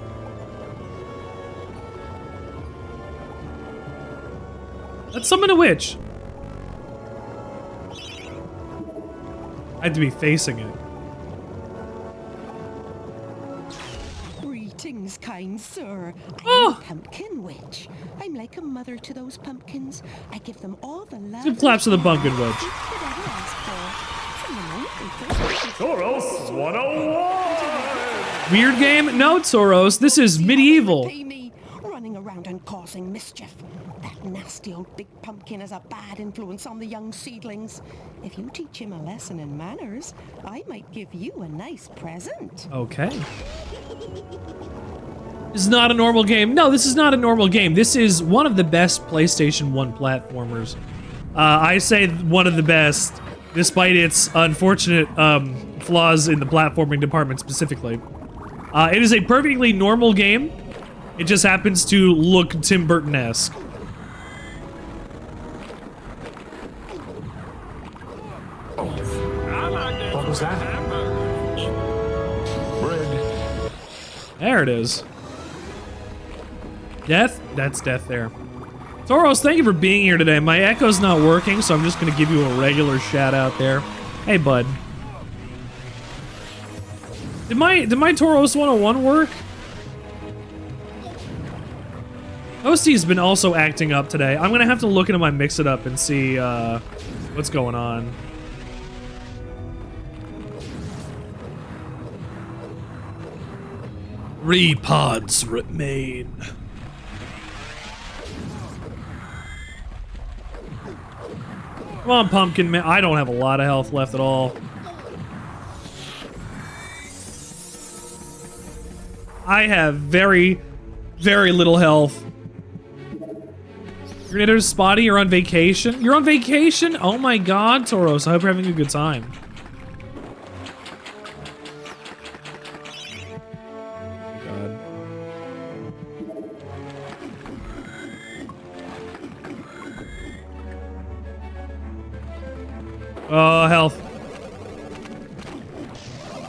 Let's summon a witch. I had to be facing it. Greetings, kind sir. Oh. I'm a pumpkin witch. I'm like a mother to those pumpkins. I give them all the love. Two claps to the pumpkin witch. Soros 101! Weird game? No, Soros. This is MediEvil. Running around and causing mischief. That nasty old big pumpkin has a bad influence on the young seedlings. If you teach him a lesson in manners, I might give you a nice present. Okay. This is not a normal game. No, this is not a normal game. This is one of the best PlayStation 1 platformers. I say one of the best, despite its unfortunate flaws in the platforming department specifically. It is a perfectly normal game. It just happens to look Tim Burton-esque. What was that? Bread. There it is. Death? That's death there. Soros, thank you for being here today. My echo's not working, so I'm just gonna give you a regular shout out there. Hey, bud. Did my Toros 101 work? Toasty's been also acting up today. I'm gonna have to look into my Mix It Up and see what's going on. Repods remain. Come on, Pumpkin Man. I don't have a lot of health left at all. I have very, very little health. Grenadier Spotty, you're on vacation? You're on vacation? Oh my god, Toros. I hope you're having a good time. God. Oh, health.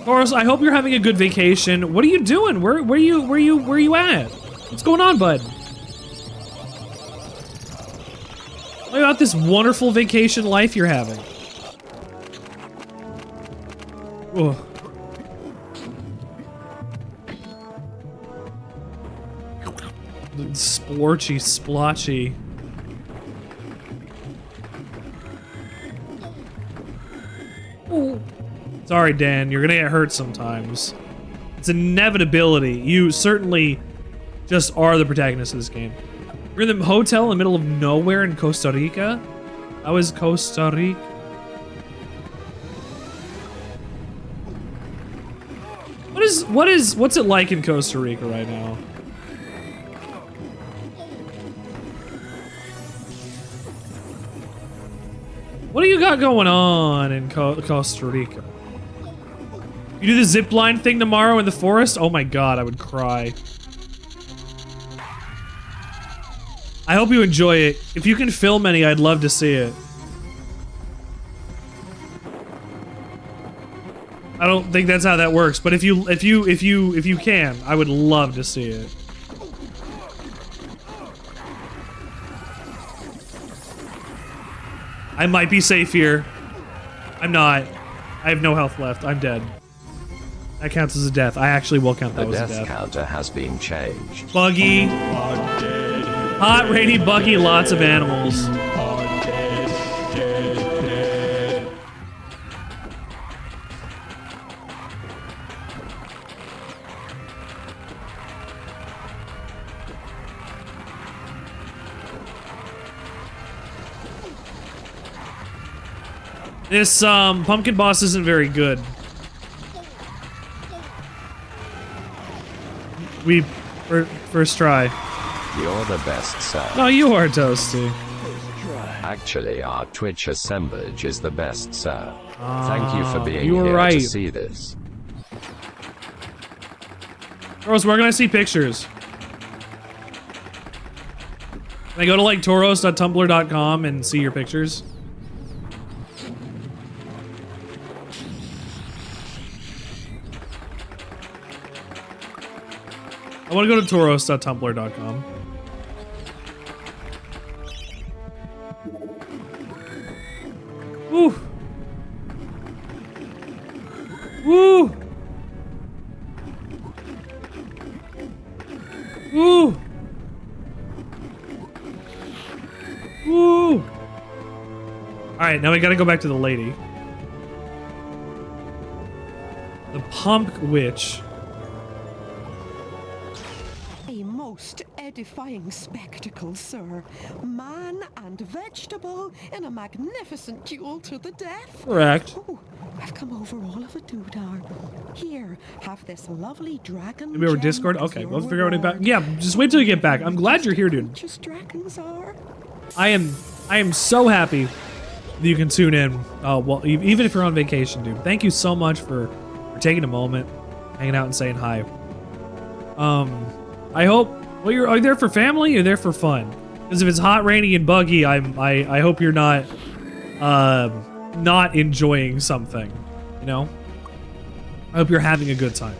Toros, I hope you're having a good vacation. What are you doing? Where are you at? What's going on, bud? What about this wonderful vacation life you're having? Oh. Splorchy, splotchy. Oh. Sorry, Dan, you're gonna get hurt sometimes. It's an inevitability. You certainly just are the protagonist of this game. You're in the hotel in the middle of nowhere in Costa Rica? How is Costa Rica? What's it like in Costa Rica right now? What do you got going on in Costa Rica? You do the zip line thing tomorrow in the forest? Oh my god, I would cry. I hope you enjoy it. If you can film any, I'd love to see it. I don't think that's how that works, but if you can, I would love to see it. I might be safe here. I'm not. I have no health left. I'm dead. That counts as a death. I actually will count that as a The death. death counter has been changed. Buggy. Hot, rainy, buggy, lots of animals. This pumpkin boss isn't very good. First try. You're the best, sir. No, you are, Toasty. Actually, our Twitch assemblage is the best, sir. Thank you for being you were here right. to see this. Toros, where can I see pictures? Can I go to like toros.tumblr.com and see your pictures? I want to go to toros.tumblr.com. Woo! Woo! Woo! Woo! Alright, now we gotta go back to the lady. The Pump Witch. A most edifying spectacle, sir. Man and vegetable in a magnificent duel to the death. Correct. Oh, I've come over all of a doodah. Here, have this lovely dragon. Maybe over gem Discord? as Okay, your we'll figure out it back. reward. Yeah, just wait till you get back. I'm glad you're here, dude. Just dragons are. I am so happy that you can tune in. Well, even if you're on vacation, dude. Thank you so much for taking a moment, hanging out and saying hi. I hope. Well, are you there for family? Or you're there for fun? Because if it's hot, rainy, and buggy, I hope you're not enjoying something. You know. I hope you're having a good time.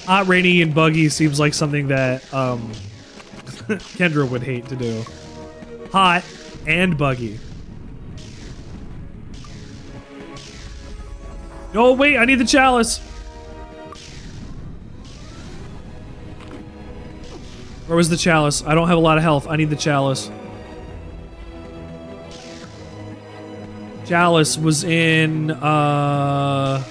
Hot, rainy, and buggy seems like something that Kendra would hate to do. Hot and buggy. Oh, wait, I need the chalice. Where was the chalice? I don't have a lot of health. I need the chalice. Chalice was in, I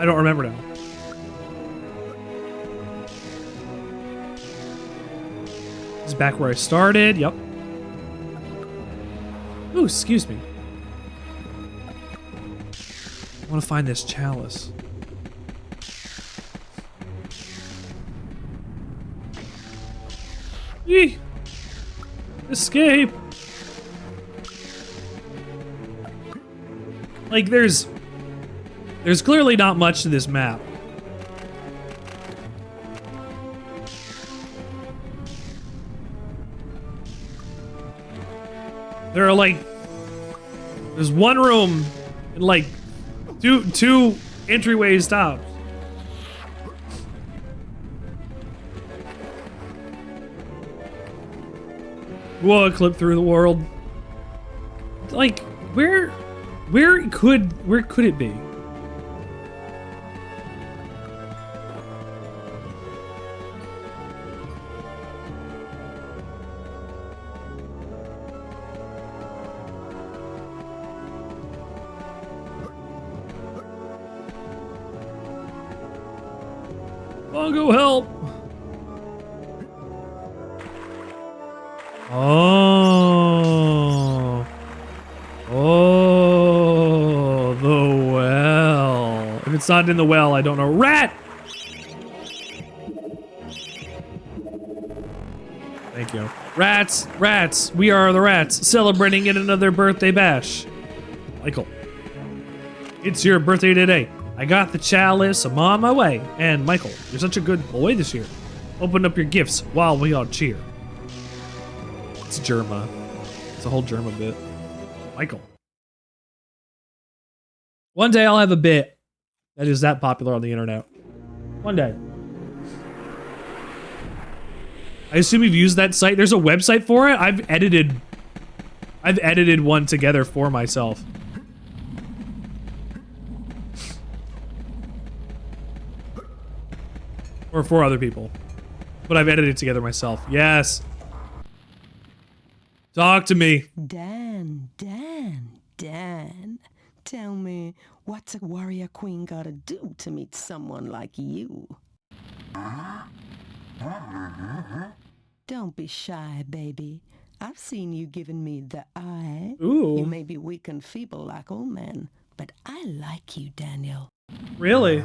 don't remember now. This is back where I started. Yep. Ooh, excuse me. I want to find this chalice. Yee! Escape! Like, there's clearly not much to this map. There are like, there's one room and like two entryways tops. Whoa, clip through the world. Like, where could it be? Bongo, help! Oh. Oh, the well. If it's not in the well, I don't know. Rat! Thank you. Rats, rats, we are the rats, celebrating in another birthday bash. Michael, it's your birthday today. I got the chalice. I'm on my way. And Michael, you're such a good boy this year. Open up your gifts while we all cheer. It's Germa. It's a whole Germa bit. Michael. One day I'll have a bit that is that popular on the internet. One day. I assume you've used that site. There's a website for it. I've edited one together for myself. Or for other people. But I've edited it together myself. Yes. Talk to me. Dan. Tell me, what's a warrior queen gotta do to meet someone like you? Don't be shy, baby. I've seen you giving me the eye. Ooh. You may be weak and feeble like old men, but I like you, Daniel. Really?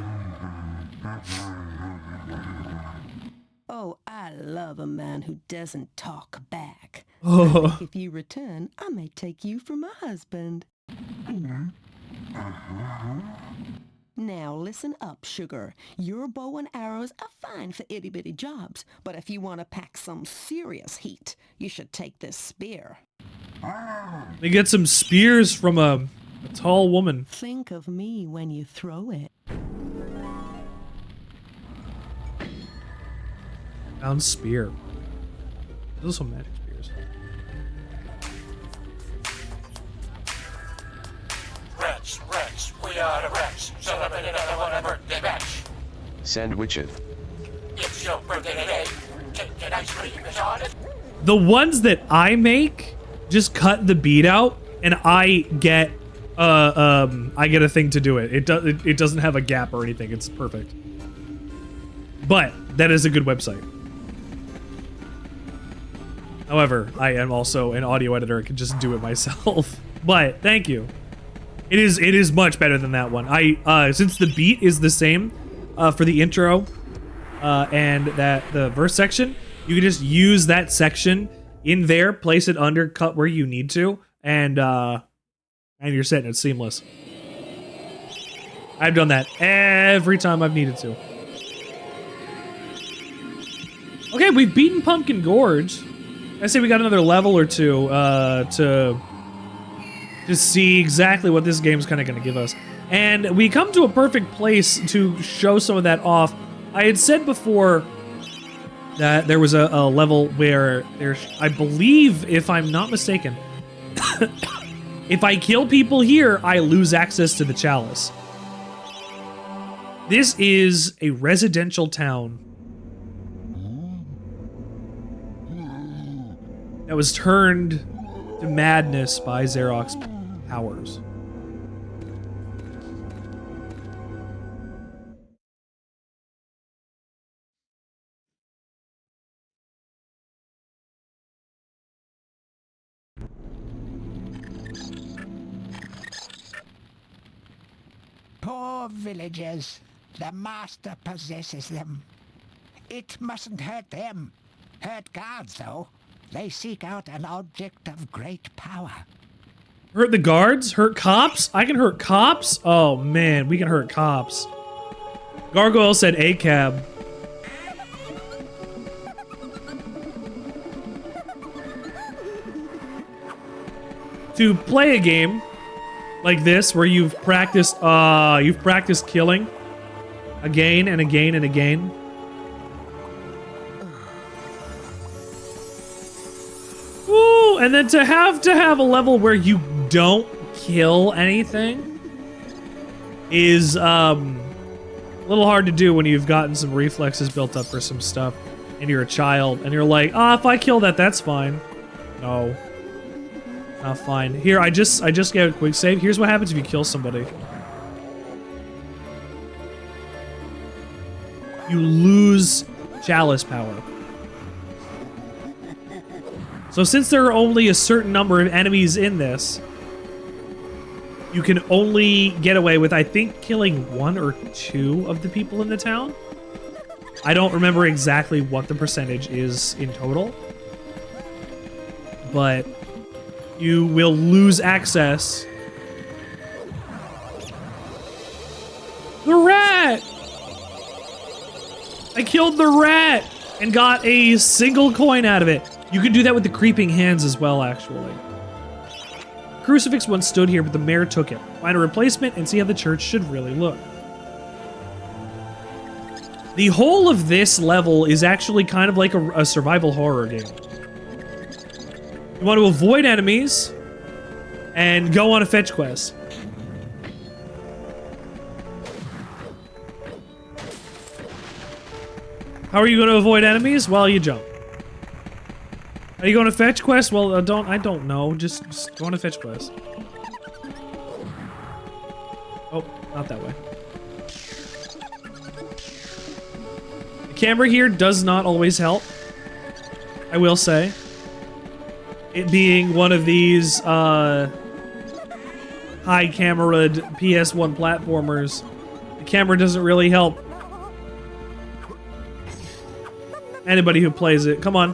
Oh, I love a man who doesn't talk back. Oh. I think if you return, I may take you for my husband. Now listen up, sugar. Your bow and arrows are fine for itty-bitty jobs, but if you want to pack some serious heat, you should take this spear. They get some spears from a tall woman. Think of me when you throw it. Found spear. Those are some magic spears. Rats, we are the rats. Celebrate another one a birthday bash. Sandwichard. It's your birthday today. Cake and ice cream is on it. The ones that I make just cut the beat out, and I get a thing to do it. It doesn't have a gap or anything. It's perfect. But that is a good website. However, I am also an audio editor. I can just do it myself. But thank you. It is much better than that one. Since the beat is the same for the intro and the verse section, you can just use that section in there, place it under, cut where you need to, and you're set and it's seamless. I've done that every time I've needed to. Okay, we've beaten Pumpkin Gorge. I say we got another level or two to see exactly what this game's kind of going to give us. And we come to a perfect place to show some of that off. I had said before that there was a level where there's, I believe, if I'm not mistaken, if I kill people here, I lose access to the chalice. This is a residential town that was turned to madness by Zarok's powers. Poor villagers. The master possesses them. It mustn't hurt them. Hurt guards, though. They seek out an object of great power. Hurt the guards? Hurt cops? I can hurt cops? Oh man, we can hurt cops. Gargoyle said A-cab. To play a game like this where you've practiced killing again and again and again. Woo! And then to have a level where you don't kill anything is a little hard to do when you've gotten some reflexes built up for some stuff and you're a child and you're like, if I kill that, that's fine. No. Not fine. Here, I just get a quick save. Here's what happens if you kill somebody. You lose chalice power. So since there are only a certain number of enemies in this, you can only get away with, I think, killing 1 or 2 of the people in the town. I don't remember exactly what the percentage is in total, but you will lose access. The I killed the rat and got a single coin out of it. You can do that with the creeping hands as well, actually. Crucifix once stood here, but the mayor took it. Find a replacement and see how the church should really look. The whole of this level is actually kind of like a survival horror game. You want to avoid enemies and go on a fetch quest. How are you going to avoid enemies? Well, you jump. Are you going to fetch quest? Well, I don't know. Just go on a fetch quest. Oh, not that way. The camera here does not always help, I will say. It being one of these high-cameraed PS1 platformers, the camera doesn't really help anybody who plays it. Come on.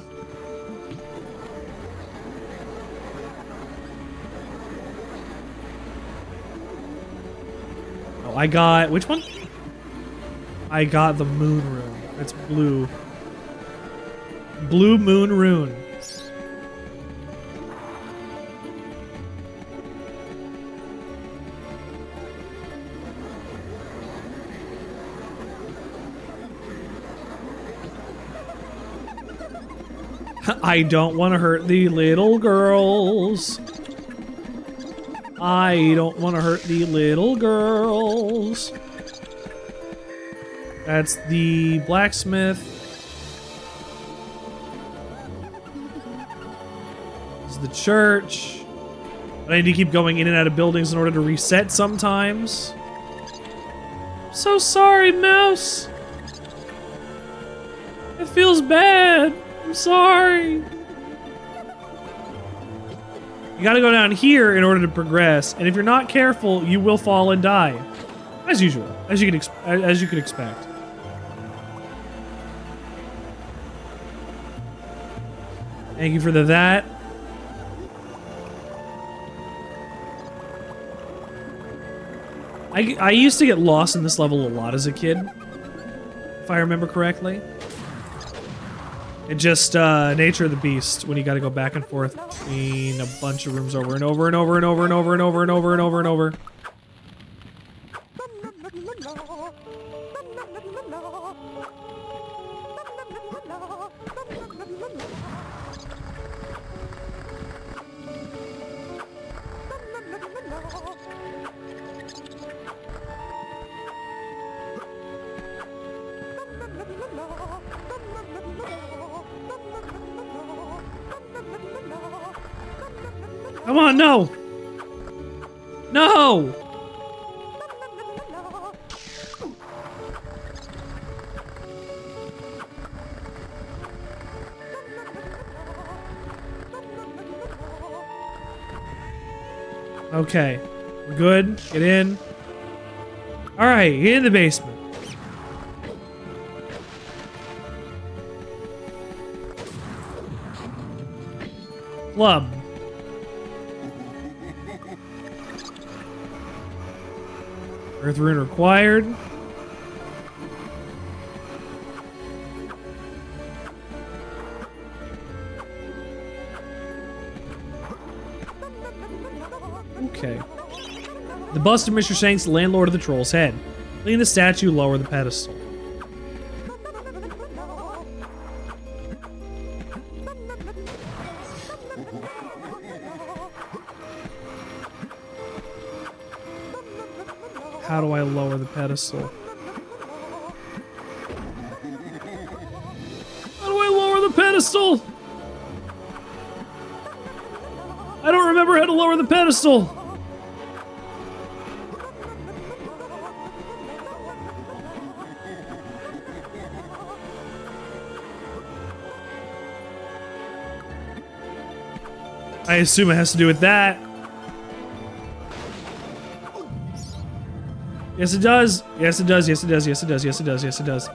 Oh, I got... which one? I got the moon rune. It's blue. Blue moon rune. I don't want to hurt the little girls. I don't want to hurt the little girls. That's the blacksmith. This is the church. But I need to keep going in and out of buildings in order to reset sometimes. I'm so sorry, Mouse. It feels bad. I'm sorry. You gotta go down here in order to progress, and if you're not careful, you will fall and die, as usual, as you could expect. Thank you for that. I used to get lost in this level a lot as a kid, if I remember correctly. It's just nature of the beast when you got to go back and forth between a bunch of rooms over and over and over and over and over and over and over and over and over. Come on, no! No! Okay, we're good. Get in. Alright, get in the basement. Club. Earth rune required. Okay. The bust of Mr. Shanks, landlord of the Troll's Head. Clean the statue, lower the pedestal. How do I lower the pedestal? How do I lower the pedestal? I don't remember how to lower the pedestal. I assume it has to do with that. Yes, it does. Yes, it does. Yes, it does. Yes, it does. Yes, it does. Yes, it does.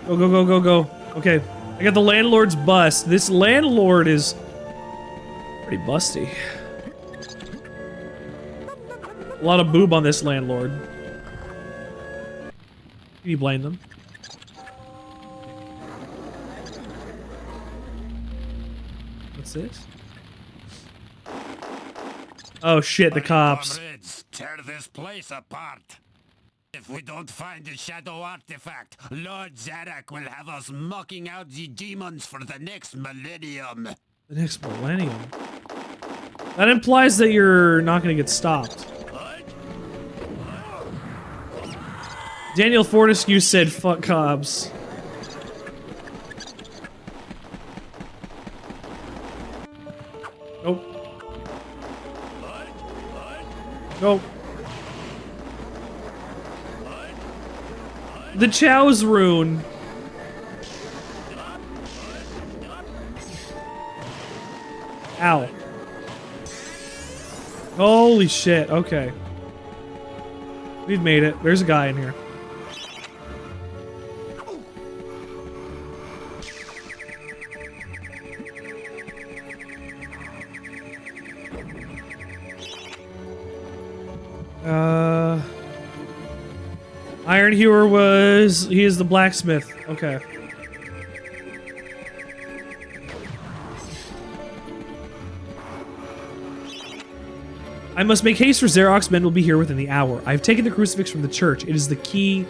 Go, go, go, go, go. Okay. I got the landlord's bust. This landlord is pretty busty. A lot of boob on this landlord. Can you blame them? What's this? Oh shit, the cops. Comrades, tear this place apart. If we don't find the shadow artifact, Lord Zarek will have us mucking out the demons for the next millennium. The next millennium? That implies that you're not gonna get stopped. Daniel Fortescue said, fuck cops. Nope. Nope. The Chow's rune. Ow. Holy shit, okay. We've made it. There's a guy in here. Iron Hewer he is the blacksmith. Okay. I must make haste for Xerox. Men will be here within the hour. I have taken the crucifix from the church. It is the key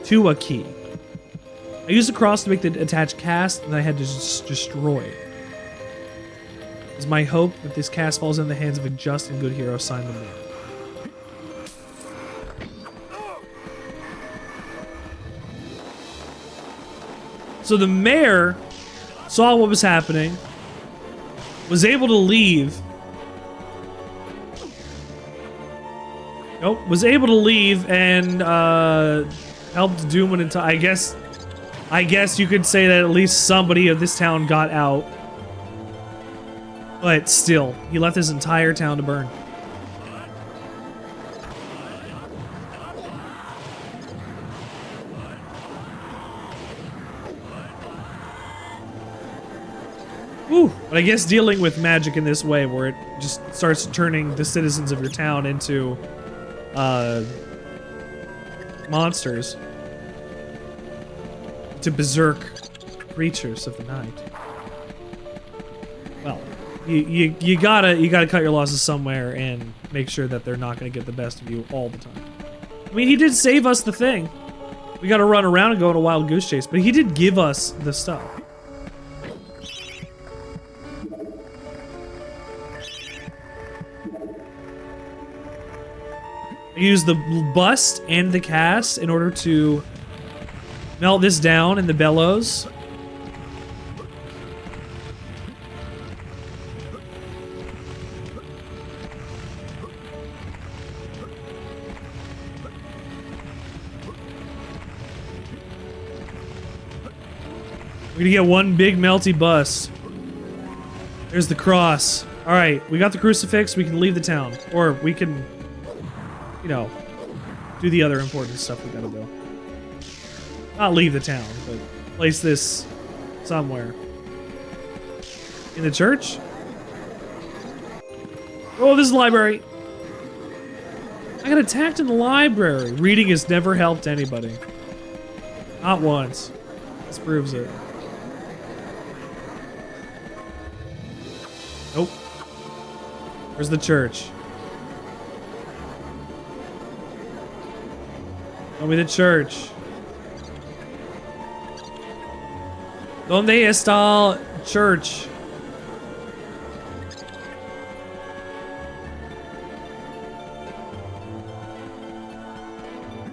to a key. I used a cross to make the attached cast, and I had to destroy it. It is my hope that this cast falls in the hands of a just and good hero, signed the man. So the mayor saw what was happening, was able to leave. Nope, was able to leave and helped Doom into. I guess you could say that at least somebody of this town got out. But still, he left his entire town to burn. Whew. But I guess dealing with magic in this way, where it just starts turning the citizens of your town into monsters, to berserk creatures of the night. Well, you gotta cut your losses somewhere and make sure that they're not gonna get the best of you all the time. I mean, he did save us the thing. We gotta run around and go on a wild goose chase, but he did give us the stuff. I used the bust and the cast in order to melt this down in the bellows. We're gonna get one big melty bust. There's the cross. Alright, we got the crucifix, we can leave the town. Or we can, you know, do the other important stuff we gotta do. Not leave the town, but place this somewhere. In the church? Oh, this is the library. I got attacked in the library. Reading has never helped anybody. Not once. This proves it. Nope. Where's the church? Show me the church. ¿Dónde está church?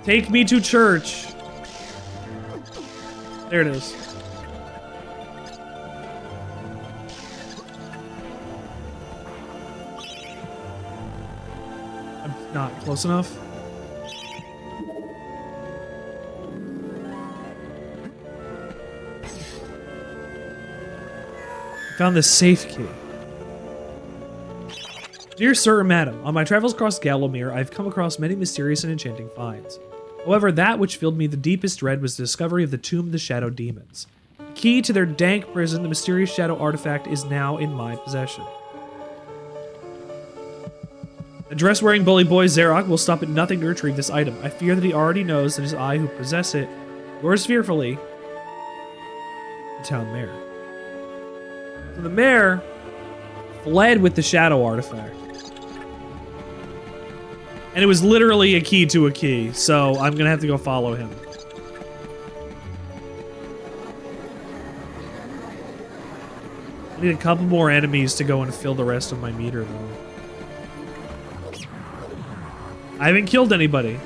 Take me to church. There it is. I'm not close enough. Found the safe key. Dear Sir and Madam, on my travels across Gallowmere, I've come across many mysterious and enchanting finds. However, that which filled me the deepest dread was the discovery of the Tomb of the Shadow Demons. The key to their dank prison, the mysterious shadow artifact, is now in my possession. The dress-wearing bully boy Zarok will stop at nothing to retrieve this item. I fear that he already knows that it is I who possess it, Yours fearfully, the town mayor. So the mayor fled with the shadow artifact. And it was literally a key to a key, so I'm gonna have to go follow him. I need a couple more enemies to go and fill the rest of my meter, though. I haven't killed anybody,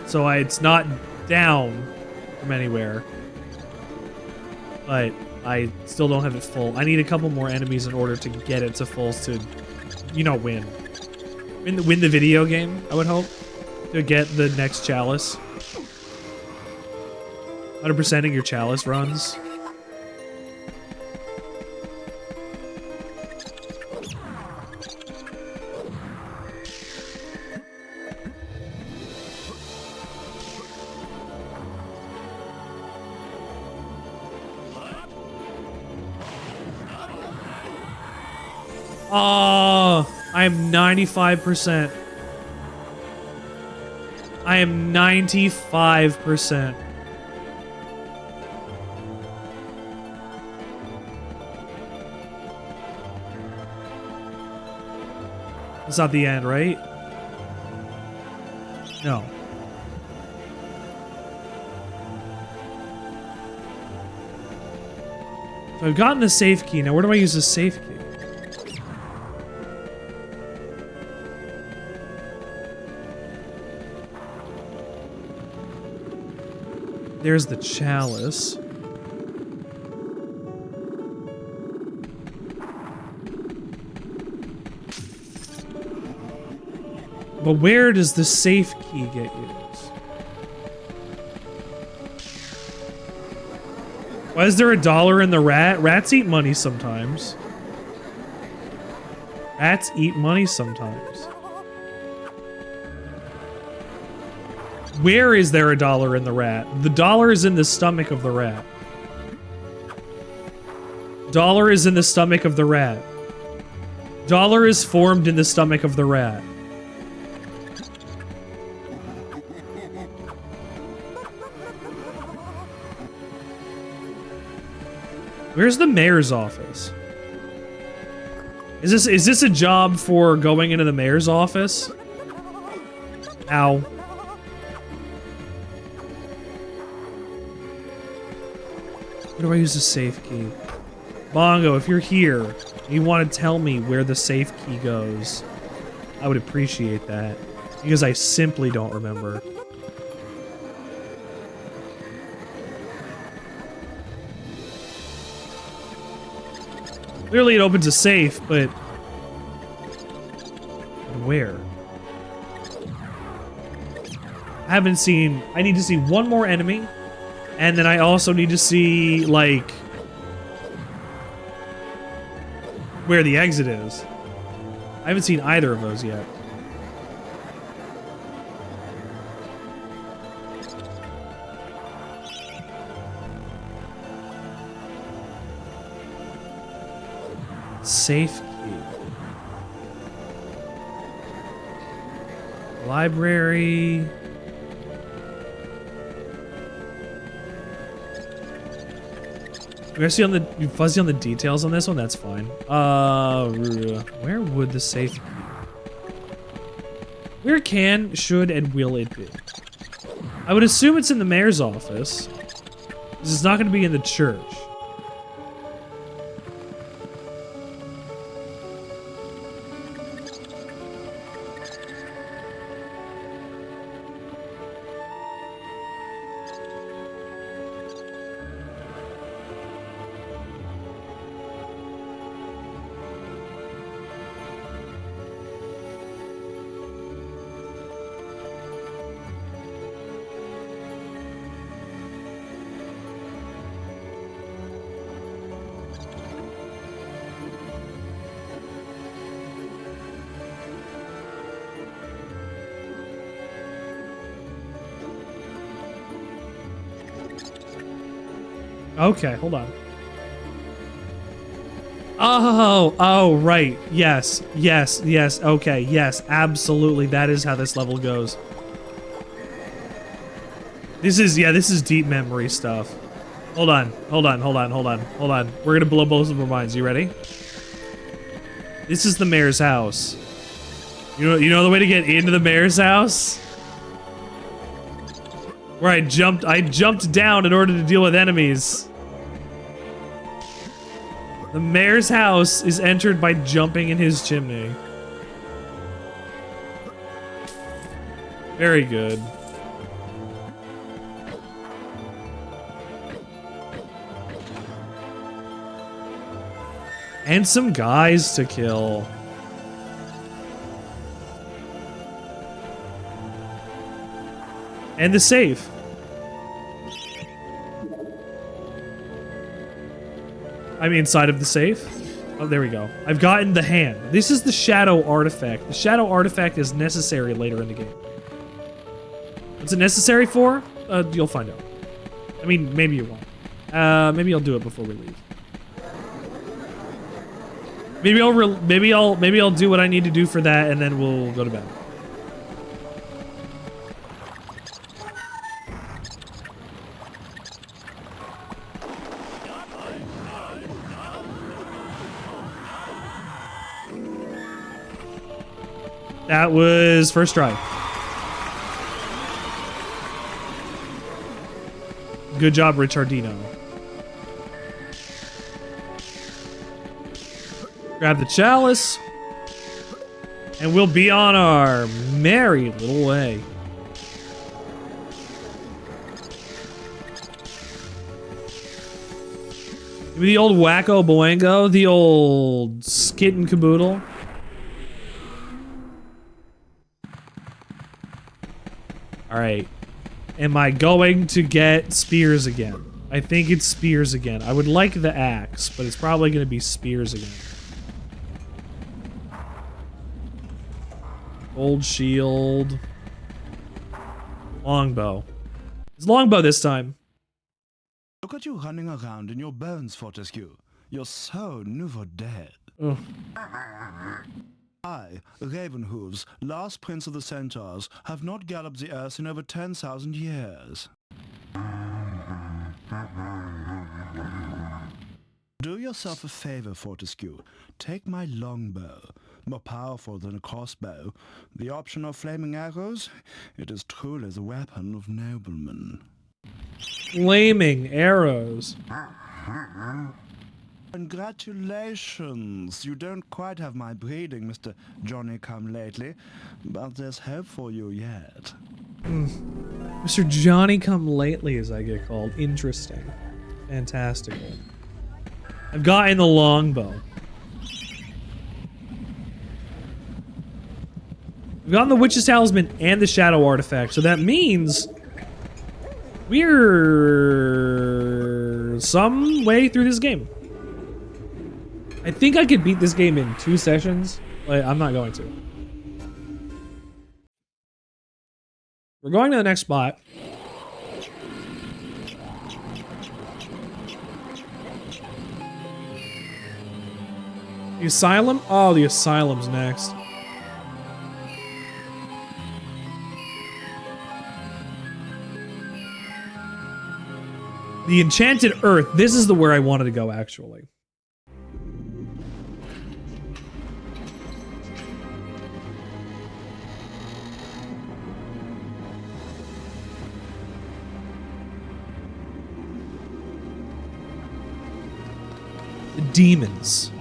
so it's not down from anywhere. But I still don't have it full. I need a couple more enemies in order to get it to full to, you know, win. Win the video game, I would hope, to get the next chalice. 100%ing your chalice runs. Oh, I am 95%. I am 95%. It's not the end, right? No. So I've gotten the safe key. Now where do I use the safe key? There's the chalice. But where does the safe key get used? Why is there $1 in the rat? Rats eat money sometimes. Rats eat money sometimes. Where is there $1 in the rat? The dollar is in the stomach of the rat. Dollar is in the stomach of the rat. Dollar is formed in the stomach of the rat. Where's the mayor's office? Is this a job for going into the mayor's office? Ow. Where do I use the safe key? Bongo, if you're here, and you want to tell me where the safe key goes, I would appreciate that. Because I simply don't remember. Clearly it opens a safe, but... where? I haven't seen... I need to see one more enemy. And then I also need to see, like... where the exit is. I haven't seen either of those yet. Safe key. Library. We're see on the fuzzy on the details on this one. That's fine. Where would the safe be? Where can, should, and will it be? I would assume it's in the mayor's office. This is not going to be in the church. Okay, hold on. Oh, right. Yes, okay, yes, absolutely. That is how this level goes. This is deep memory stuff. Hold on. We're gonna blow both of our minds. You ready? This is the mayor's house. You know the way to get into the mayor's house? Where I jumped down in order to deal with enemies. The mayor's house is entered by jumping in his chimney. Very good. And some guys to kill. And the safe. I'm inside of the safe. Oh, there we go. I've gotten the hand. This is the shadow artifact. The shadow artifact is necessary later in the game. What's it necessary for? You'll find out. I mean, maybe you won't. Maybe I'll do it before we leave. Maybe I'll do what I need to do for that, and then we'll go to bed. That was first try. Good job, Richardino. Grab the chalice, and we'll be on our merry little way. Give me the old wacko boingo, the old skit and caboodle. Alright. Am I going to get spears again? I think it's spears again. I would like the axe, but it's probably going to be spears again. Old shield. Longbow. It's longbow this time. Look at you running around in your bones, Fortescue. You're so nouveau dead. Ugh. I, Ravenhooves, last prince of the centaurs, have not galloped the earth in over 10,000 years. Do yourself a favor, Fortescue. Take my longbow. More powerful than a crossbow. The option of flaming arrows? It is truly the weapon of noblemen. Flaming arrows. Congratulations! You don't quite have my breeding, Mr. Johnny-come-lately, but there's hope for you yet. Mr. Johnny-come-lately, as I get called. Interesting. Fantastical. I've gotten the longbow. We've gotten the Witch's Talisman and the Shadow Artifact, so that means we're some way through this game. I think I could beat this game in 2 sessions, but I'm not going to. We're going to the next spot. The Asylum? Oh, the Asylum's next. The Enchanted Earth. This is the where I wanted to go, actually. The demons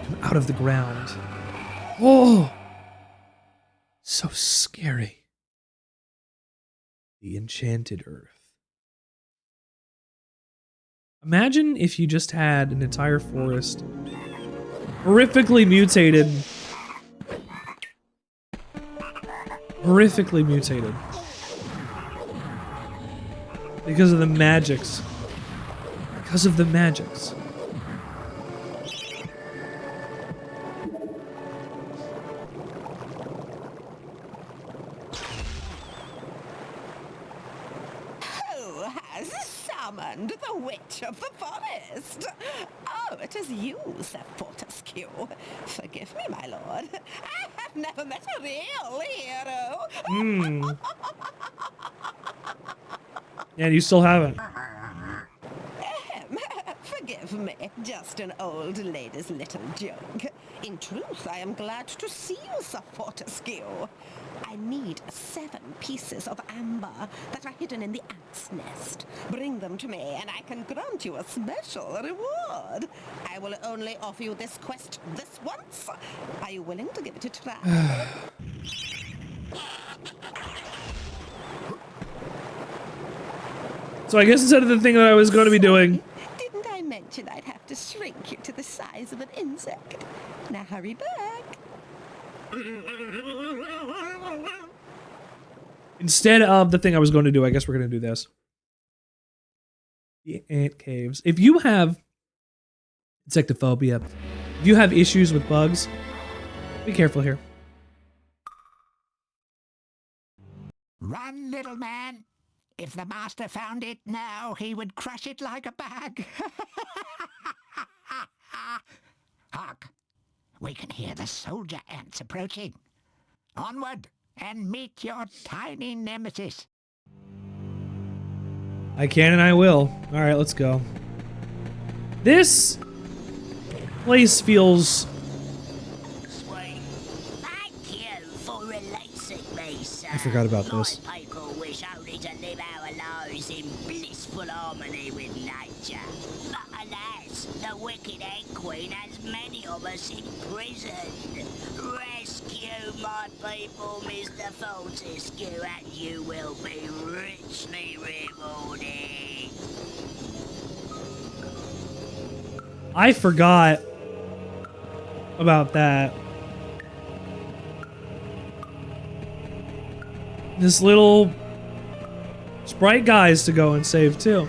come out of the ground. Oh! So scary. The Enchanted Earth. Imagine if you just had an entire forest horrifically mutated. Horrifically mutated. Because of the magics. Because of the magics. Summoned the Witch of the Forest. Oh, it is you, Sir Fortescue. Forgive me, my lord. I have never met a real hero. And you still haven't. Forgive me, just an old lady's little joke. In truth, I am glad to see you, Sir Fortescue. I need 7 pieces of amber that are hidden in the ant's nest. Bring them to me, and I can grant you a special reward. I will only offer you this quest this once. Are you willing to give it a try? So I guess instead of the thing that I was going to be doing... Didn't I mention I'd have to shrink you to the size of an insect? Now hurry back. Instead of the thing I was going to do, I guess we're going to do this. The ant caves. If you have insectophobia, if you have issues with bugs, be careful here. Run, little man. If the master found it now, he would crush it like a bag. Hark! We can hear the soldier ants approaching. Onward, and meet your tiny nemesis. I can and I will. Alright, let's go. This place feels... Sweet. Thank you for releasing me, sir. I forgot about this. My people wish only to live our lives in blissful harmony with nature. But alas, the wicked Ant Queen has many of us in prison. Rescue my people, Mr. Fortescue, and you will be richly rewarded. I forgot about that. This little sprite guys to go and save too.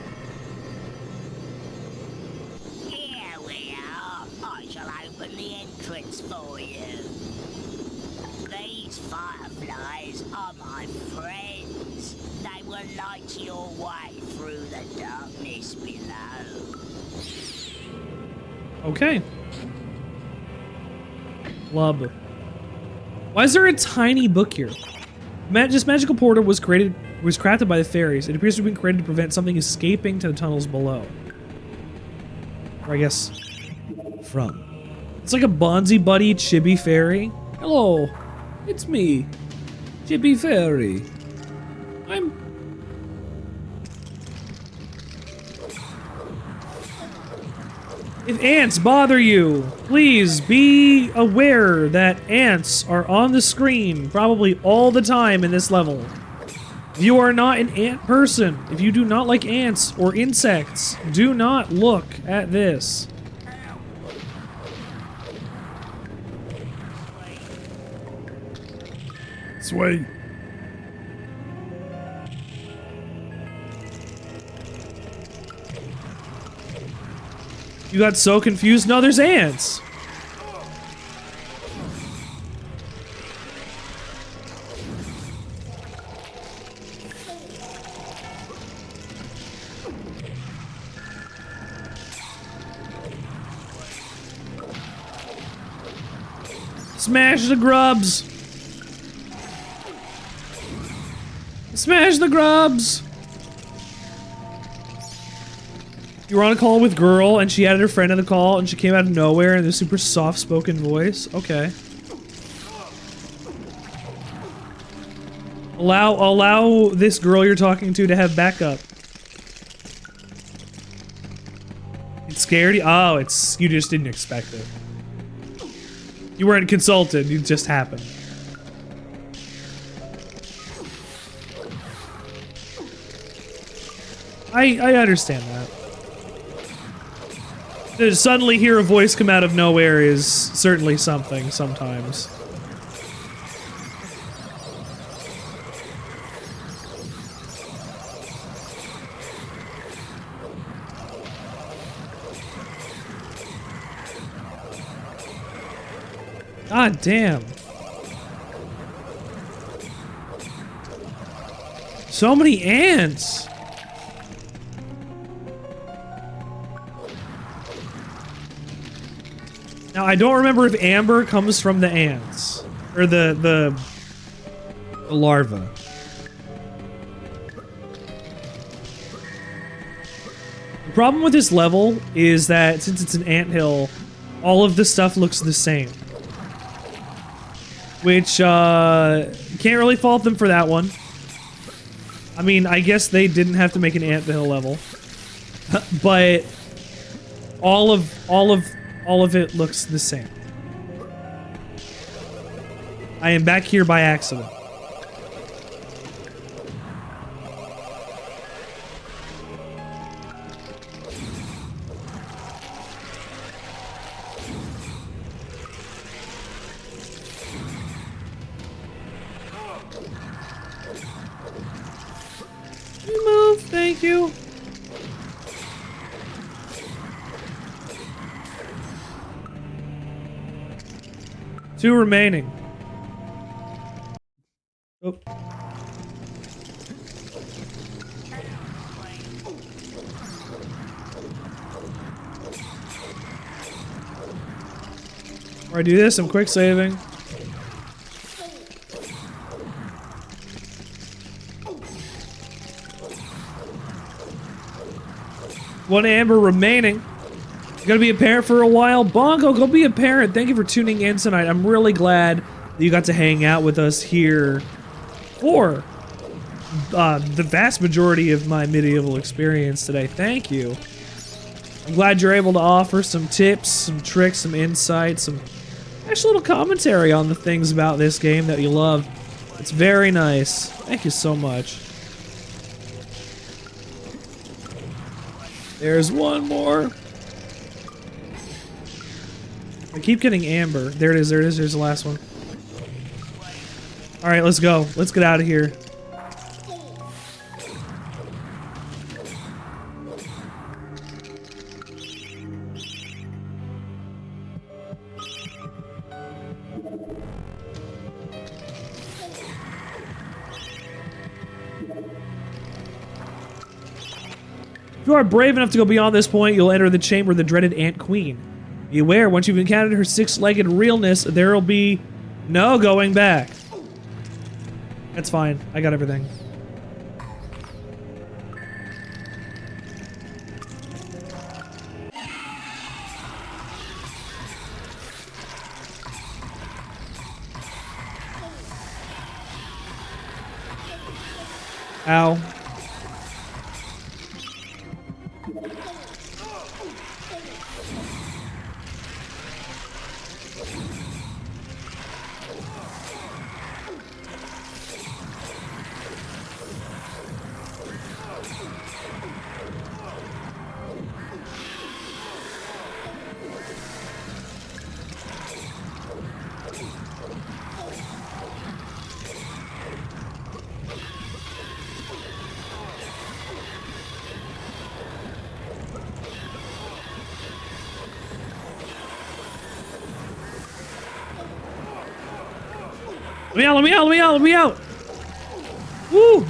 Here we are. I shall open the entrance for you. These fireflies are my friends. They will light your way through the darkness below. Okay. Club. Why is there a tiny book here? This magical portal was crafted by the fairies. It appears to have been created to prevent something escaping to the tunnels below. Or I guess from. It's like a Bonzi Buddy Chibi Fairy. Hello, it's me, Chibi Fairy. If ants bother you, please be aware that ants are on the screen probably all the time in this level. If you are not an ant person, if you do not like ants or insects, do not look at this. Sweet. You got so confused? No, there's ants. Smash the grubs. Smash the grubs. You were on a call with girl, and she added her friend in the call, and she came out of nowhere in a super soft-spoken voice. Okay. Allow this girl you're talking to have backup. It's scared you? Oh, you just didn't expect it. You weren't consulted, it just happened. I understand that. To suddenly hear a voice come out of nowhere is certainly something sometimes. God damn. So many ants. Now, I don't remember if amber comes from the ants. Or the larva. problem with this level is that since it's an anthill, all of the stuff looks the same. Which, can't really fault them for that one. I mean, I guess they didn't have to make an anthill level. But all of it looks the same. I am back here by accident. Move, thank you. Two remaining. Oh. Before I do this, I'm quick saving. One amber remaining. Gonna be a parent for a while. Bongo, go be a parent. Thank you for tuning in tonight. I'm really glad that you got to hang out with us here for the vast majority of my medieval experience today. Thank you. I'm glad you're able to offer some tips, some tricks, some insights, some actual little commentary on the things about this game that you love. It's very nice. Thank you so much. There's one more. I keep getting amber. There it is, there it is, there's the last one. Alright, let's go. Let's get out of here. If you are brave enough to go beyond this point, you'll enter the chamber of the dreaded Ant Queen. Be aware, once you've encountered her six-legged realness, there will be no going back. That's fine. I got everything. Ow. Let me out, let me out, let me out, let me out! Woo!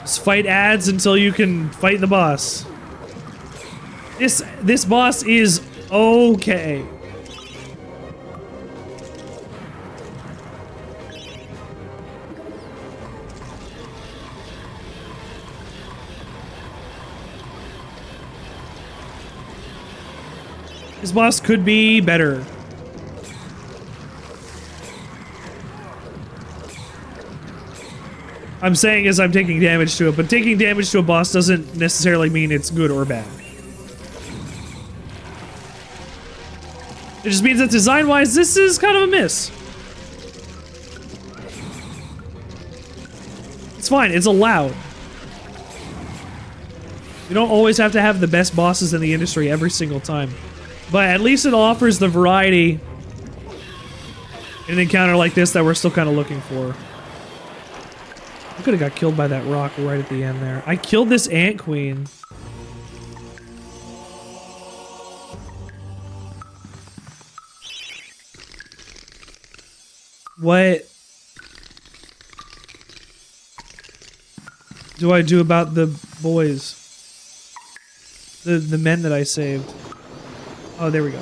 Just fight ads until you can fight the boss. This boss is okay. This boss could be better. I'm saying as I'm taking damage to it, but taking damage to a boss doesn't necessarily mean it's good or bad. It just means that design-wise, this is kind of a miss. It's fine, it's allowed. You don't always have to have the best bosses in the industry every single time. But at least it offers the variety in an encounter like this that we're still kind of looking for. I could have got killed by that rock right at the end there. I killed this ant queen. What do I do about the boys? The men that I saved? Oh, there we go.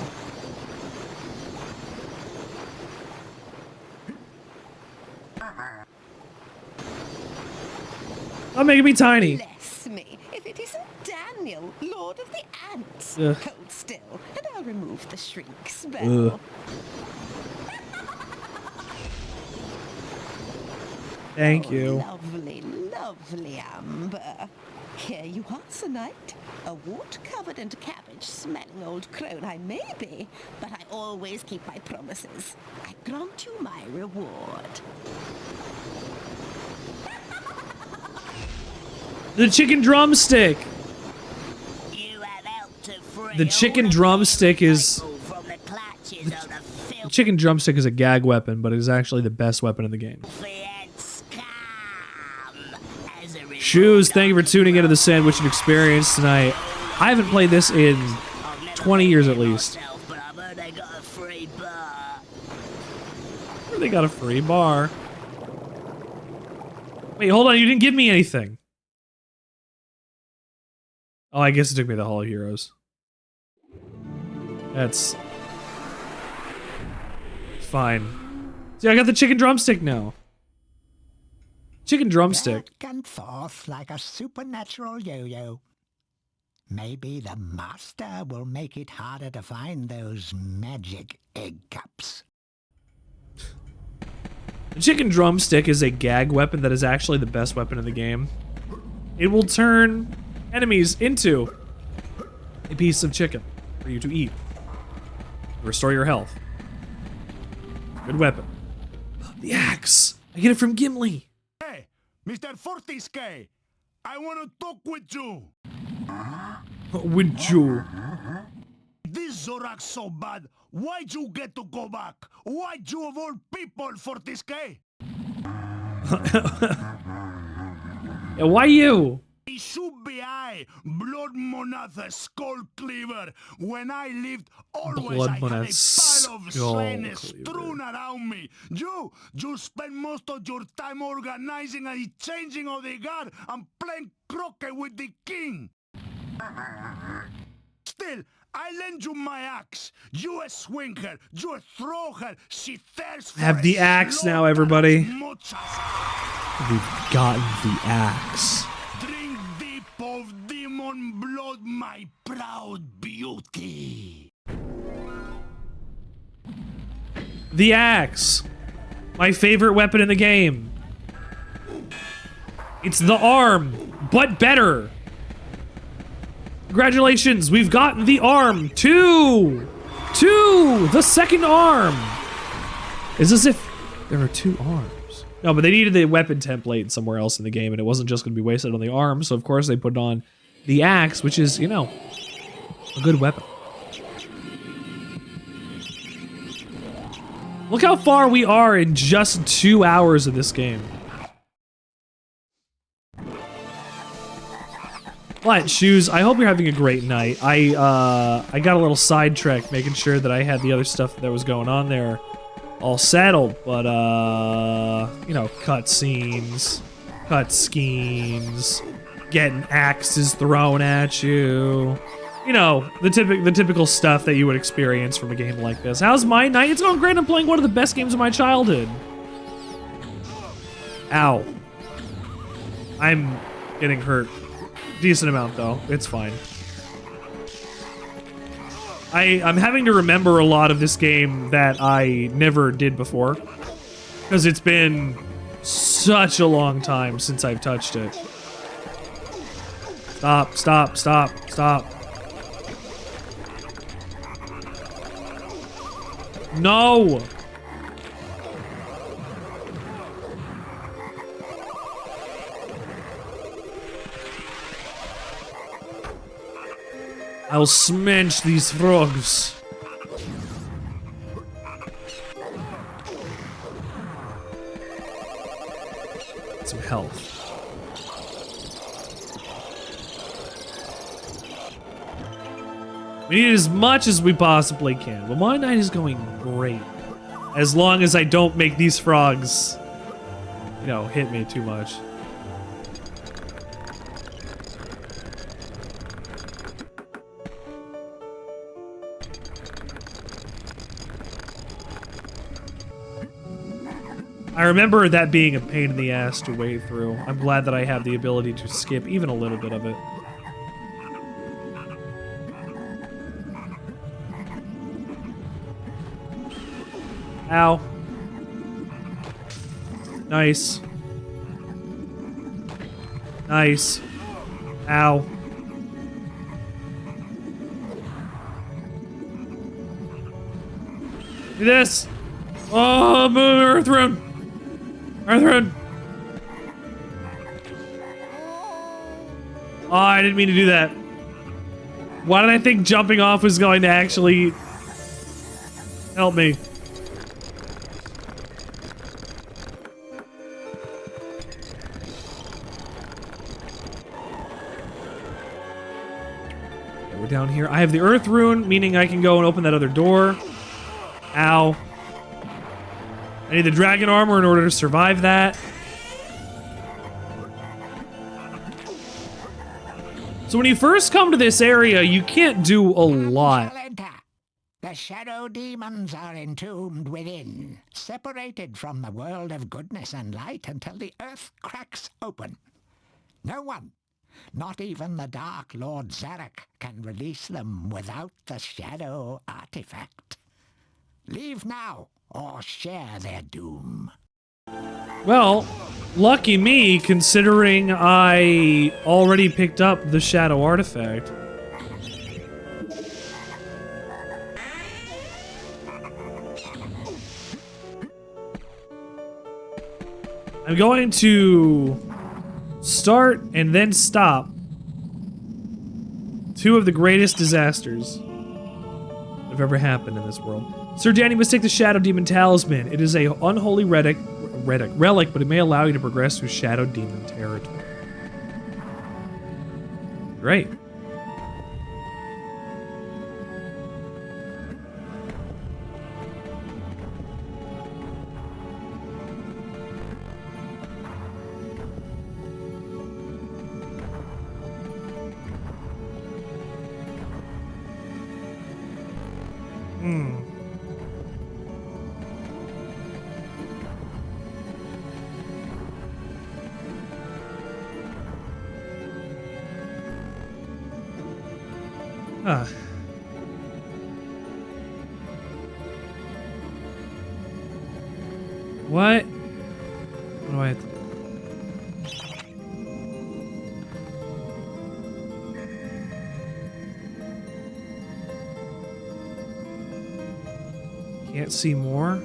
Stop making me tiny. Bless me, if it isn't Daniel, Lord of the Ants. Ugh. Hold still, and I'll remove the shrink spell. Ugh. Thank you. Lovely, lovely Amber. Here you are, Sir Knight. A wart-covered and cabbage-smelling old crone I may be, but I always keep my promises. I grant you my reward. The chicken drumstick. You have helped to free The chicken drumstick is... from the clutches of the The chicken drumstick is a gag weapon, but it is actually the best weapon in the game. Shoes, thank you for tuning into the Sandwichard experience tonight. I haven't played this in 20 years at least. They got a free bar. They got a free bar. Wait, hold on, you didn't give me anything. Oh, I guess it took me the Hall of Heroes. That's... fine. See, I got the chicken drumstick now. Chicken drumstick. Back and forth like a supernatural yo-yo. Maybe the master will make it harder to find those magic egg cups. The chicken drumstick is a gag weapon that is actually the best weapon in the game. It will turn enemies into a piece of chicken for you to eat. Restore your health. Good weapon. The axe. I get it from Gimli. Hey, Mr. Fortisque, I want to talk with you. With you. This Zorak's so bad. Why'd you get to go back? Why'd you of all people, Fortisque? Yeah, why you? It should be I, Blood Monatha Skull Cleaver. When I lived, always Blood I had a pile Monatha of Skull slayness Cleaver. strewn around me. You spend most of your time organizing and changing of the guard and playing croquet with the king. Still, I lend you my axe. You swing her, you throw her. She thirsts for I have the axe now, everybody. much as We've gotten the axe. drink deep of demon blood, my proud beauty. The axe. My favorite weapon in the game. It's the arm, but better. Congratulations, we've gotten the arm. Two! The second arm. It's as if there are two arms. No, but they needed the weapon template somewhere else in the game, and it wasn't just going to be wasted on the arm, so of course they put on the axe, which is, you know, a good weapon. Look how far we are in just 2 hours of this game. But, Shoes, I hope you're having a great night. I got a little sidetracked making sure that I had the other stuff that was going on there all settled, but, you know, cutscenes, cut schemes, getting axes thrown at you. You know, the typical stuff that you would experience from a game like this. How's my night? It's going great. I'm playing one of the best games of my childhood. Ow. I'm getting hurt. Decent amount, though. It's fine. I'm having to remember a lot of this game that I never did before. Because it's been such a long time since I've touched it. Stop, stop, stop, stop. No! I'll smash these frogs. Some health. We need as much as we possibly can. But my night is going great. As long as I don't make these frogs, you know, hit me too much. I remember that being a pain in the ass to wade through. I'm glad that I have the ability to skip even a little bit of it. Ow. Nice. Nice. Ow. Do this. Oh, move, Earth Rune. Earth Rune. Oh, I didn't mean to do that. Why did I think jumping off was going to actually help me? We're down here. I have the Earth Rune, meaning I can go and open that other door. Ow. I need the dragon armor in order to survive that. So when you first come to this area, you can't do a lot. The shadow demons are entombed within, separated from the world of goodness and light until the earth cracks open. No one, not even the Dark Lord Zarek, can release them without the shadow artifact. Leave now, or share their doom. Well, lucky me, considering I already picked up the shadow artifact. I'm going to start and then stop two of the greatest disasters that have ever happened in this world. Sir Danny must take the Shadow Demon Talisman. It is a unholy relic, but it may allow you to progress through Shadow Demon territory. Great. What? What do I have to... Can't see more?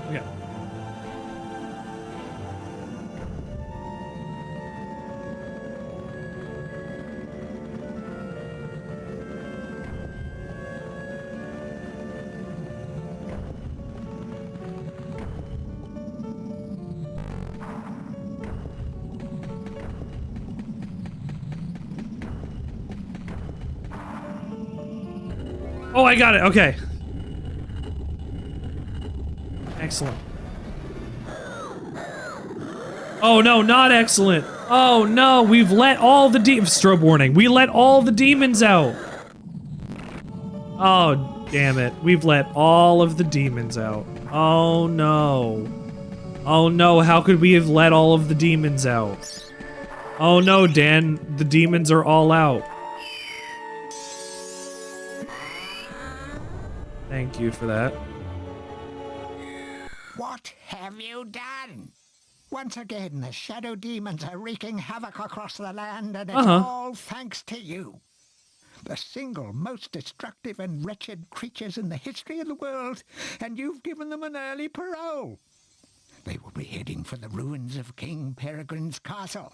Okay. Oh, I got it. Okay. Excellent. Oh no, not excellent. Oh no, we've let all the strobe warning. We let all the demons out. Oh, damn it. We've let all of the demons out. Oh no. Oh no, how could we have let all of the demons out? Oh no, Dan, the demons are all out. Thank you for that. What have you done? Once again, the shadow demons are wreaking havoc across the land, and it's all thanks to you. The single most destructive and wretched creatures in the history of the world, and you've given them an early parole. They will be heading for the ruins of King Peregrine's castle.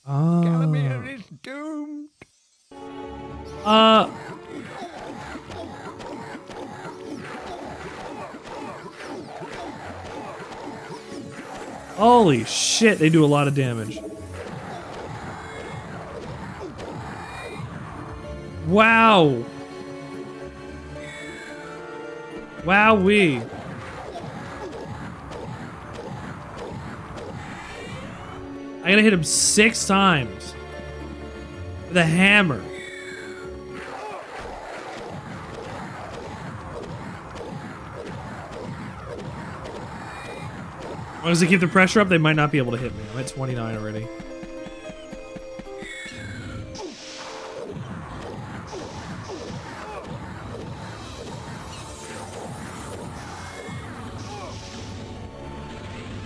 Galamir is doomed. Holy shit, they do a lot of damage. Wow. Wowee. I gotta hit him 6 times with a hammer. As long as they keep the pressure up, they might not be able to hit me. I'm at 29 already.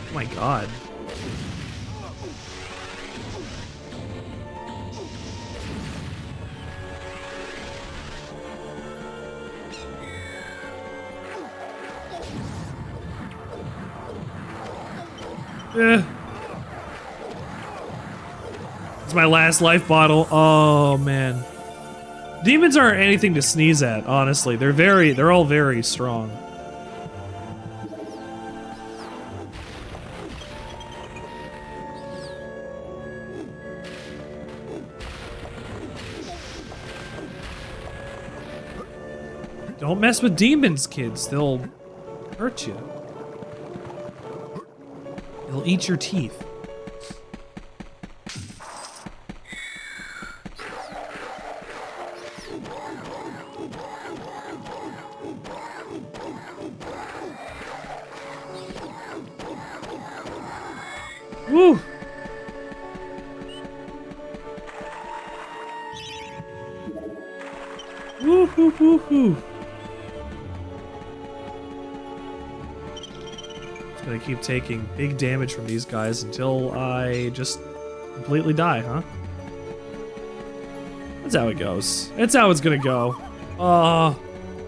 Oh my god. It's my last life bottle. Oh man. Demons aren't anything to sneeze at, honestly. They're all very strong. Don't mess with demons, kids. They'll hurt you. They'll eat your teeth. Woo! Woo hoo hoo hoo. Just gonna keep taking big damage from these guys until I just completely die, huh? That's how it goes. That's how it's gonna go. Oh.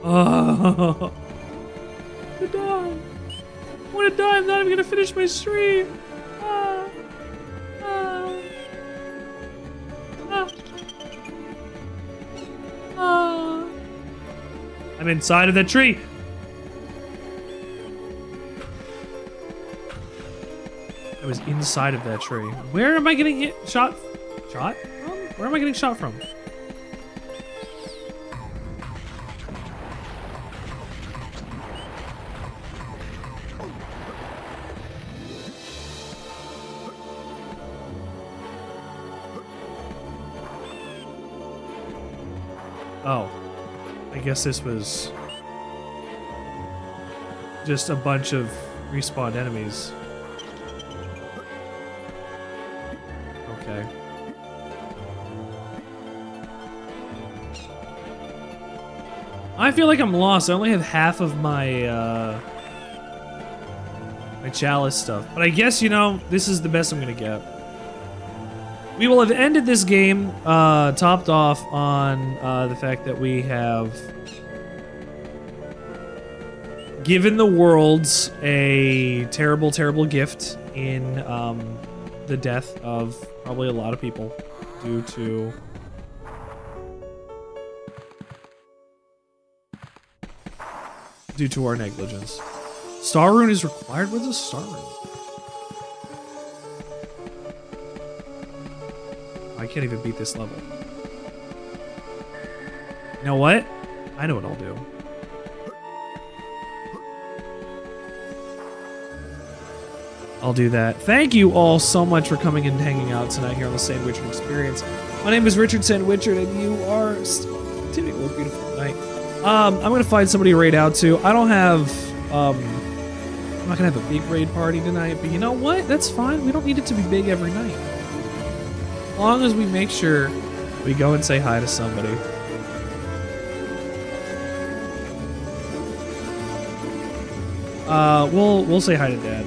I wanna die. I wanna die. I'm not even gonna finish my stream. I'm inside of that tree. I was inside of that tree. Where am I getting hit? Shot from? Where am I getting shot from? Oh. I guess this was just a bunch of respawned enemies. Okay. I feel like I'm lost. I only have half of my my chalice stuff. But I guess, you know, this is the best I'm gonna get. We will have ended this game topped off on the fact that we have given the worlds a terrible, terrible gift in the death of probably a lot of people due to our negligence. Star Rune is required. What's a Star Rune? I can't even beat this level. You know what? I know what I'll do. I'll do that. Thank you all so much for coming and hanging out tonight here on the Sandwichard Experience. My name is Richard Sandwichard, and you are continuing a beautiful night. I'm gonna find somebody to raid out to. I don't have. I'm not gonna have a big raid party tonight, but you know what? That's fine. We don't need it to be big every night. As long as we make sure we go and say hi to somebody. We'll say hi to Dad.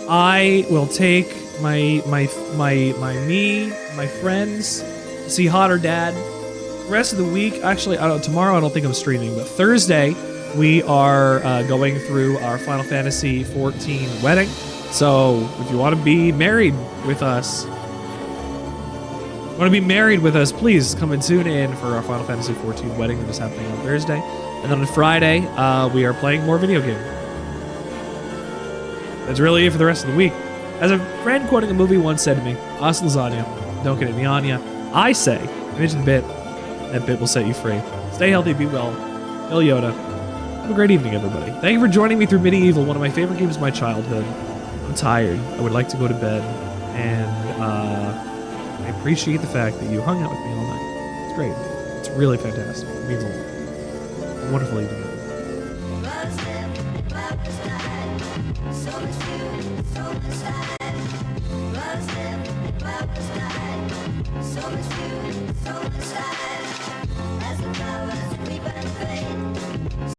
I will take my friends, see Hotter Dad. The rest of the week, actually, tomorrow I don't think I'm streaming, but Thursday we are going through our Final Fantasy XIV wedding. So if you want to be married with us, want to be married with us, please come and tune in for our Final Fantasy XIV wedding that is happening on Thursday. And then on Friday, we are playing more video games. That's really it for the rest of the week. As a friend quoting a movie once said to me, "As lasagna, don't get any anya." I say, mention the bit, that bit will set you free. Stay healthy, be well. Kill Yoda. Have a great evening, everybody. Thank you for joining me through MediEvil, one of my favorite games of my childhood. I'm tired. I would like to go to bed. And I appreciate the fact that you hung out with me all night. It's great. It's really fantastic. It means a lot. Wonderful evening. So much food, so much